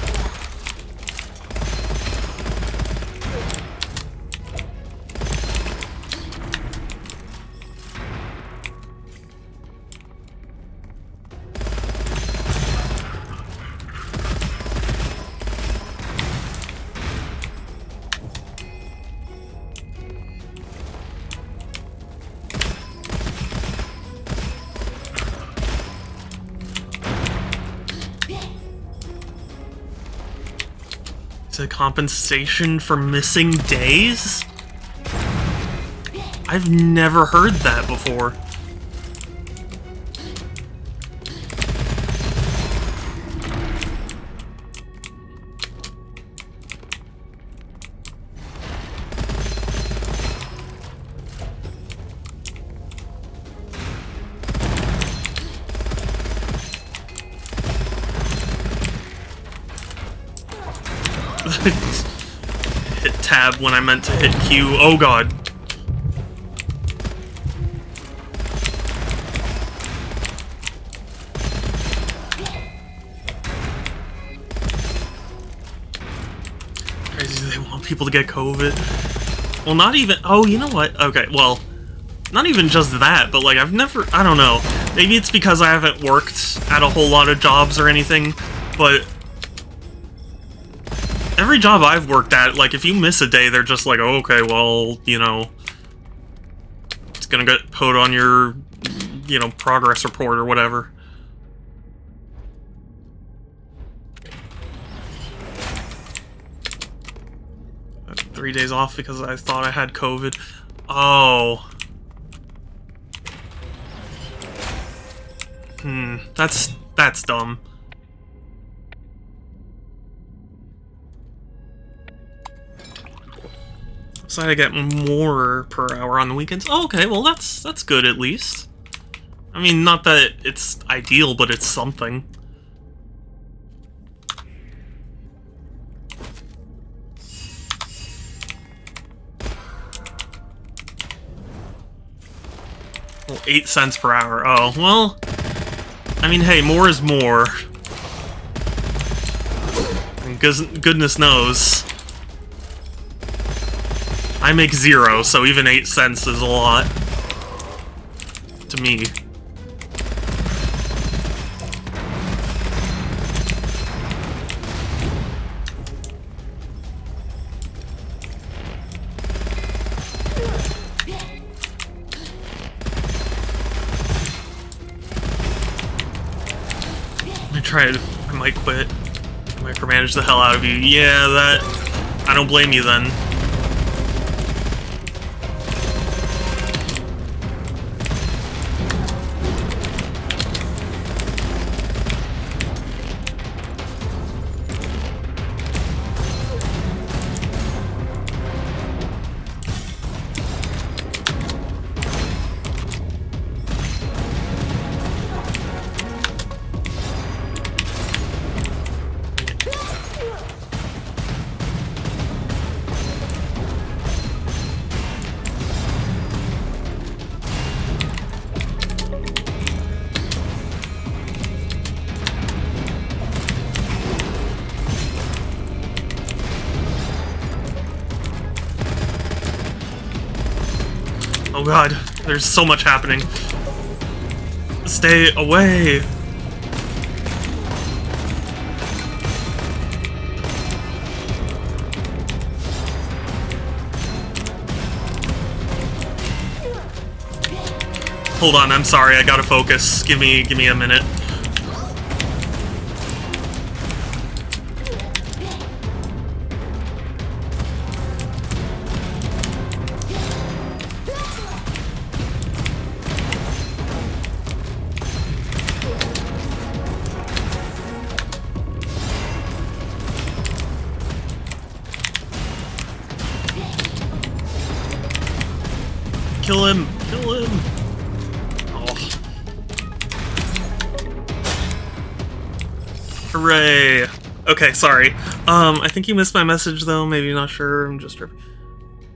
A: A compensation for missing days? I've never heard that before. Hit tab when I meant to hit Q. Oh god. Crazy, they want people to get COVID. Well, not even... Oh, you know what? Okay, well, not even just that, but like I've never... I don't know. Maybe it's because I haven't worked at a whole lot of jobs or anything, but... Every job I've worked at, like, if you miss a day, they're just like, oh, okay, well, you know, it's gonna get put on your, you know, progress report or whatever. I had 3 days off because I thought I had COVID. Oh. That's dumb. So I get more per hour on the weekends. Oh, okay, well that's good at least. I mean, not that it's ideal, but it's something. Well, 8 cents per hour. Oh, well, I mean, hey, more is more. And goodness knows. I make 0, so even 8 cents is a lot. To me. I might quit. Micromanage the hell out of you. Yeah, that... I don't blame you then. Oh god, there's so much happening. Stay away! Hold on, I'm sorry, I gotta focus. Give me a minute. Kill him! Kill him! Oh. Hooray! Okay, sorry. I think you missed my message though, maybe not sure, I'm just...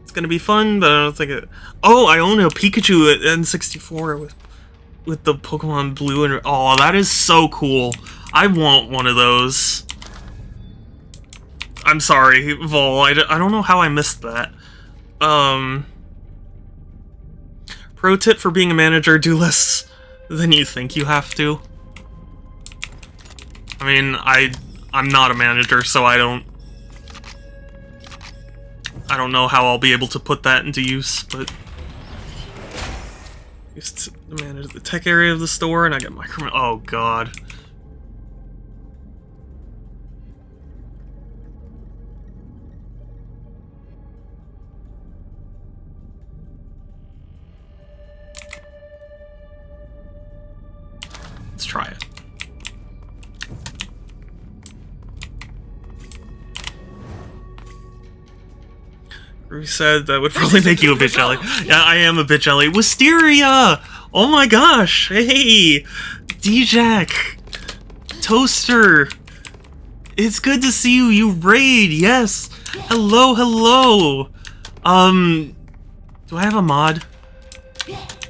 A: It's gonna be fun, but I don't think it... Oh, I own a Pikachu at N64 with the Pokemon Blue and... Oh, that is so cool. I want one of those. I'm sorry, Vol, I don't know how I missed that. Pro tip for being a manager, do less than you think you have to. I mean, I'm not a manager, so I don't know how I'll be able to put that into use, but I used to manage the tech area of the store and I get micro... Oh god. Let's try it. Groovy said that would probably make you a bitch jelly. Yeah, I am a bitch jelly. Wisteria! Oh my gosh! Hey! D-Jack! Toaster! It's good to see you, you raid, yes! Hello, hello! Do I have a mod?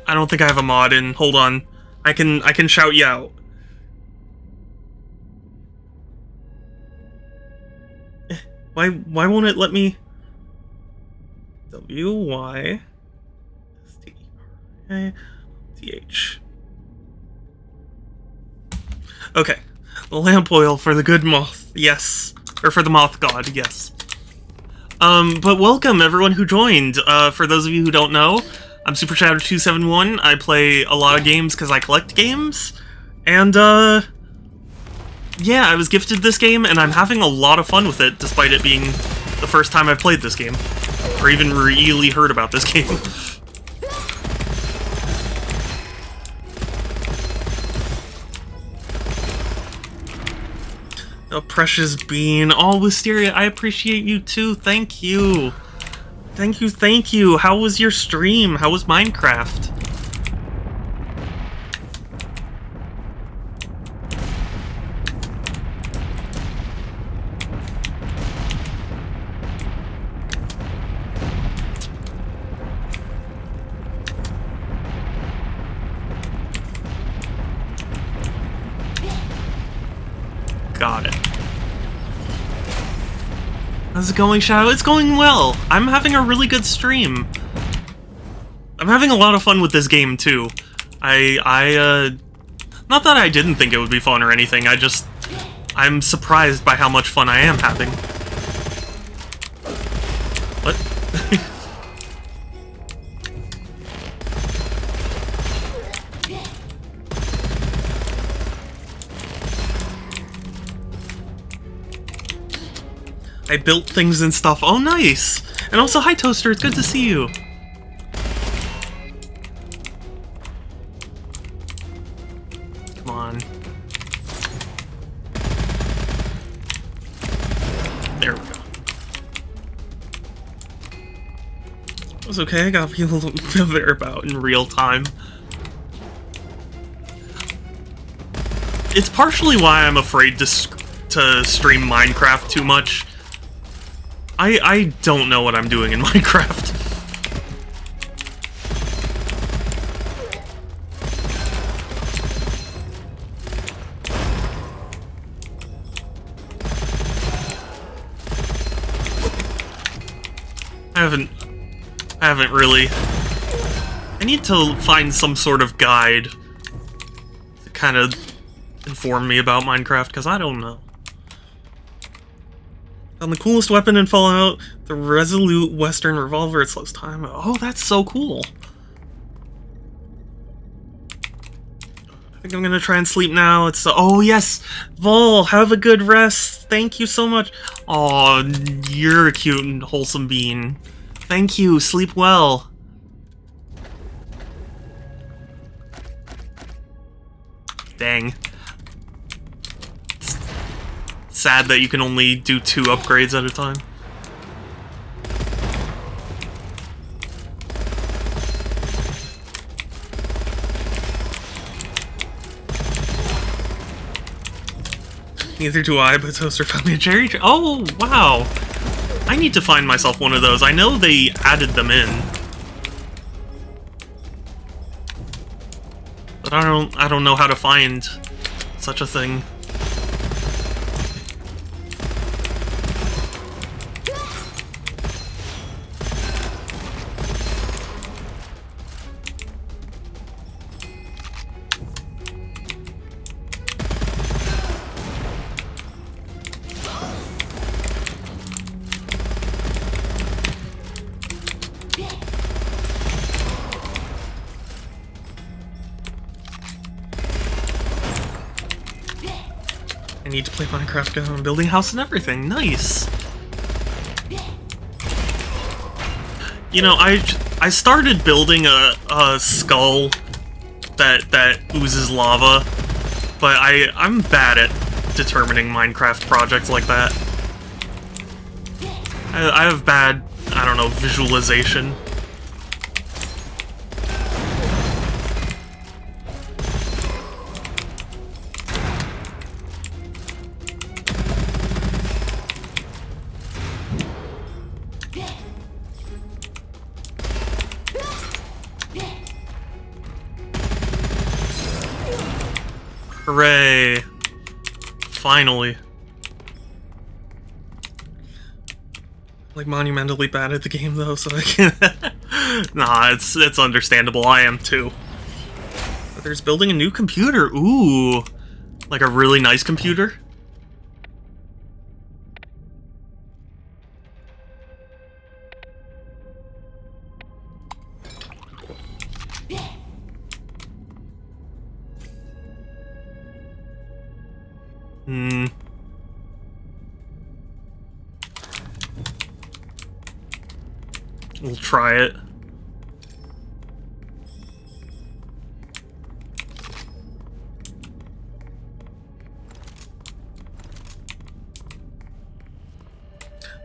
A: I don't think I have a mod in. Hold on. I can shout you out. Why won't it let me? W-Y-S-T-R-A-T-H. Okay. The lamp oil for the good moth. Yes. Or for the moth god, yes. But welcome everyone who joined. For those of you who don't know, I'm Super Shadow 271. I play a lot of games because I collect games. And, yeah, I was gifted this game, and I'm having a lot of fun with it, despite it being the first time I've played this game. Or even really heard about this game. Oh, precious bean. Oh, Wisteria, I appreciate you too. Thank you. Thank you, thank you. How was your stream? How was Minecraft? Got it. How's it going, Shadow? It's going well! I'm having a really good stream. I'm having a lot of fun with this game, too. Not that I didn't think it would be fun or anything, I'm surprised by how much fun I am having. What? I built things and stuff. Oh, nice! And also, hi, Toaster. It's good to see you. Come on. There we go. It was okay. I got people thereabout in real time. It's partially why I'm afraid to stream Minecraft too much. I don't know what I'm doing in Minecraft. I haven't really. I need to find some sort of guide to kind of inform me about Minecraft, because I don't know. On the coolest weapon in Fallout, the Resolute Western Revolver. It slows time. Oh, that's so cool. think I'm gonna try and sleep now. It's oh yes, Vol, have a good rest. Thank you so much. Oh, you're a cute and wholesome bean. Thank you. Sleep well. Dang. It's sad that you can only do 2 upgrades at a time. Neither do I, but Toaster found me a cherry tree. Oh, wow. I need to find myself one of those. I know they added them in. But I don't know how to find such a thing. I need to play Minecraft because I'm building a house and everything. Nice. You know, I started building a skull that oozes lava, but I'm bad at determining Minecraft projects like that. I have bad, I don't know, visualization. Hooray! Finally. Like, monumentally bad at the game, though, so I can't... Nah, it's understandable. I am, too. But there's building a new computer. Ooh! Like a really nice computer? We'll try it.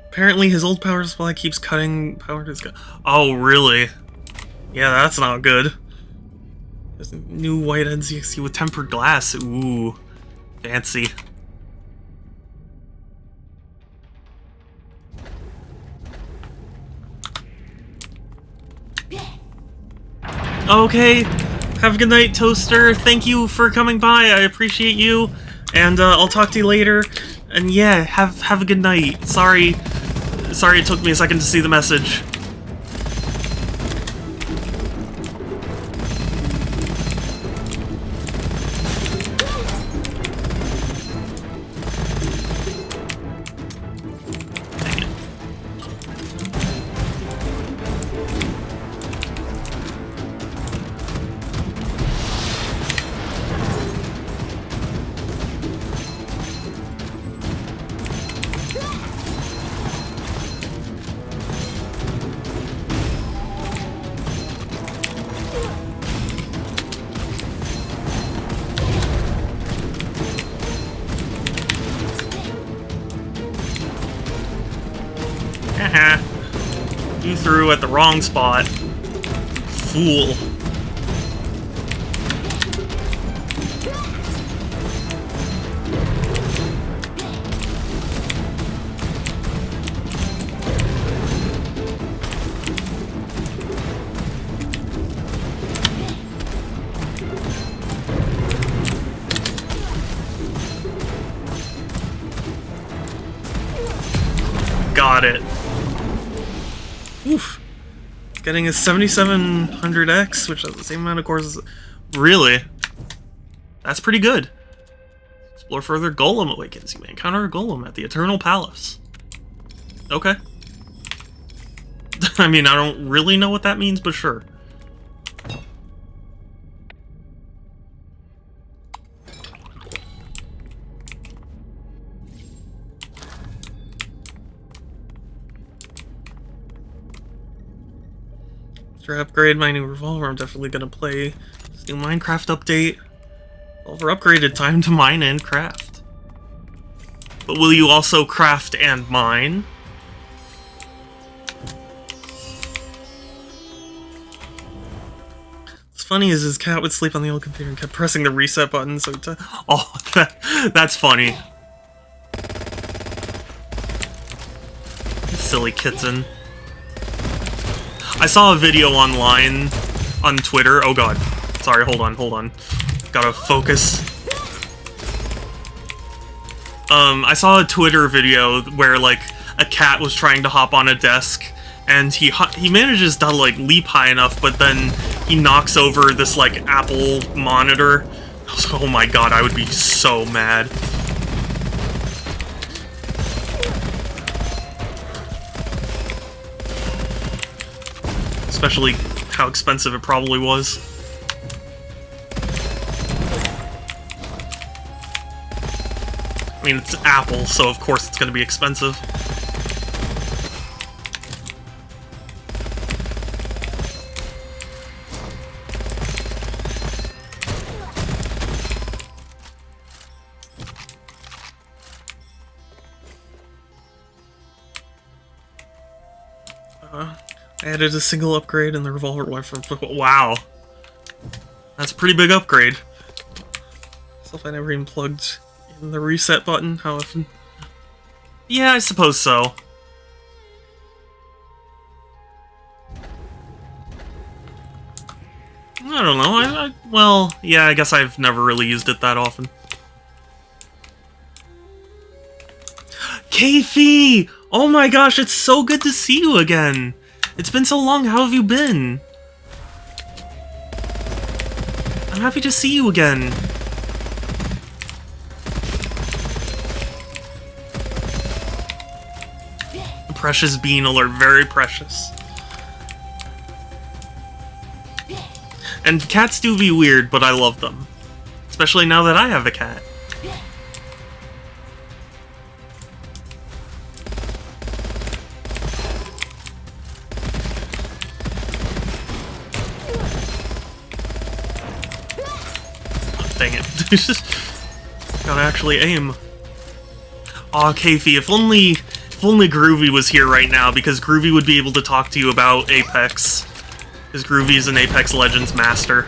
A: Apparently his old power supply keeps cutting power to his gun. Oh, really? Yeah, that's not good. There's a new white NZXT with tempered glass. Ooh. Fancy. Okay, have a good night, Toaster. Thank you for coming by. I appreciate you, and I'll talk to you later. And yeah, have a good night. Sorry it took me a second to see the message. Haha. You threw at the wrong spot. Fool. Got it. Oof. Getting a 7700X, which has the same amount of cores as... Really? That's pretty good. Explore further. Golem awakens. You may encounter a golem at the Eternal Palace. Okay. I mean, I don't really know what that means, but sure. After I upgrade my new revolver, I'm definitely gonna play this new Minecraft update. Revolver upgraded, time to mine and craft. But will you also craft and mine? What's funny is his cat would sleep on the old computer and kept pressing the reset button, so oh, that's funny. Silly kitten. I saw a video online on Twitter. Oh god. Sorry, hold on. Gotta focus. I saw a Twitter video where, like, a cat was trying to hop on a desk, and he manages to, like, leap high enough, but then he knocks over this, like, Apple monitor. I was like, oh my god, I would be so mad. Especially how expensive it probably was. I mean, it's Apple, so of course it's going to be expensive. I added a single upgrade and the revolver went from... Wow. That's a pretty big upgrade. So if I never even plugged in the reset button, how often? Yeah, I suppose so. I don't know, well, yeah, I guess I've never really used it that often. Keifi! Oh my gosh, it's so good to see you again! It's been so long, how have you been? I'm happy to see you again. Precious bean alert, very precious. And cats do be weird, but I love them. Especially now that I have a cat. Dang it. Gotta actually aim. Aw, Keifi, if only Groovy was here right now, because Groovy would be able to talk to you about Apex. Because Groovy is an Apex Legends master.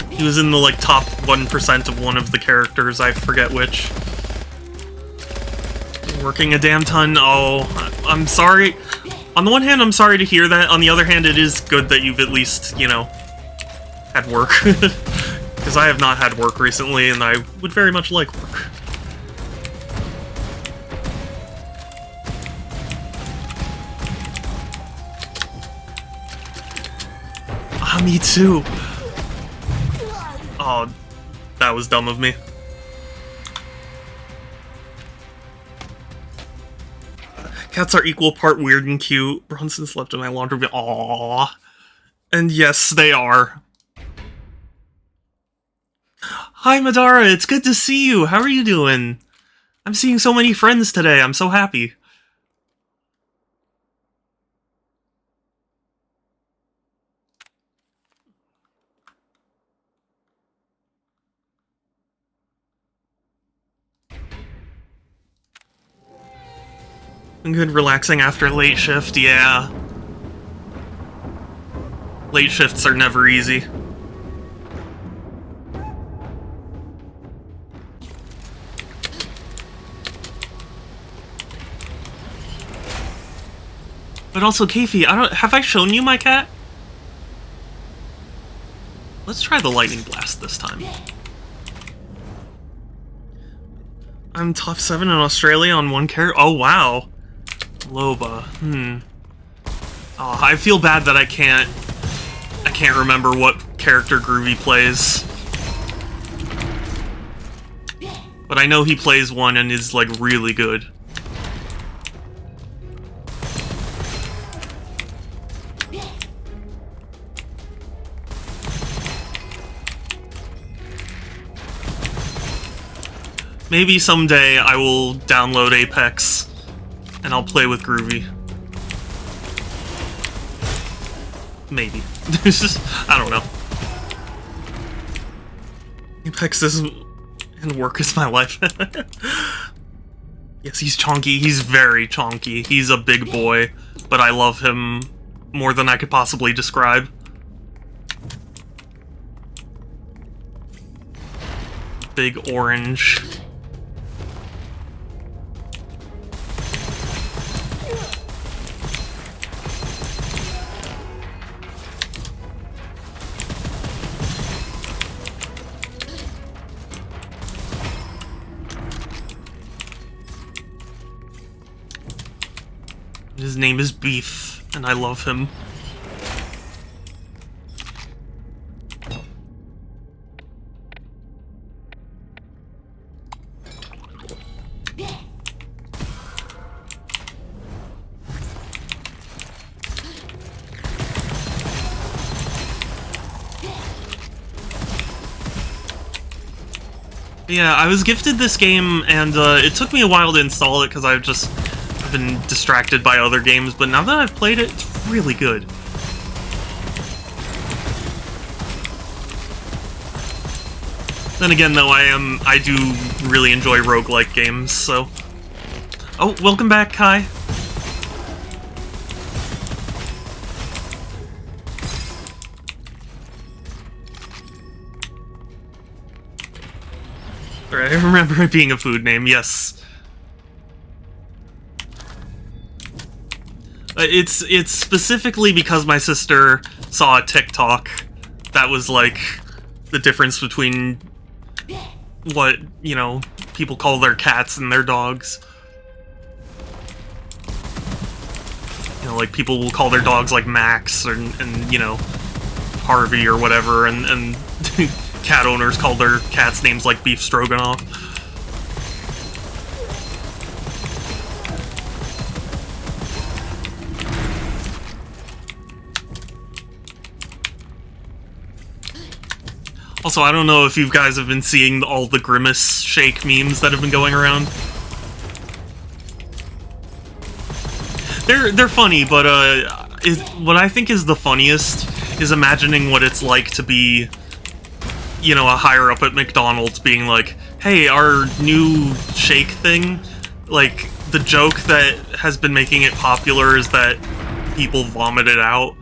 A: He was in the, like, top 1% of one of the characters, I forget which. Working a damn ton. Oh, I'm sorry. On the one hand, I'm sorry to hear that. On the other hand, it is good that you've at least, you know, had work. Because I have not had work recently, and I would very much like work. Ah, me too. Oh, that was dumb of me. Cats are equal part weird and cute. Bronson slept in my laundry bin. Aww. And yes, they are. Hi, Madara. It's good to see you. How are you doing? I'm seeing so many friends today. I'm so happy. Good relaxing after late shift, yeah. Late shifts are never easy. But also, Keifi, have I shown you my cat? Let's try the lightning blast this time. I'm top 7 in Australia on one character. Oh wow. Loba. Oh, I feel bad that I can't remember what character Groovy plays. But I know he plays one and is, like, really good. Maybe someday I will download Apex and I'll play with Groovy. Maybe. I don't know. Apex is and work is my life. Yes, he's chonky. He's very chonky. He's a big boy, but I love him more than I could possibly describe. Big orange. His name is Beef, and I love him. Yeah, I was gifted this game, and it took me a while to install it because I've been distracted by other games, but now that I've played it, it's really good. Then again, though, I do really enjoy roguelike games, so... Oh, welcome back, Kai. I remember it being a food name, yes. It's specifically because my sister saw a TikTok that was like the difference between what, you know, people call their cats and their dogs. You know, like people will call their dogs like Max and you know, Harvey or whatever, and cat owners call their cats names like Beef Stroganoff. Also, I don't know if you guys have been seeing all the Grimace Shake memes that have been going around. They're funny, but what I think is the funniest is imagining what it's like to be, you know, a higher up at McDonald's being like, hey, our new shake thing, like, the joke that has been making it popular is that people vomit it out.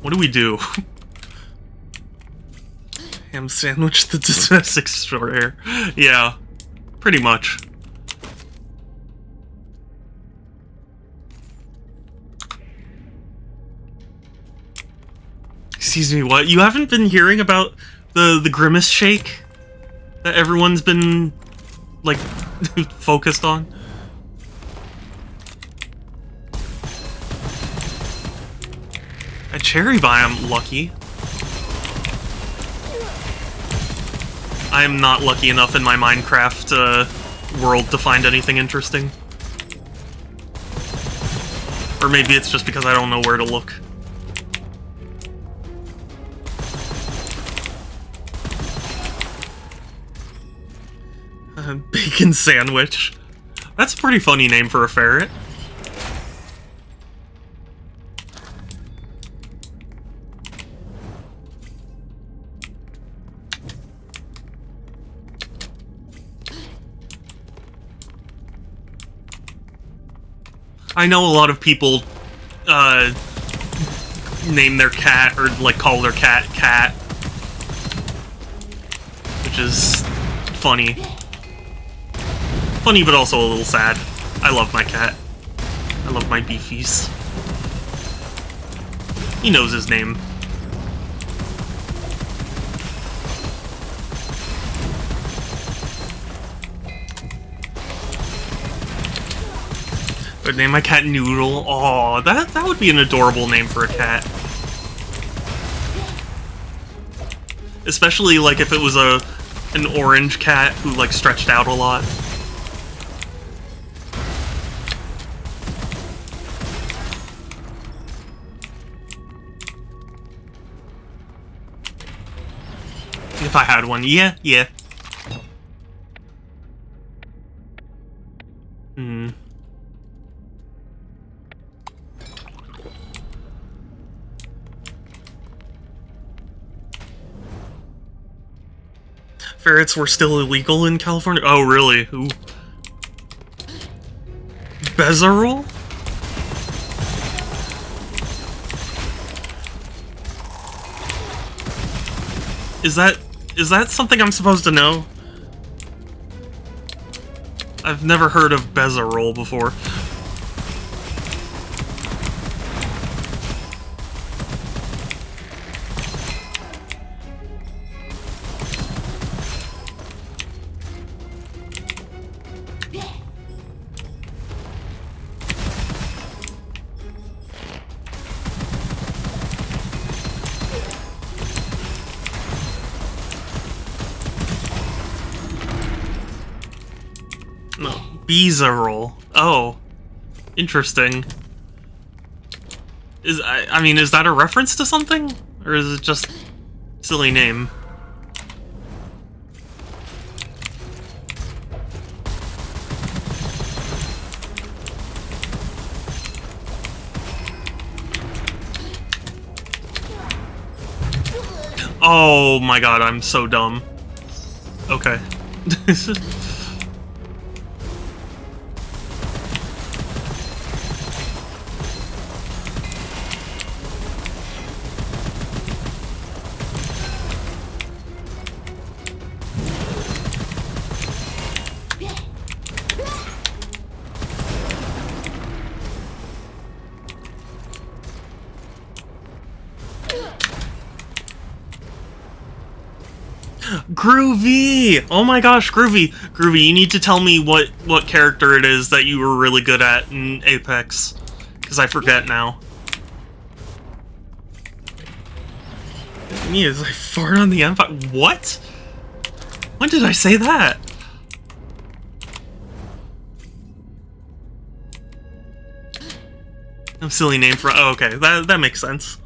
A: What do we do? Ham sandwich the domestic extraordinaire. Yeah, pretty much. Excuse me, what? You haven't been hearing about the Grimace Shake that everyone's been, like, focused on? A cherry biome, lucky. I am not lucky enough in my Minecraft world to find anything interesting. Or maybe it's just because I don't know where to look. Bacon sandwich. That's a pretty funny name for a ferret. I know a lot of people name their cat, or like call their cat Cat, which is funny. Funny, but also a little sad. I love my cat. I love my beefies. He knows his name. I'd name my cat Noodle. Aw, that would be an adorable name for a cat. Especially, like, if it was an orange cat who, like, stretched out a lot. If I had one, yeah. Ferrets were still illegal in California? Oh, really? Ooh. Bezarol? Is that something I'm supposed to know? I've never heard of Bezarol before. No, Bezarol. Oh, interesting. I mean, is that a reference to something? Or is it just a silly name? Oh my god, I'm so dumb. Okay. Groovy! Oh my gosh, Groovy! Groovy, you need to tell me what character it is that you were really good at in Apex. Because I forget now. Me is I fart on the Empire. What? When did I say that? A silly name for. Oh, okay, that makes sense.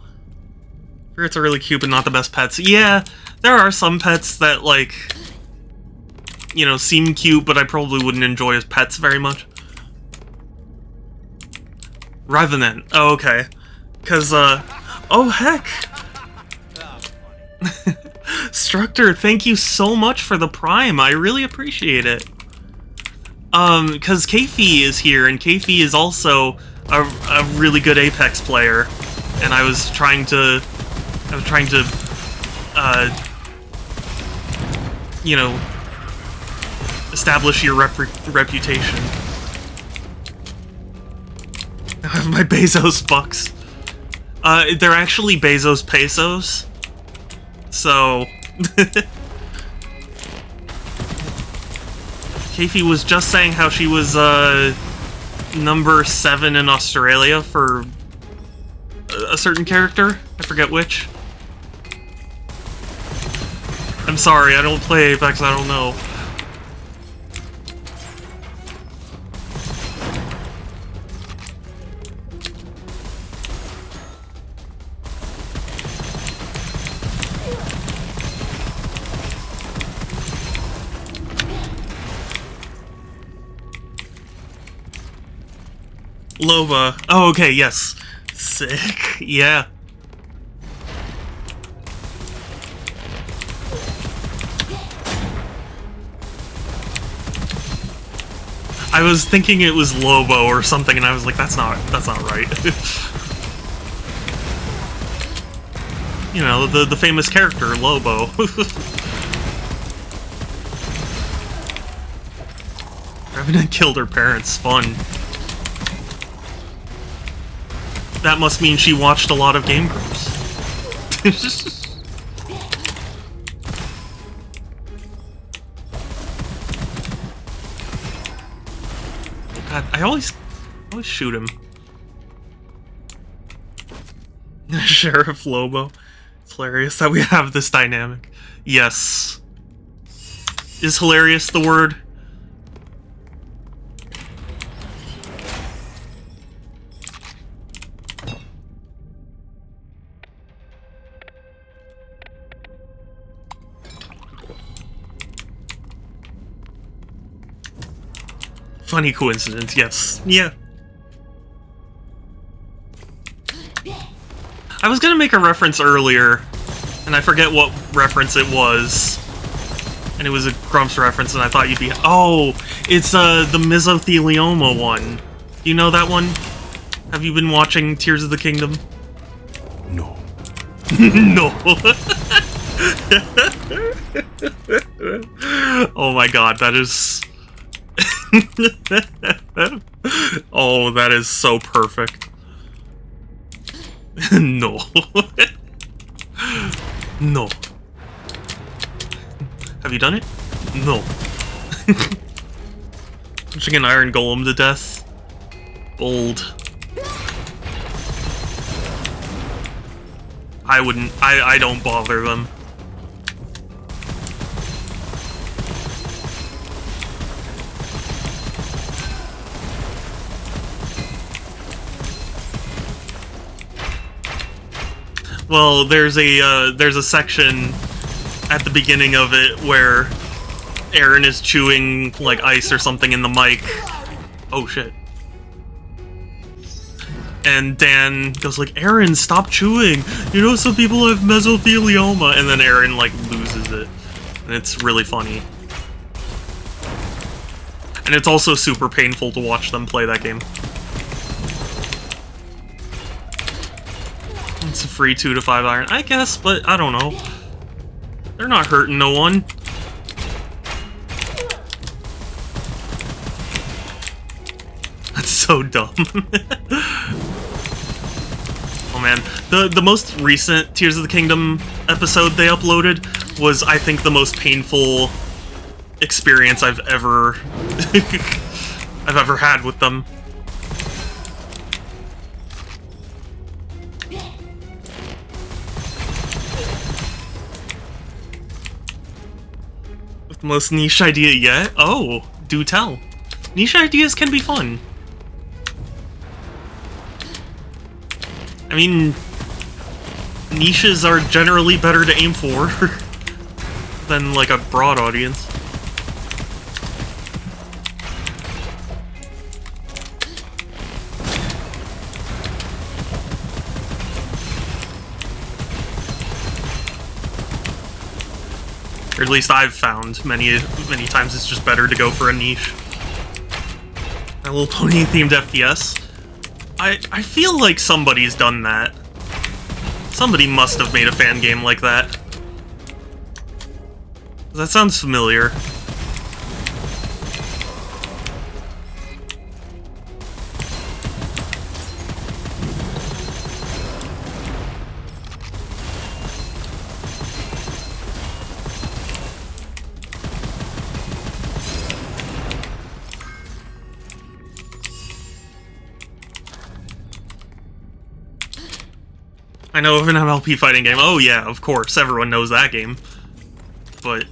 A: Ferrets are really cute, but not the best pets. Yeah, there are some pets that, like, you know, seem cute, but I probably wouldn't enjoy as pets very much. Rather than. Oh, okay. Because, oh, heck! Structor, thank you so much for the Prime. I really appreciate it. Because Keifi is here, and Keifi is also a really good Apex player. And I was trying to, you know, establish your reputation. I have my Bezos bucks. They're actually Bezos pesos. So... Keifi was just saying how she was, number 7 in Australia for a certain character. I forget which. I'm sorry, I don't play Apex, I don't know. Loba. Oh, okay, yes. Sick. Yeah. I was thinking it was Lobo or something, and I was like, that's not right. You know, the famous character, Lobo. Revenant killed her parents. Fun. That must mean she watched a lot of Game Grumps. God, I always shoot him. Sheriff Lobo. It's hilarious that we have this dynamic. Yes. Is hilarious the word? Funny coincidence, yes. Yeah. I was gonna make a reference earlier, and I forget what reference it was. And it was a Grumps reference, and I thought you'd be... Oh, it's the mesothelioma one. You know that one? Have you been watching Tears of the Kingdom?
C: No.
A: No. Oh my god, that is... Oh, that is so perfect. No. No. Have you done it? No. Pushing an iron golem to death. Bold. I wouldn't. I don't bother them. Well, there's a section at the beginning of it where Aaron is chewing like ice or something in the mic. Oh shit. And Dan goes like, Aaron, stop chewing! You know some people have mesothelioma, and then Aaron like loses it. And it's really funny. And it's also super painful to watch them play that game. It's a free 2 to 5 iron, I guess, but I don't know. They're not hurting no one. That's so dumb. Oh man, the most recent Tears of the Kingdom episode they uploaded was, I think, the most painful experience I've ever had with them. With the most niche idea yet? Oh, do tell. Niche ideas can be fun. I mean, niches are generally better to aim for than, like, a broad audience. Or at least I've found many times it's just better to go for a niche. A Little Pony themed FPS. I feel like somebody's done that. Somebody must have made a fan game like that. That sounds familiar. I know of an MLP fighting game. Oh yeah, of course, everyone knows that game. But...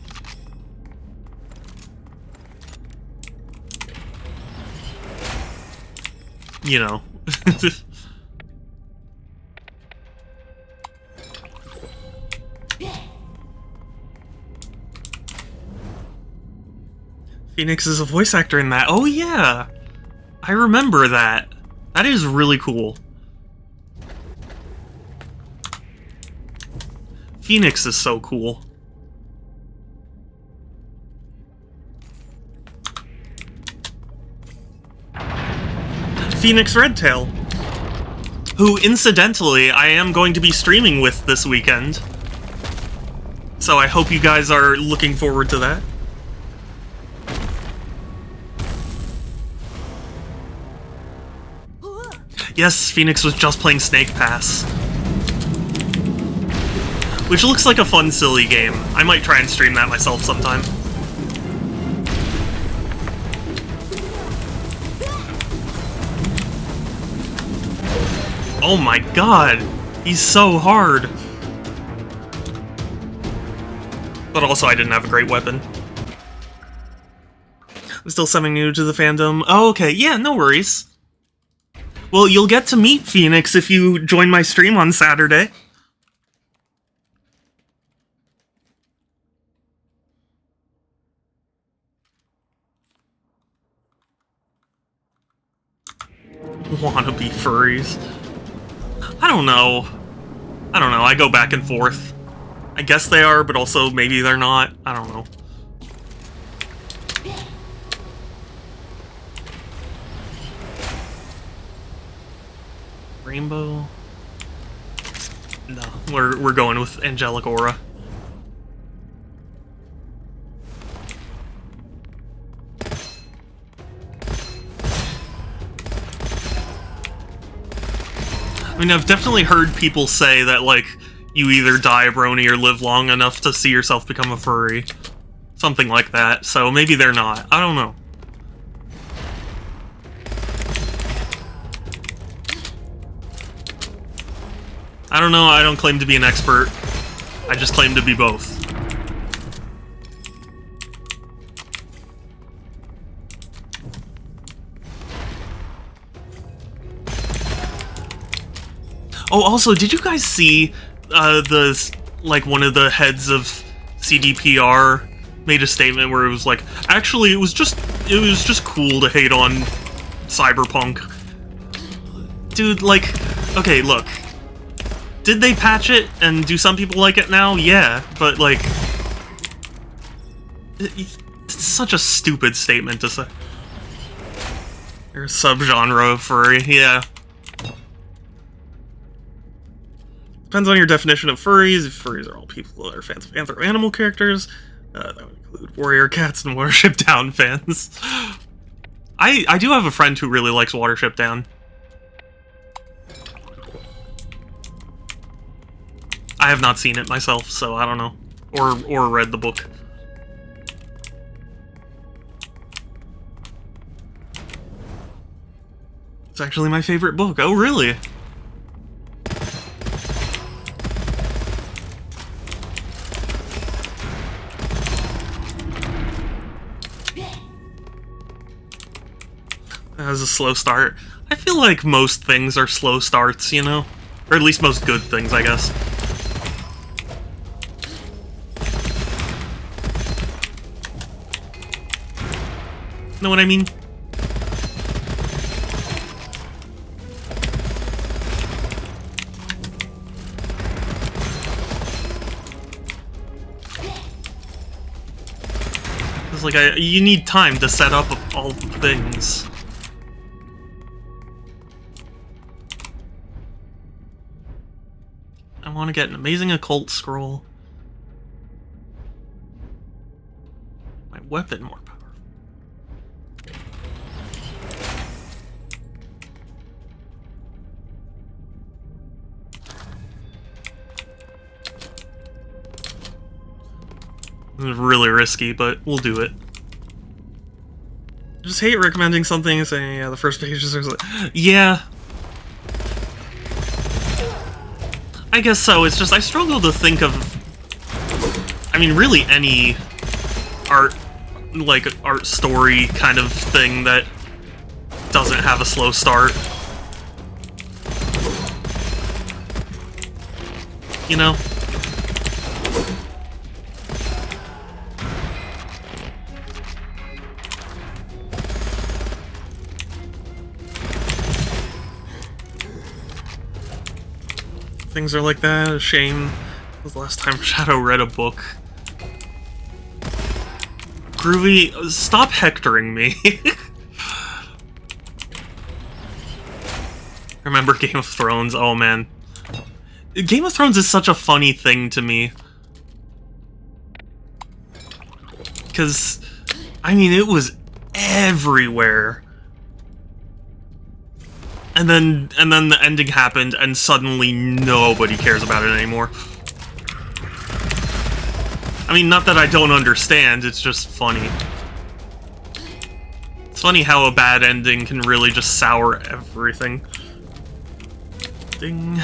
A: you know. Phoenix is a voice actor in that. Oh yeah! I remember that. That is really cool. Phoenix is so cool. Phoenix Redtail, who, incidentally, I am going to be streaming with this weekend. So I hope you guys are looking forward to that. Yes, Phoenix was just playing Snake Pass. Which looks like a fun, silly game. I might try and stream that myself sometime. Oh my god! He's so hard! But also, I didn't have a great weapon. I'm still something new to the fandom. Oh, okay. Yeah, no worries. Well, you'll get to meet Phoenix if you join my stream on Saturday. Wannabe furries. I don't know. I go back and forth. I guess they are, but also maybe they're not. I don't know. Rainbow. No, we're going with Angelic Aura. I mean, I've definitely heard people say that, like, you either die a brony or live long enough to see yourself become a furry. Something like that, so maybe they're not. I don't know. I don't know, I don't claim to be an expert. I just claim to be both. Oh, also, did you guys see one of the heads of CDPR made a statement where it was like, actually, it was just cool to hate on Cyberpunk. Dude, like, okay, look. Did they patch it, and do some people like it now? Yeah, but, like, it's such a stupid statement to say. You're a subgenre of furry, yeah. Depends on your definition of furries. If furries are all people that are fans of anthro-animal characters, that would include warrior cats and Watership Down fans. I do have a friend who really likes Watership Down. I have not seen it myself, so I don't know. Or read the book. It's actually my favorite book. Oh, really? As a slow start. I feel like most things are slow starts, you know? Or at least most good things, I guess. Know what I mean? It's like you need time to set up all the things. I want to get an amazing occult scroll. My weapon more powerful. It's really risky, but we'll do it. I just hate recommending something and saying, yeah, the first pages are like, yeah. I guess so, it's just, I struggle to think of, I mean, really any art story kind of thing that doesn't have a slow start. You know? Things are like that, a shame. It was the last time Shadow read a book. Groovy, stop hectoring me. Remember Game of Thrones? Oh man. Game of Thrones is such a funny thing to me. Because, I mean, it was everywhere. And then the ending happened, and suddenly nobody cares about it anymore. I mean, not that I don't understand, it's just funny. It's funny how a bad ending can really just sour everything. Ding.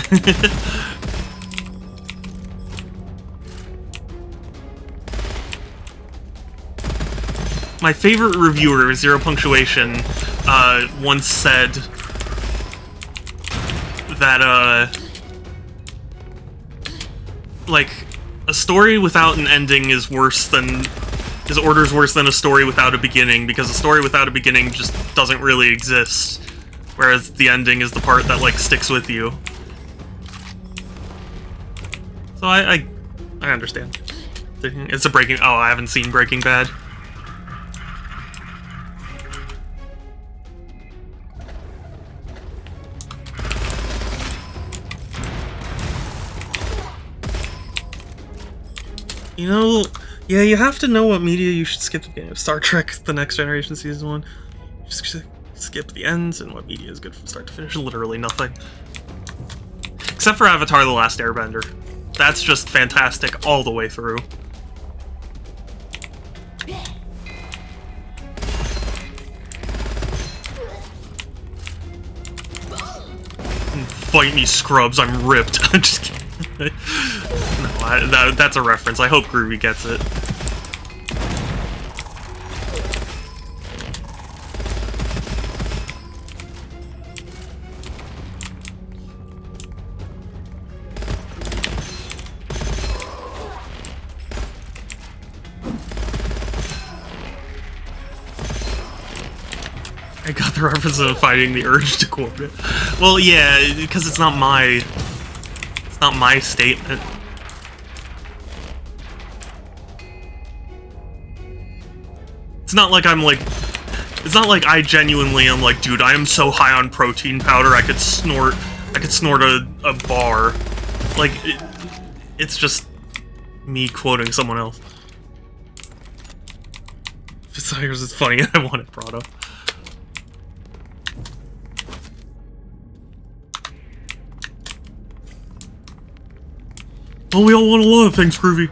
A: My favorite reviewer, Zero Punctuation, once said that, like, a story without an ending is worse than... his order's worse than a story without a beginning, because a story without a beginning just doesn't really exist. Whereas the ending is the part that, like, sticks with you. So I understand. It's a Breaking... oh, I haven't seen Breaking Bad. You know, yeah, you have to know what media you should skip at the beginning of Star Trek: The Next Generation Season 1. Just skip the ends, and what media is good from start to finish. Literally nothing. Except for Avatar: The Last Airbender. That's just fantastic all the way through. Fight me, scrubs, I'm ripped. I'm just kidding. No, that's a reference. I hope Groovy gets it. I got the reference of fighting the urge to quote it. Well, yeah, because it's not my statement. It's not like it's not like I genuinely am like, dude, I am so high on protein powder I could snort a bar. Like, it's just me quoting someone else. Besides, it's funny, I want it brought up. Well, we all want a lot of things, Groovy.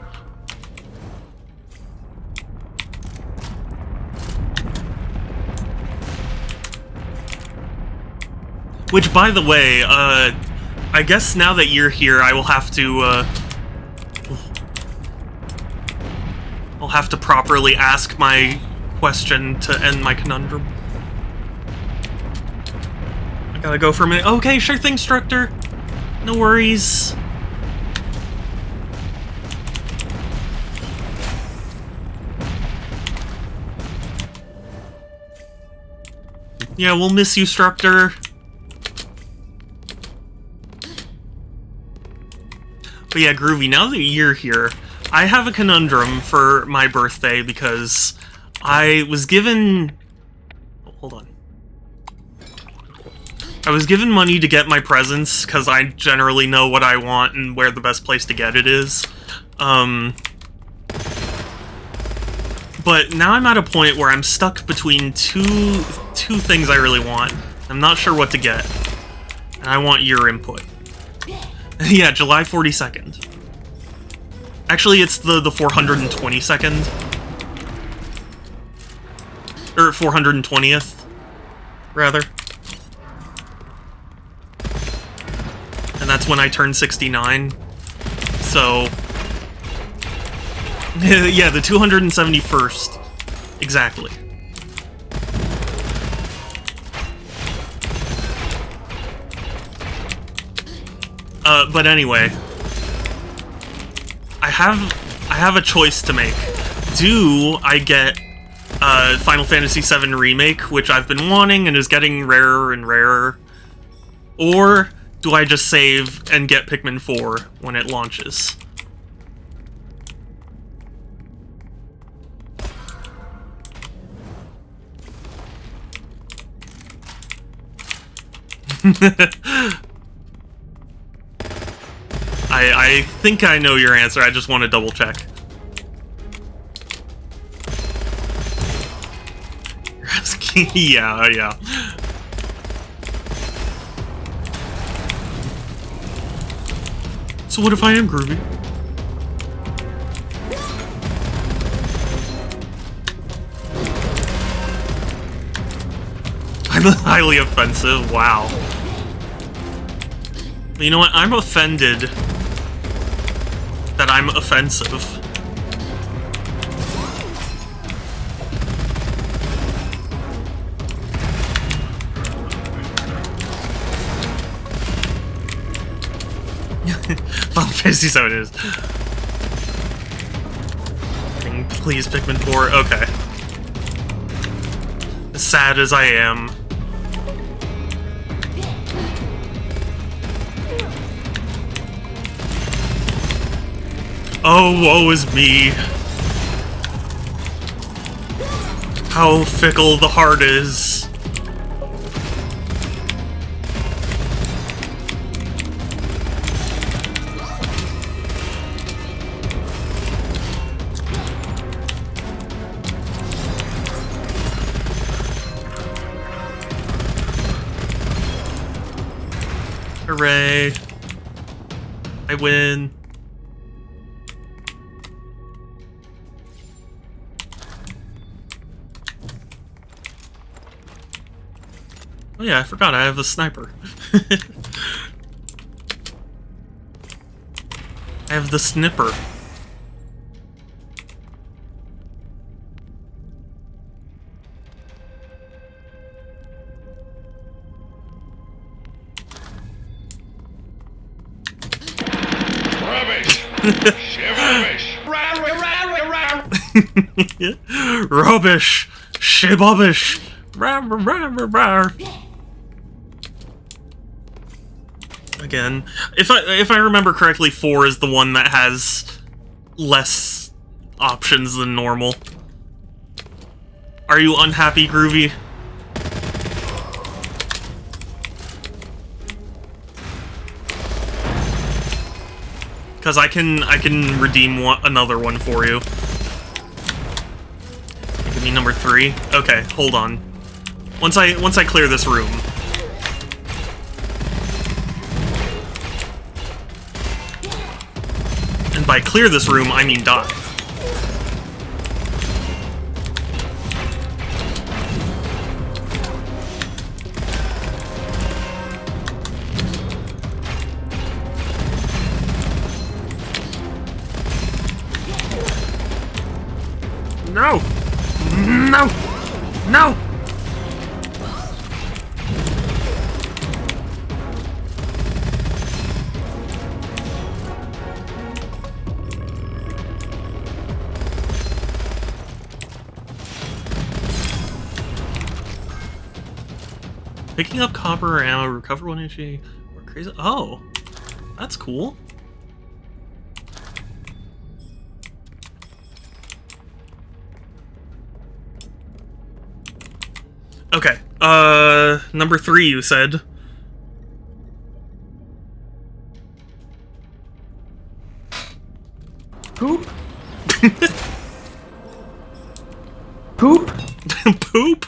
A: Which, by the way, I guess now that you're here, I will have to, I'll have to properly ask my question to end my conundrum. I gotta go for a minute. Okay, sure thing, Structor. No worries. Yeah, we'll miss you, Structor. But yeah, Groovy, now that you're here, I have a conundrum for my birthday because I was given... Oh, hold on. I was given money to get my presents because I generally know what I want and where the best place to get it is. But now I'm at a point where I'm stuck between two things I really want. I'm not sure what to get. And I want your input. Yeah, July 42nd. Actually, it's the 422nd. Or 420th, rather. And that's when I turn 69. So... yeah, the 271st. Exactly. But anyway, I have a choice to make. Do I get Final Fantasy VII Remake, which I've been wanting and is getting rarer and rarer, or do I just save and get Pikmin 4 when it launches? I think I know your answer, I just want to double check. Yeah. So what if I am Groovy? I'm highly offensive, wow. You know what, I'm offended that I'm offensive. Final Fantasy VII is. Please, Pikmin 4. Okay. As sad as I am. Oh, woe is me. How fickle the heart is. Hooray. I win. Oh yeah, I forgot I have a sniper. I have the snipper.
C: Rubbish! Rubbish!
A: Rubbish! Shibubbish! Again, if I remember correctly, 4 is the one that has less options than normal. Are you unhappy, Groovy? Because I can redeem another one for you. Give me number 3. Okay, hold on. Once I clear this room. And by clear this room, I mean die. No! No! No! Picking up copper or ammo, recover 1 HP, or crazy. Oh, that's cool. Okay, number 3 you said.
D: Poop? Poop?
A: Poop?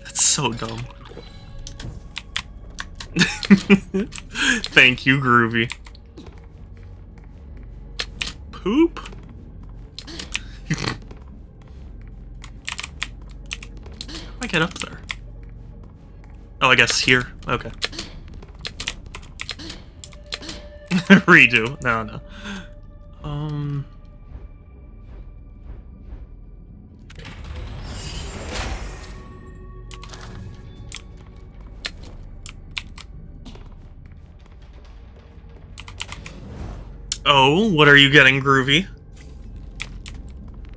A: That's so dumb. Thank you, Groovy. Poop? How do I get up there? Oh, I guess here. Okay. Redo. No. Oh, what are you getting, Groovy?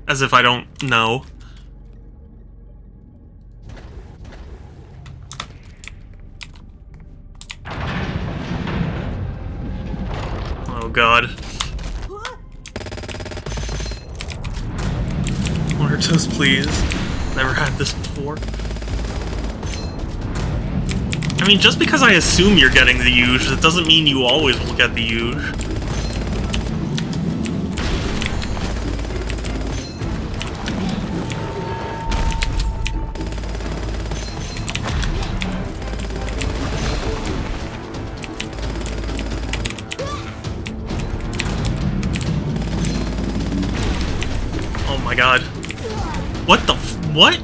A: As if I don't know. Oh god. Water toast, please. Never had this before. I mean, just because I assume you're getting the huge, that doesn't mean you always will get the huge. Oh my god. What the what?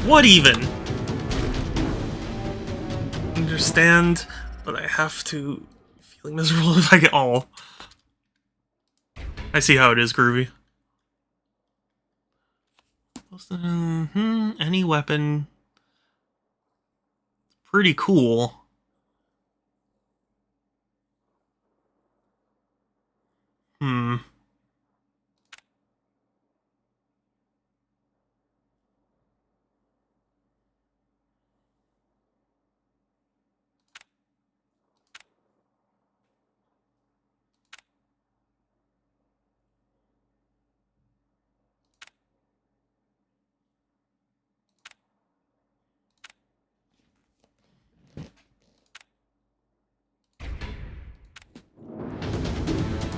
A: What even? Understand, but I have to feeling miserable if I get all. I see how it is, Groovy. Any weapon. Pretty cool.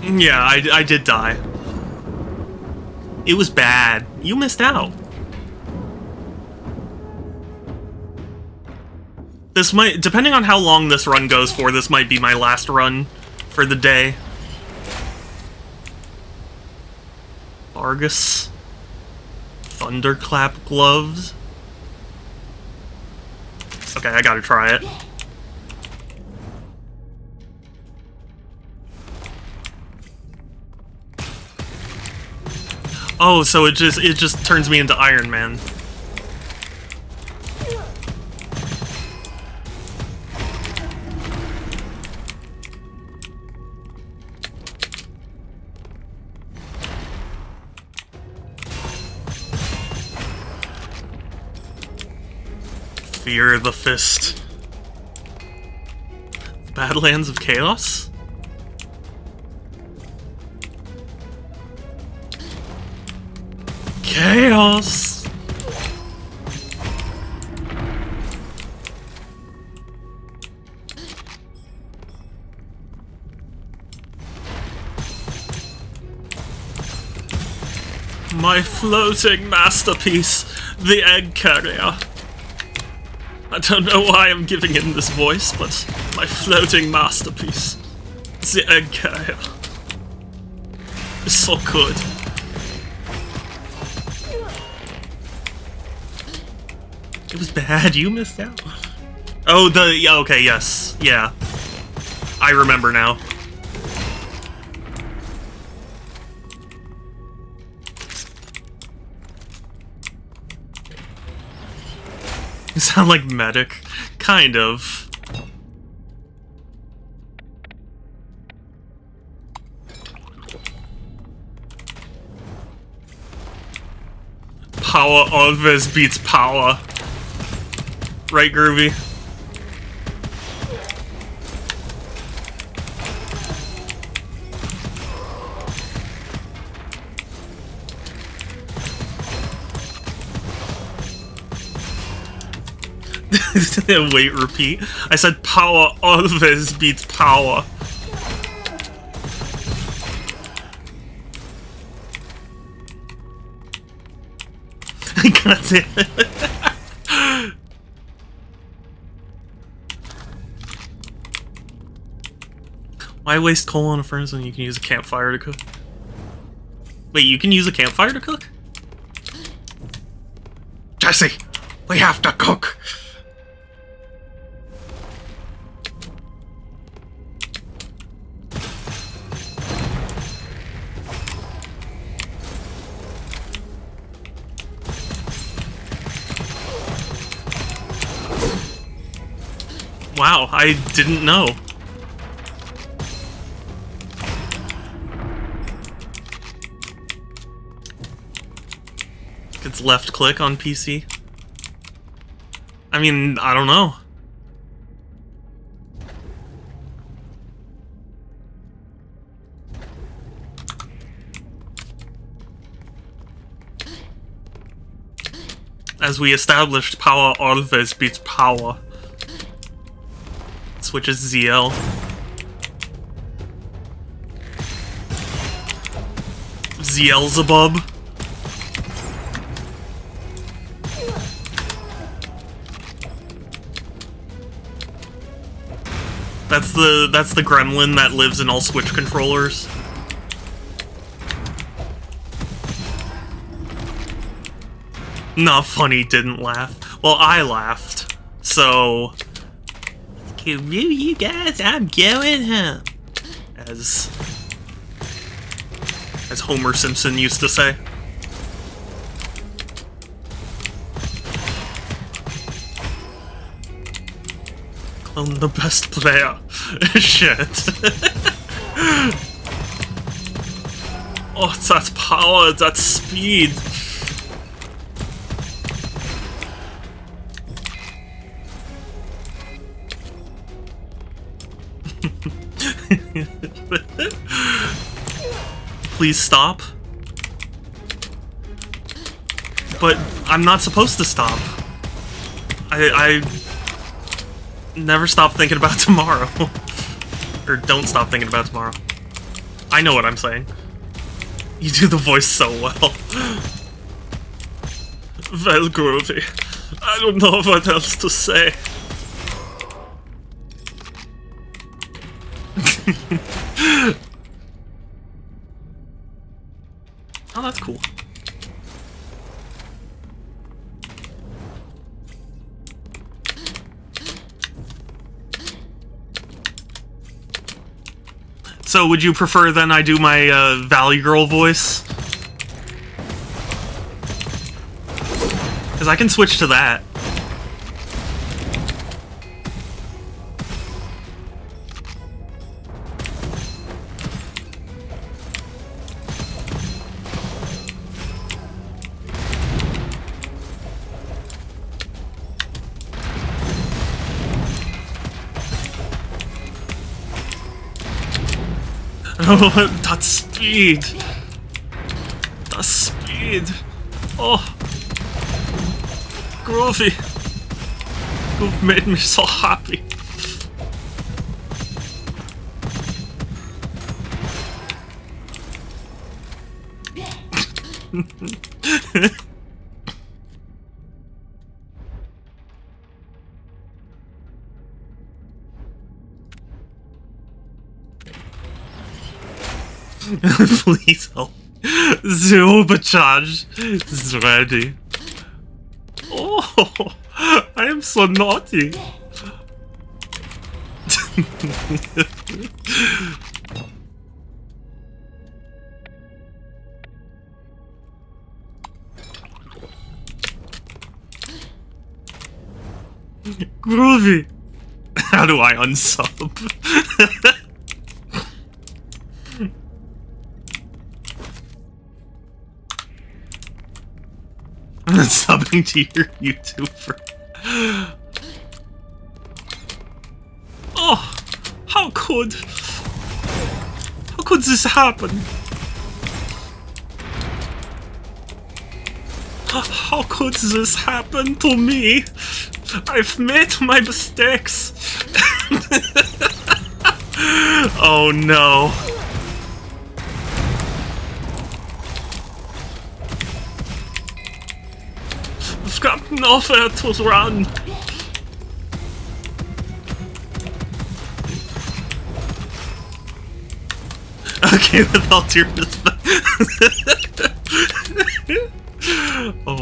A: Yeah, I did die. It was bad. You missed out. This might, depending on how long this run goes for, this might be my last run for the day. Argus. Thunderclap gloves. Okay, I gotta try it. Oh, so it just turns me into Iron Man. Fear the Fist. Badlands of Chaos? Chaos! My floating masterpiece, the Egg Carrier. I don't know why I'm giving him this voice, but my floating masterpiece, the Egg Carrier, is so good. It was bad, you missed out. Oh, yeah, okay, yes, yeah. I remember now. You sound like Medic. Kind of. Power always beats power. Right, Groovy? Wait, repeat. I said power always beats power. God damn it. Why waste coal on a furnace when you can use a campfire to cook? Wait, you can use a campfire to cook?
B: Jesse, we have to cook.
A: Wow, I didn't know. It's left click on PC. I mean, I don't know. As we established, power always beats power. Which is ZL. Zielzebub. That's the gremlin that lives in all Switch controllers. Not funny, didn't laugh. Well, I laughed. So you guys, I'm going home. As Homer Simpson used to say. Clone the best player. Shit. Oh, that's power, that's speed. Please stop. But I'm not supposed to stop. I never stop thinking about tomorrow. Or don't stop thinking about tomorrow. I know what I'm saying. You do the voice so well. Well, Groovy, I don't know what else to say. Oh, that's cool. So, would you prefer then I do my Valley Girl voice? Because I can switch to that. Oh, that speed! That speed! Oh! Groovy! You've made me so happy. Please help. Supercharge is ready. Oh, I am so naughty. Groovy. How do I unsub? I'm subbing to your YouTuber. Oh, how could this happen? How could this happen to me? I've made my mistakes. Oh no. I've got nowhere to run. Okay, with all due respect. Oh.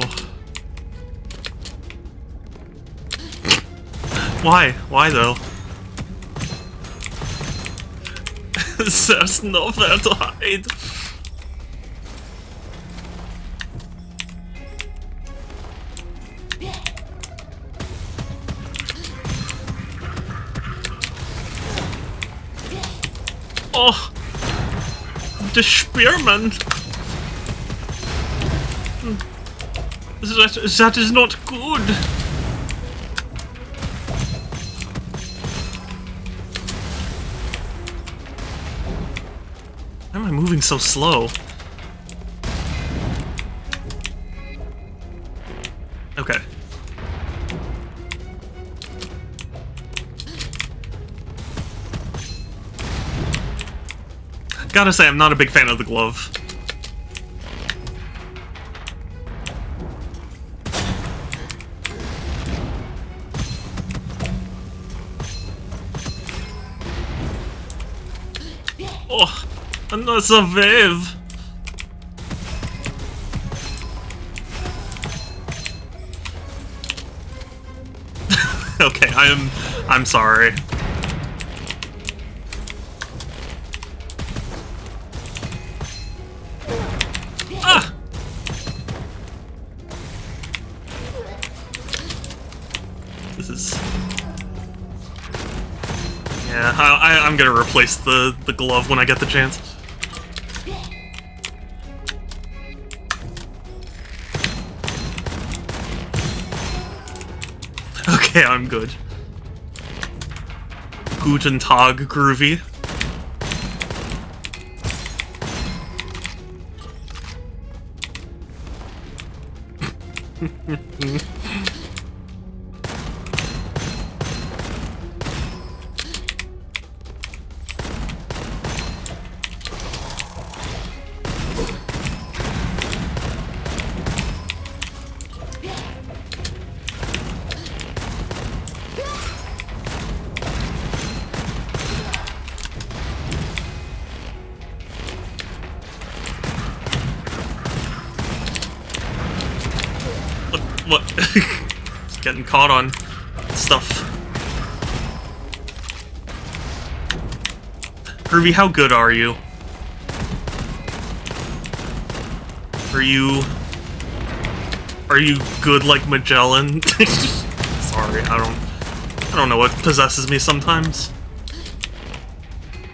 A: Why? Why though? There's nowhere to hide. Oh, the spearman. That is not good. Why am I moving so slow? Okay. Gotta say, I'm not a big fan of the glove. Oh, another wave. Okay, I'm sorry. Ah! This is... Yeah, I'm gonna replace the glove when I get the chance. Okay, I'm good. Guten Tag, Groovy. What? Just getting caught on stuff. Groovy, how good are you? Are you good like Magellan? Sorry, I don't know what possesses me sometimes.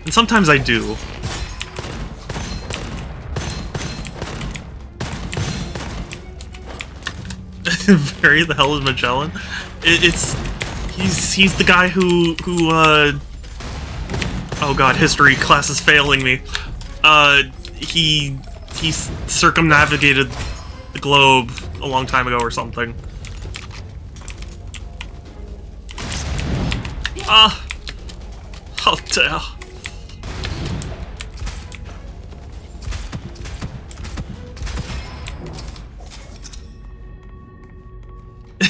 A: And sometimes I do. Very the hell is Magellan? He's the guy who oh god, history class is failing me. He circumnavigated the globe a long time ago or something. Ah, how dare.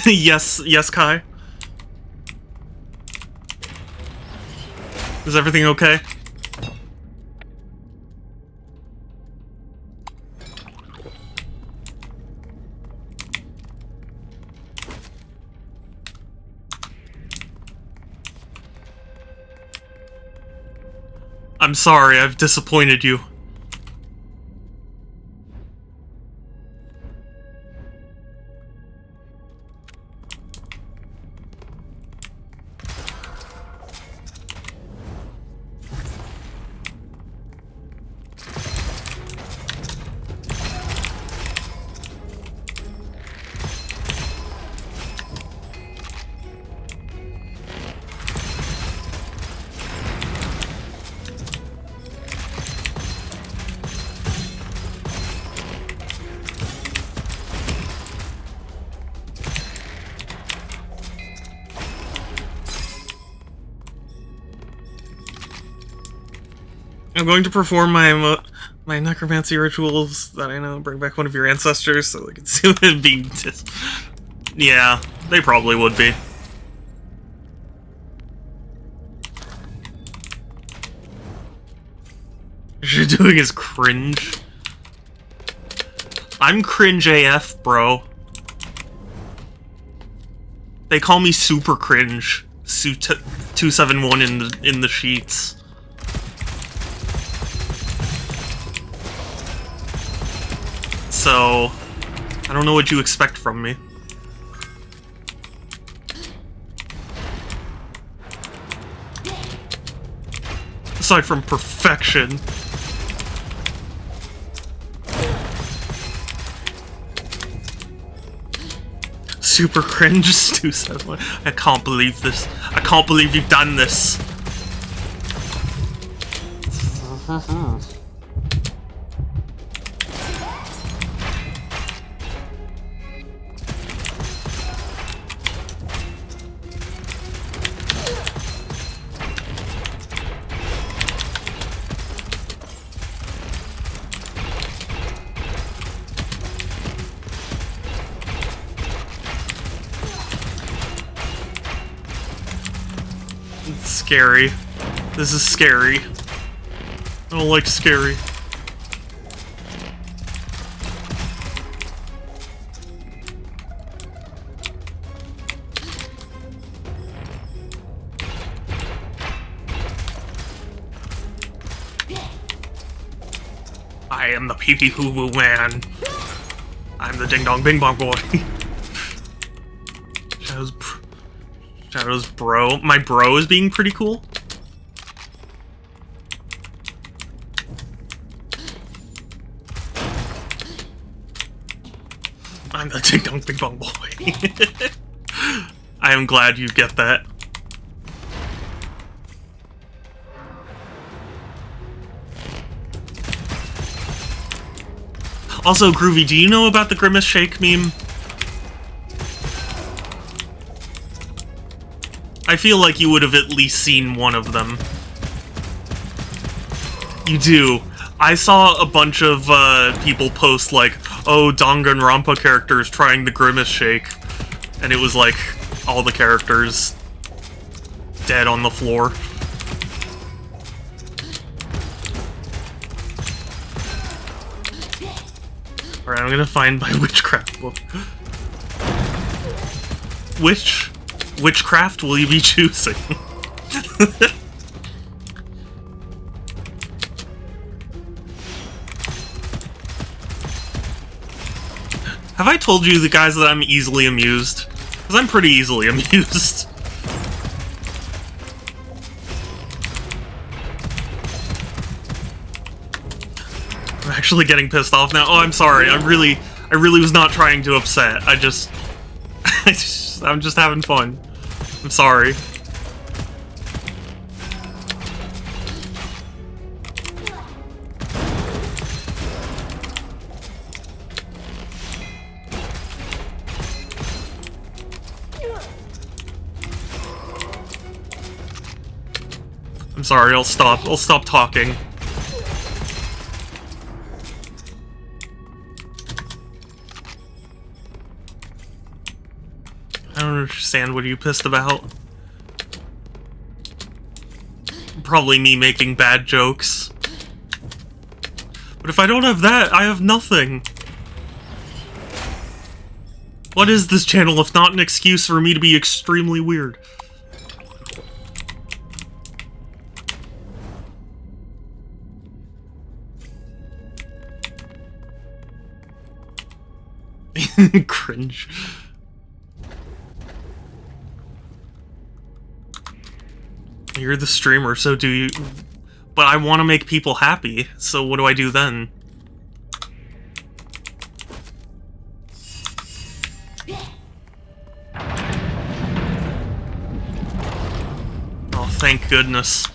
A: Yes, Kai. Is everything okay? I'm sorry, I've disappointed you. I'm going to perform my necromancy rituals that I know. Bring back one of your ancestors so they can see what it being. Yeah, they probably would be. What you're doing is cringe. I'm cringe AF, bro. They call me super cringe. 271 in the sheets. So, I don't know what you expect from me. Aside from perfection. Super cringe, 271. I can't believe this. I can't believe you've done this. It's scary. This is scary. I don't like scary. I am the pee-pee hoo-boo man. I'm the ding-dong bing-bong boy. Shadow's bro. My bro is being pretty cool. I'm the ding-dong bing-bong boy. I am glad you get that. Also, Groovy, do you know about the Grimace Shake meme? I feel like you would have at least seen one of them. You do. I saw a bunch of people post like, oh, Danganronpa characters trying the Grimace Shake. And it was like, all the characters dead on the floor. Alright, I'm gonna find my witchcraft book. Which witchcraft will you be choosing? Have I told you, the guys, that I'm easily amused? Because I'm pretty easily amused. I'm actually getting pissed off now. Oh, I'm sorry. I really was not trying to upset. I'm just having fun. I'm sorry. I'm sorry, I'll stop talking. I don't understand, what are you pissed about? Probably me making bad jokes. But if I don't have that, I have nothing. What is this channel if not an excuse for me to be extremely weird? Cringe. You're the streamer, so do you... But I want to make people happy, so what do I do then? Oh, thank goodness.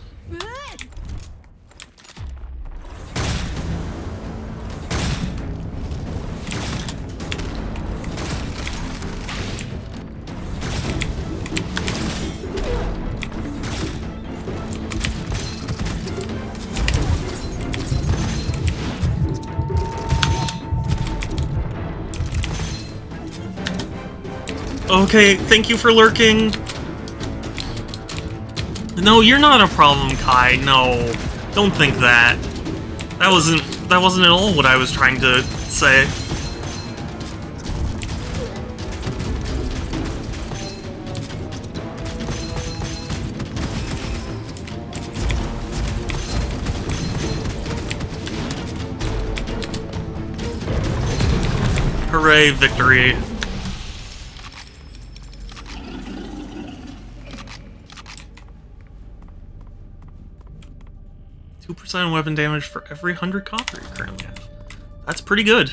A: Okay, thank you for lurking. No, you're not a problem, Kai. No, don't think that. That wasn't at all what I was trying to say. Hooray, victory. % weapon damage for every 100 copper you currently have. That's pretty good.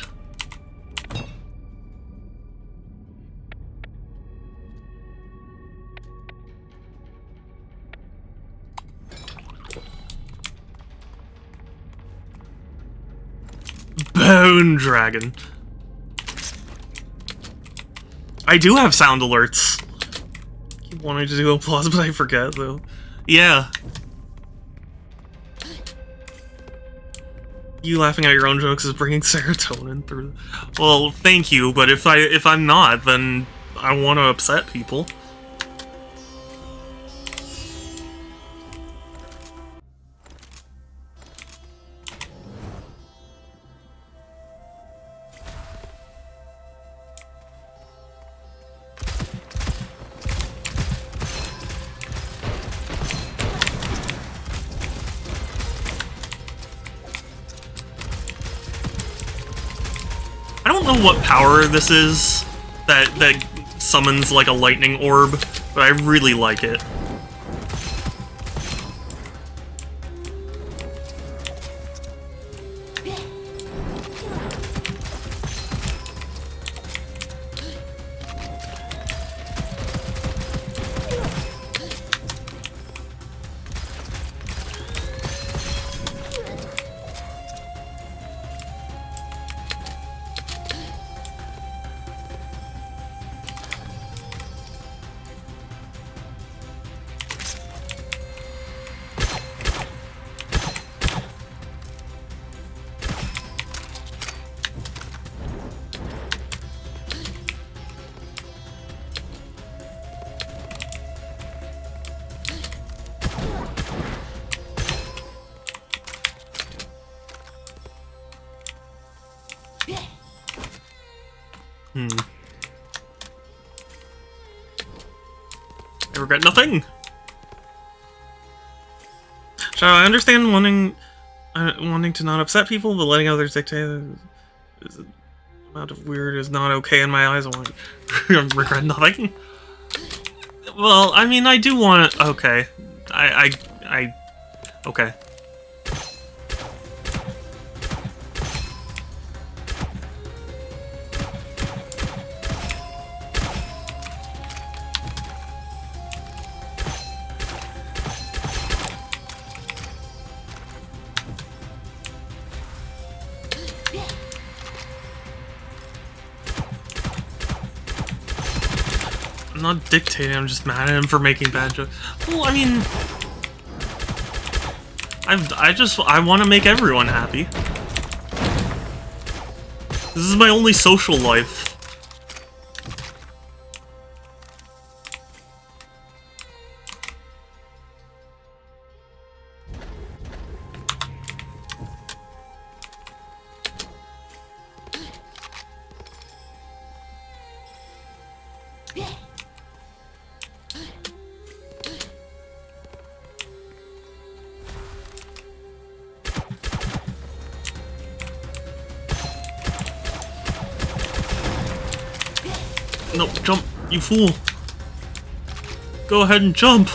A: Bone Dragon. I do have sound alerts. I keep wanting to do applause, but I forget, though. Yeah. You laughing at your own jokes is bringing serotonin through. Well, thank you, but if I'm not, then I want to upset people. I don't know what power this is that summons like a lightning orb, but I really like it. I regret nothing. Shadow, I understand wanting to not upset people, but letting others dictate is amount of weird is not okay in my eyes. I want to regret nothing. Well, I mean, I do want to. Okay, okay. I'm not dictating, I'm just mad at him for making bad jokes. Well, I mean... I want to make everyone happy. This is my only social life. No, jump, you fool. Go ahead and jump.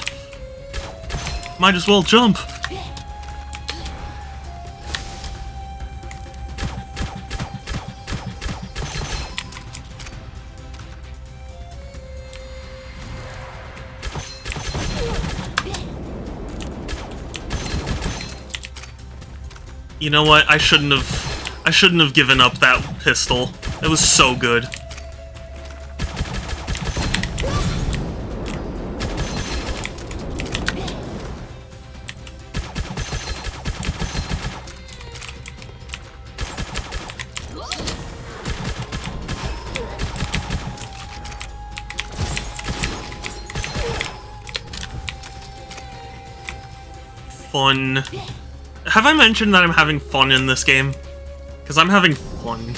A: Might as well jump. You know what? I shouldn't have given up that pistol. It was so good. Fun. Have I mentioned that I'm having fun in this game? Because I'm having fun.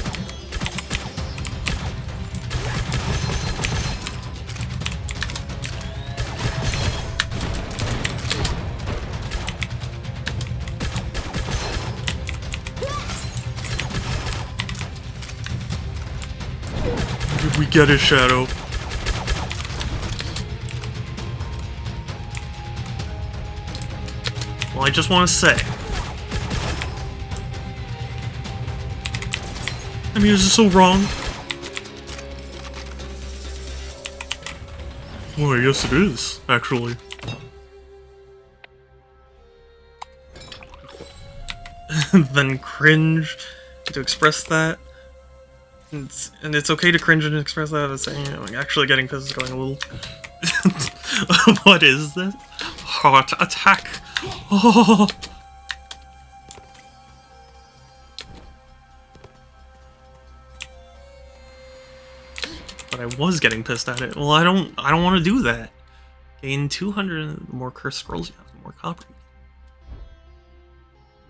A: Did we get a shadow? Well, I just want to say. I mean, is this so wrong? Well, yes it is, actually. Then cringe to express that. And it's okay to cringe and express that. I was saying, you know, like, actually getting pissed is going a little... What is this? Heart attack. Oh. But I was getting pissed at it. Well, I don't want to do that. Gain 200 more cursed scrolls, you have more copper.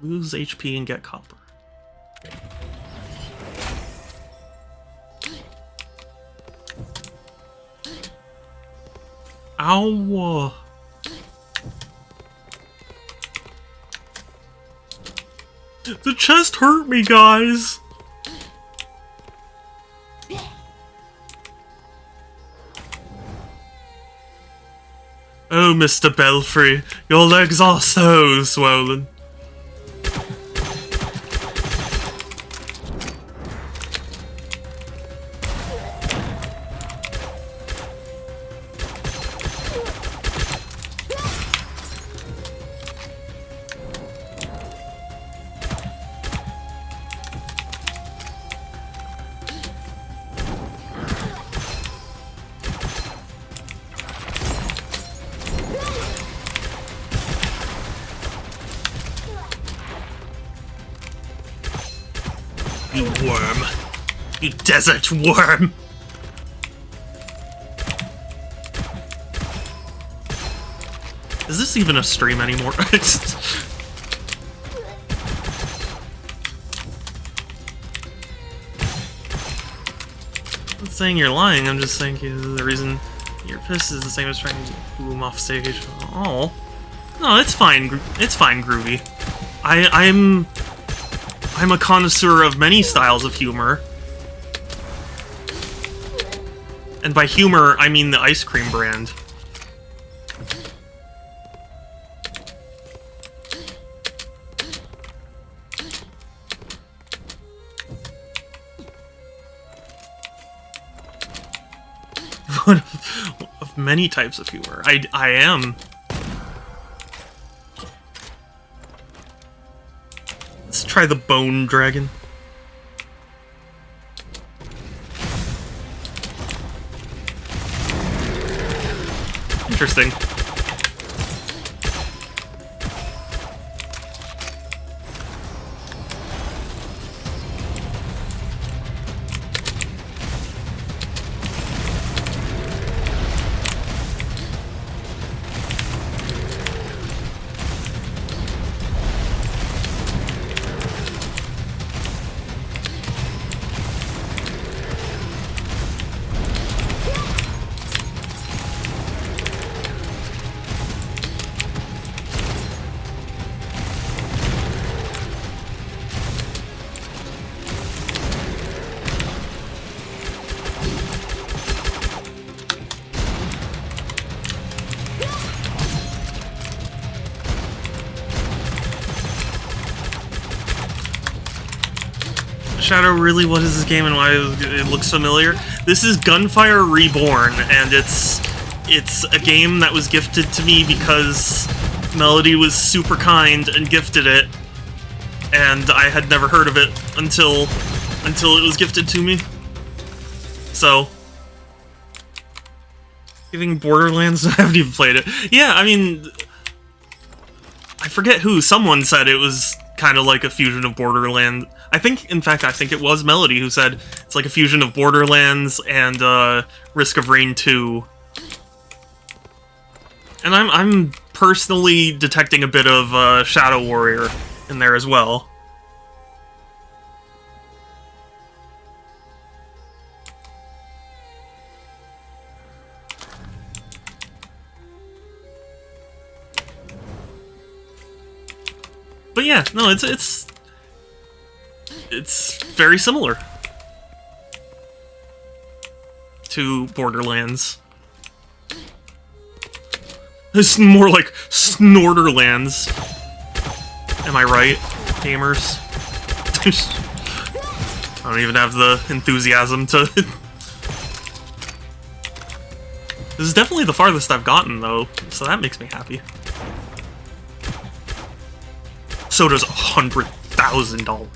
A: Lose HP and get copper. Ow! The chest hurt me, guys! Oh, Mr. Belfry, your legs are so swollen. You worm. You desert worm. Is this even a stream anymore? I'm not saying you're lying, I'm just saying the reason Your piss is the same as trying to boom off stage. Oh. No, it's fine. It's fine, Groovy. I'm a connoisseur of many styles of humor. And by humor, I mean the ice cream brand. One of many types of humor. I am. Let's try the Bone Dragon. Interesting. Shadow, really, what is this game and why it looks familiar? This is Gunfire Reborn, and it's a game that was gifted to me because Melody was super kind and gifted it, and I had never heard of it until it was gifted to me. So, giving Borderlands, I haven't even played it. Yeah, I mean, I forget who. Someone said it was kind of like a fusion of Borderlands. I think it was Melody who said it's like a fusion of Borderlands and Risk of Rain 2. And I'm personally detecting a bit of Shadow Warrior in there as well. But yeah, no, it's very similar to Borderlands. It's more like Snorterlands. Am I right, gamers? I don't even have the enthusiasm to... This is definitely the farthest I've gotten, though, so that makes me happy. So does $100,000.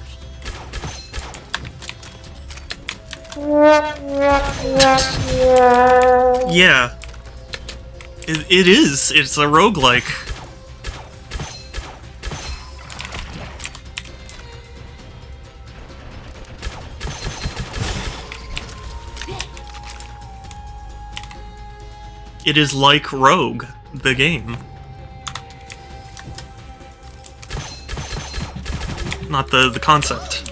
A: Yeah. It is. It's a roguelike. It is like Rogue, the game. Not the concept.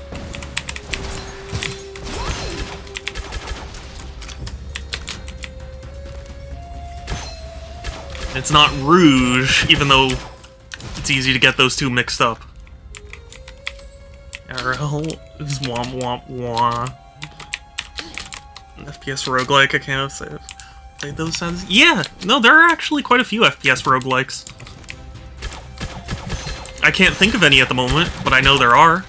A: It's not Rouge, even though it's easy to get those two mixed up. Arrow is womp womp womp. An FPS roguelike, I can't say I've played those sounds. Yeah, no, there are actually quite a few FPS roguelikes. I can't think of any at the moment, but I know there are.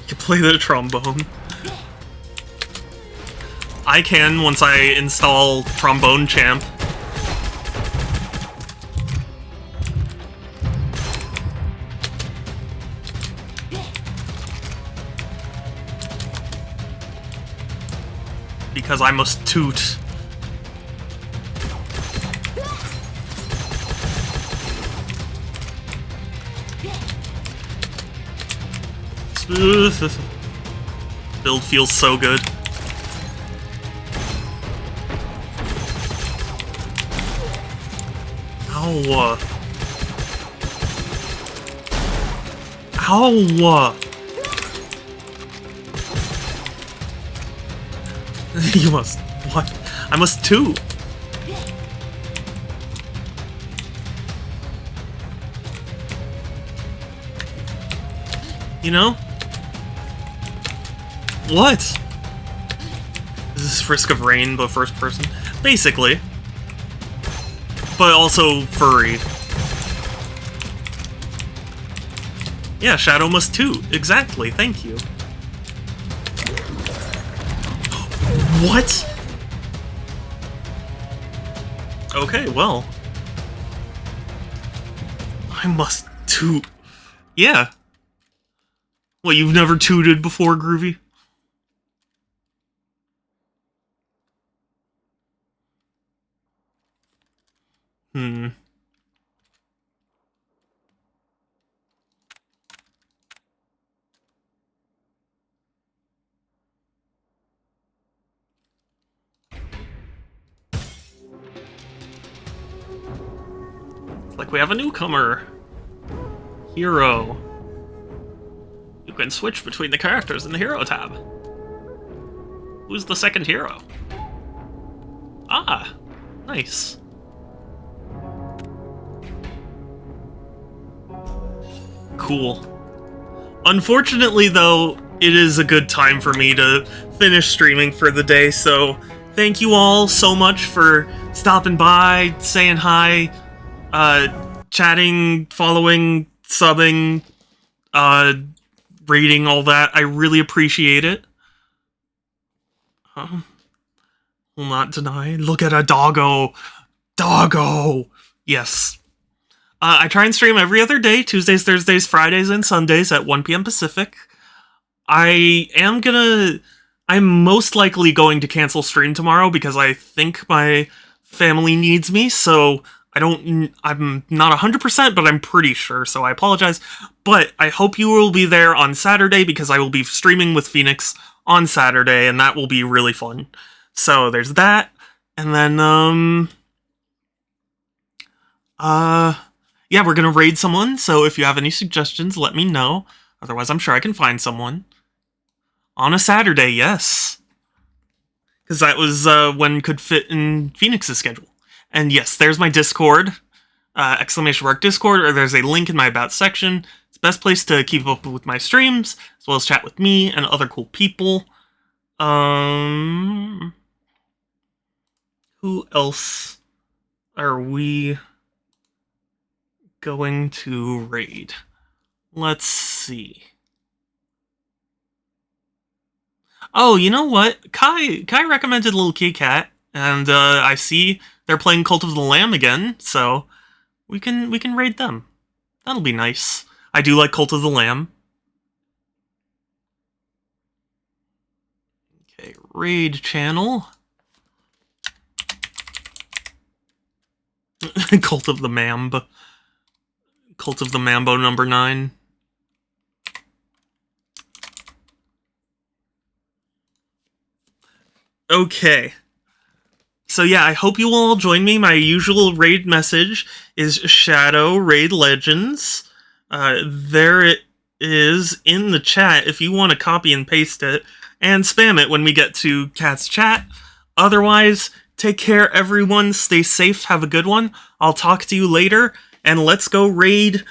A: You play the trombone. I can once I install Trombone Champ. Because I must toot. build feels so good. Ow. Ow. You must... What? I must too. You know? What? This is Frisk of Rain, but first person? Basically. But also furry. Yeah, Shadow must too. Exactly, thank you. What? Okay, well. I must toot. Yeah. Well, you've never tooted before, Groovy? Like we have a newcomer. Hero. You can switch between the characters in the Hero tab. Who's the second hero? Ah, nice. Cool. Unfortunately, though, it is a good time for me to finish streaming for the day, so thank you all so much for stopping by, saying hi, chatting, following, subbing, rating, all that. I really appreciate it. Will not deny. Look at a doggo. Doggo! Yes. I try and stream every other day, Tuesdays, Thursdays, Fridays, and Sundays at 1 p.m. Pacific. I'm most likely going to cancel stream tomorrow because I think my family needs me, so I'm not 100%, but I'm pretty sure, so I apologize. But I hope you will be there on Saturday because I will be streaming with Phoenix on Saturday, and that will be really fun. So there's that, and then, yeah, we're gonna raid someone, so if you have any suggestions, let me know. Otherwise, I'm sure I can find someone. On a Saturday, yes. Because that was, when could fit in Phoenix's schedule. And yes, there's my Discord, ! Discord, or there's a link in my About section. It's the best place to keep up with my streams, as well as chat with me and other cool people. Who else are we going to raid? Let's see. Oh, you know what? Kai recommended Little Kitty Cat, and I see they're playing Cult of the Lamb again, so we can raid them. That'll be nice. I do like Cult of the Lamb. Okay, raid channel. Cult of the Mamb. Cult of the Mambo number 9. Okay. So yeah, I hope you will all join me. My usual raid message is Shadow Raid Legends. There it is in the chat if you want to copy and paste it, and spam it when we get to Cat's chat. Otherwise, take care everyone, stay safe, have a good one. I'll talk to you later, and let's go raid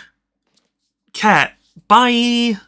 A: Cat. Bye!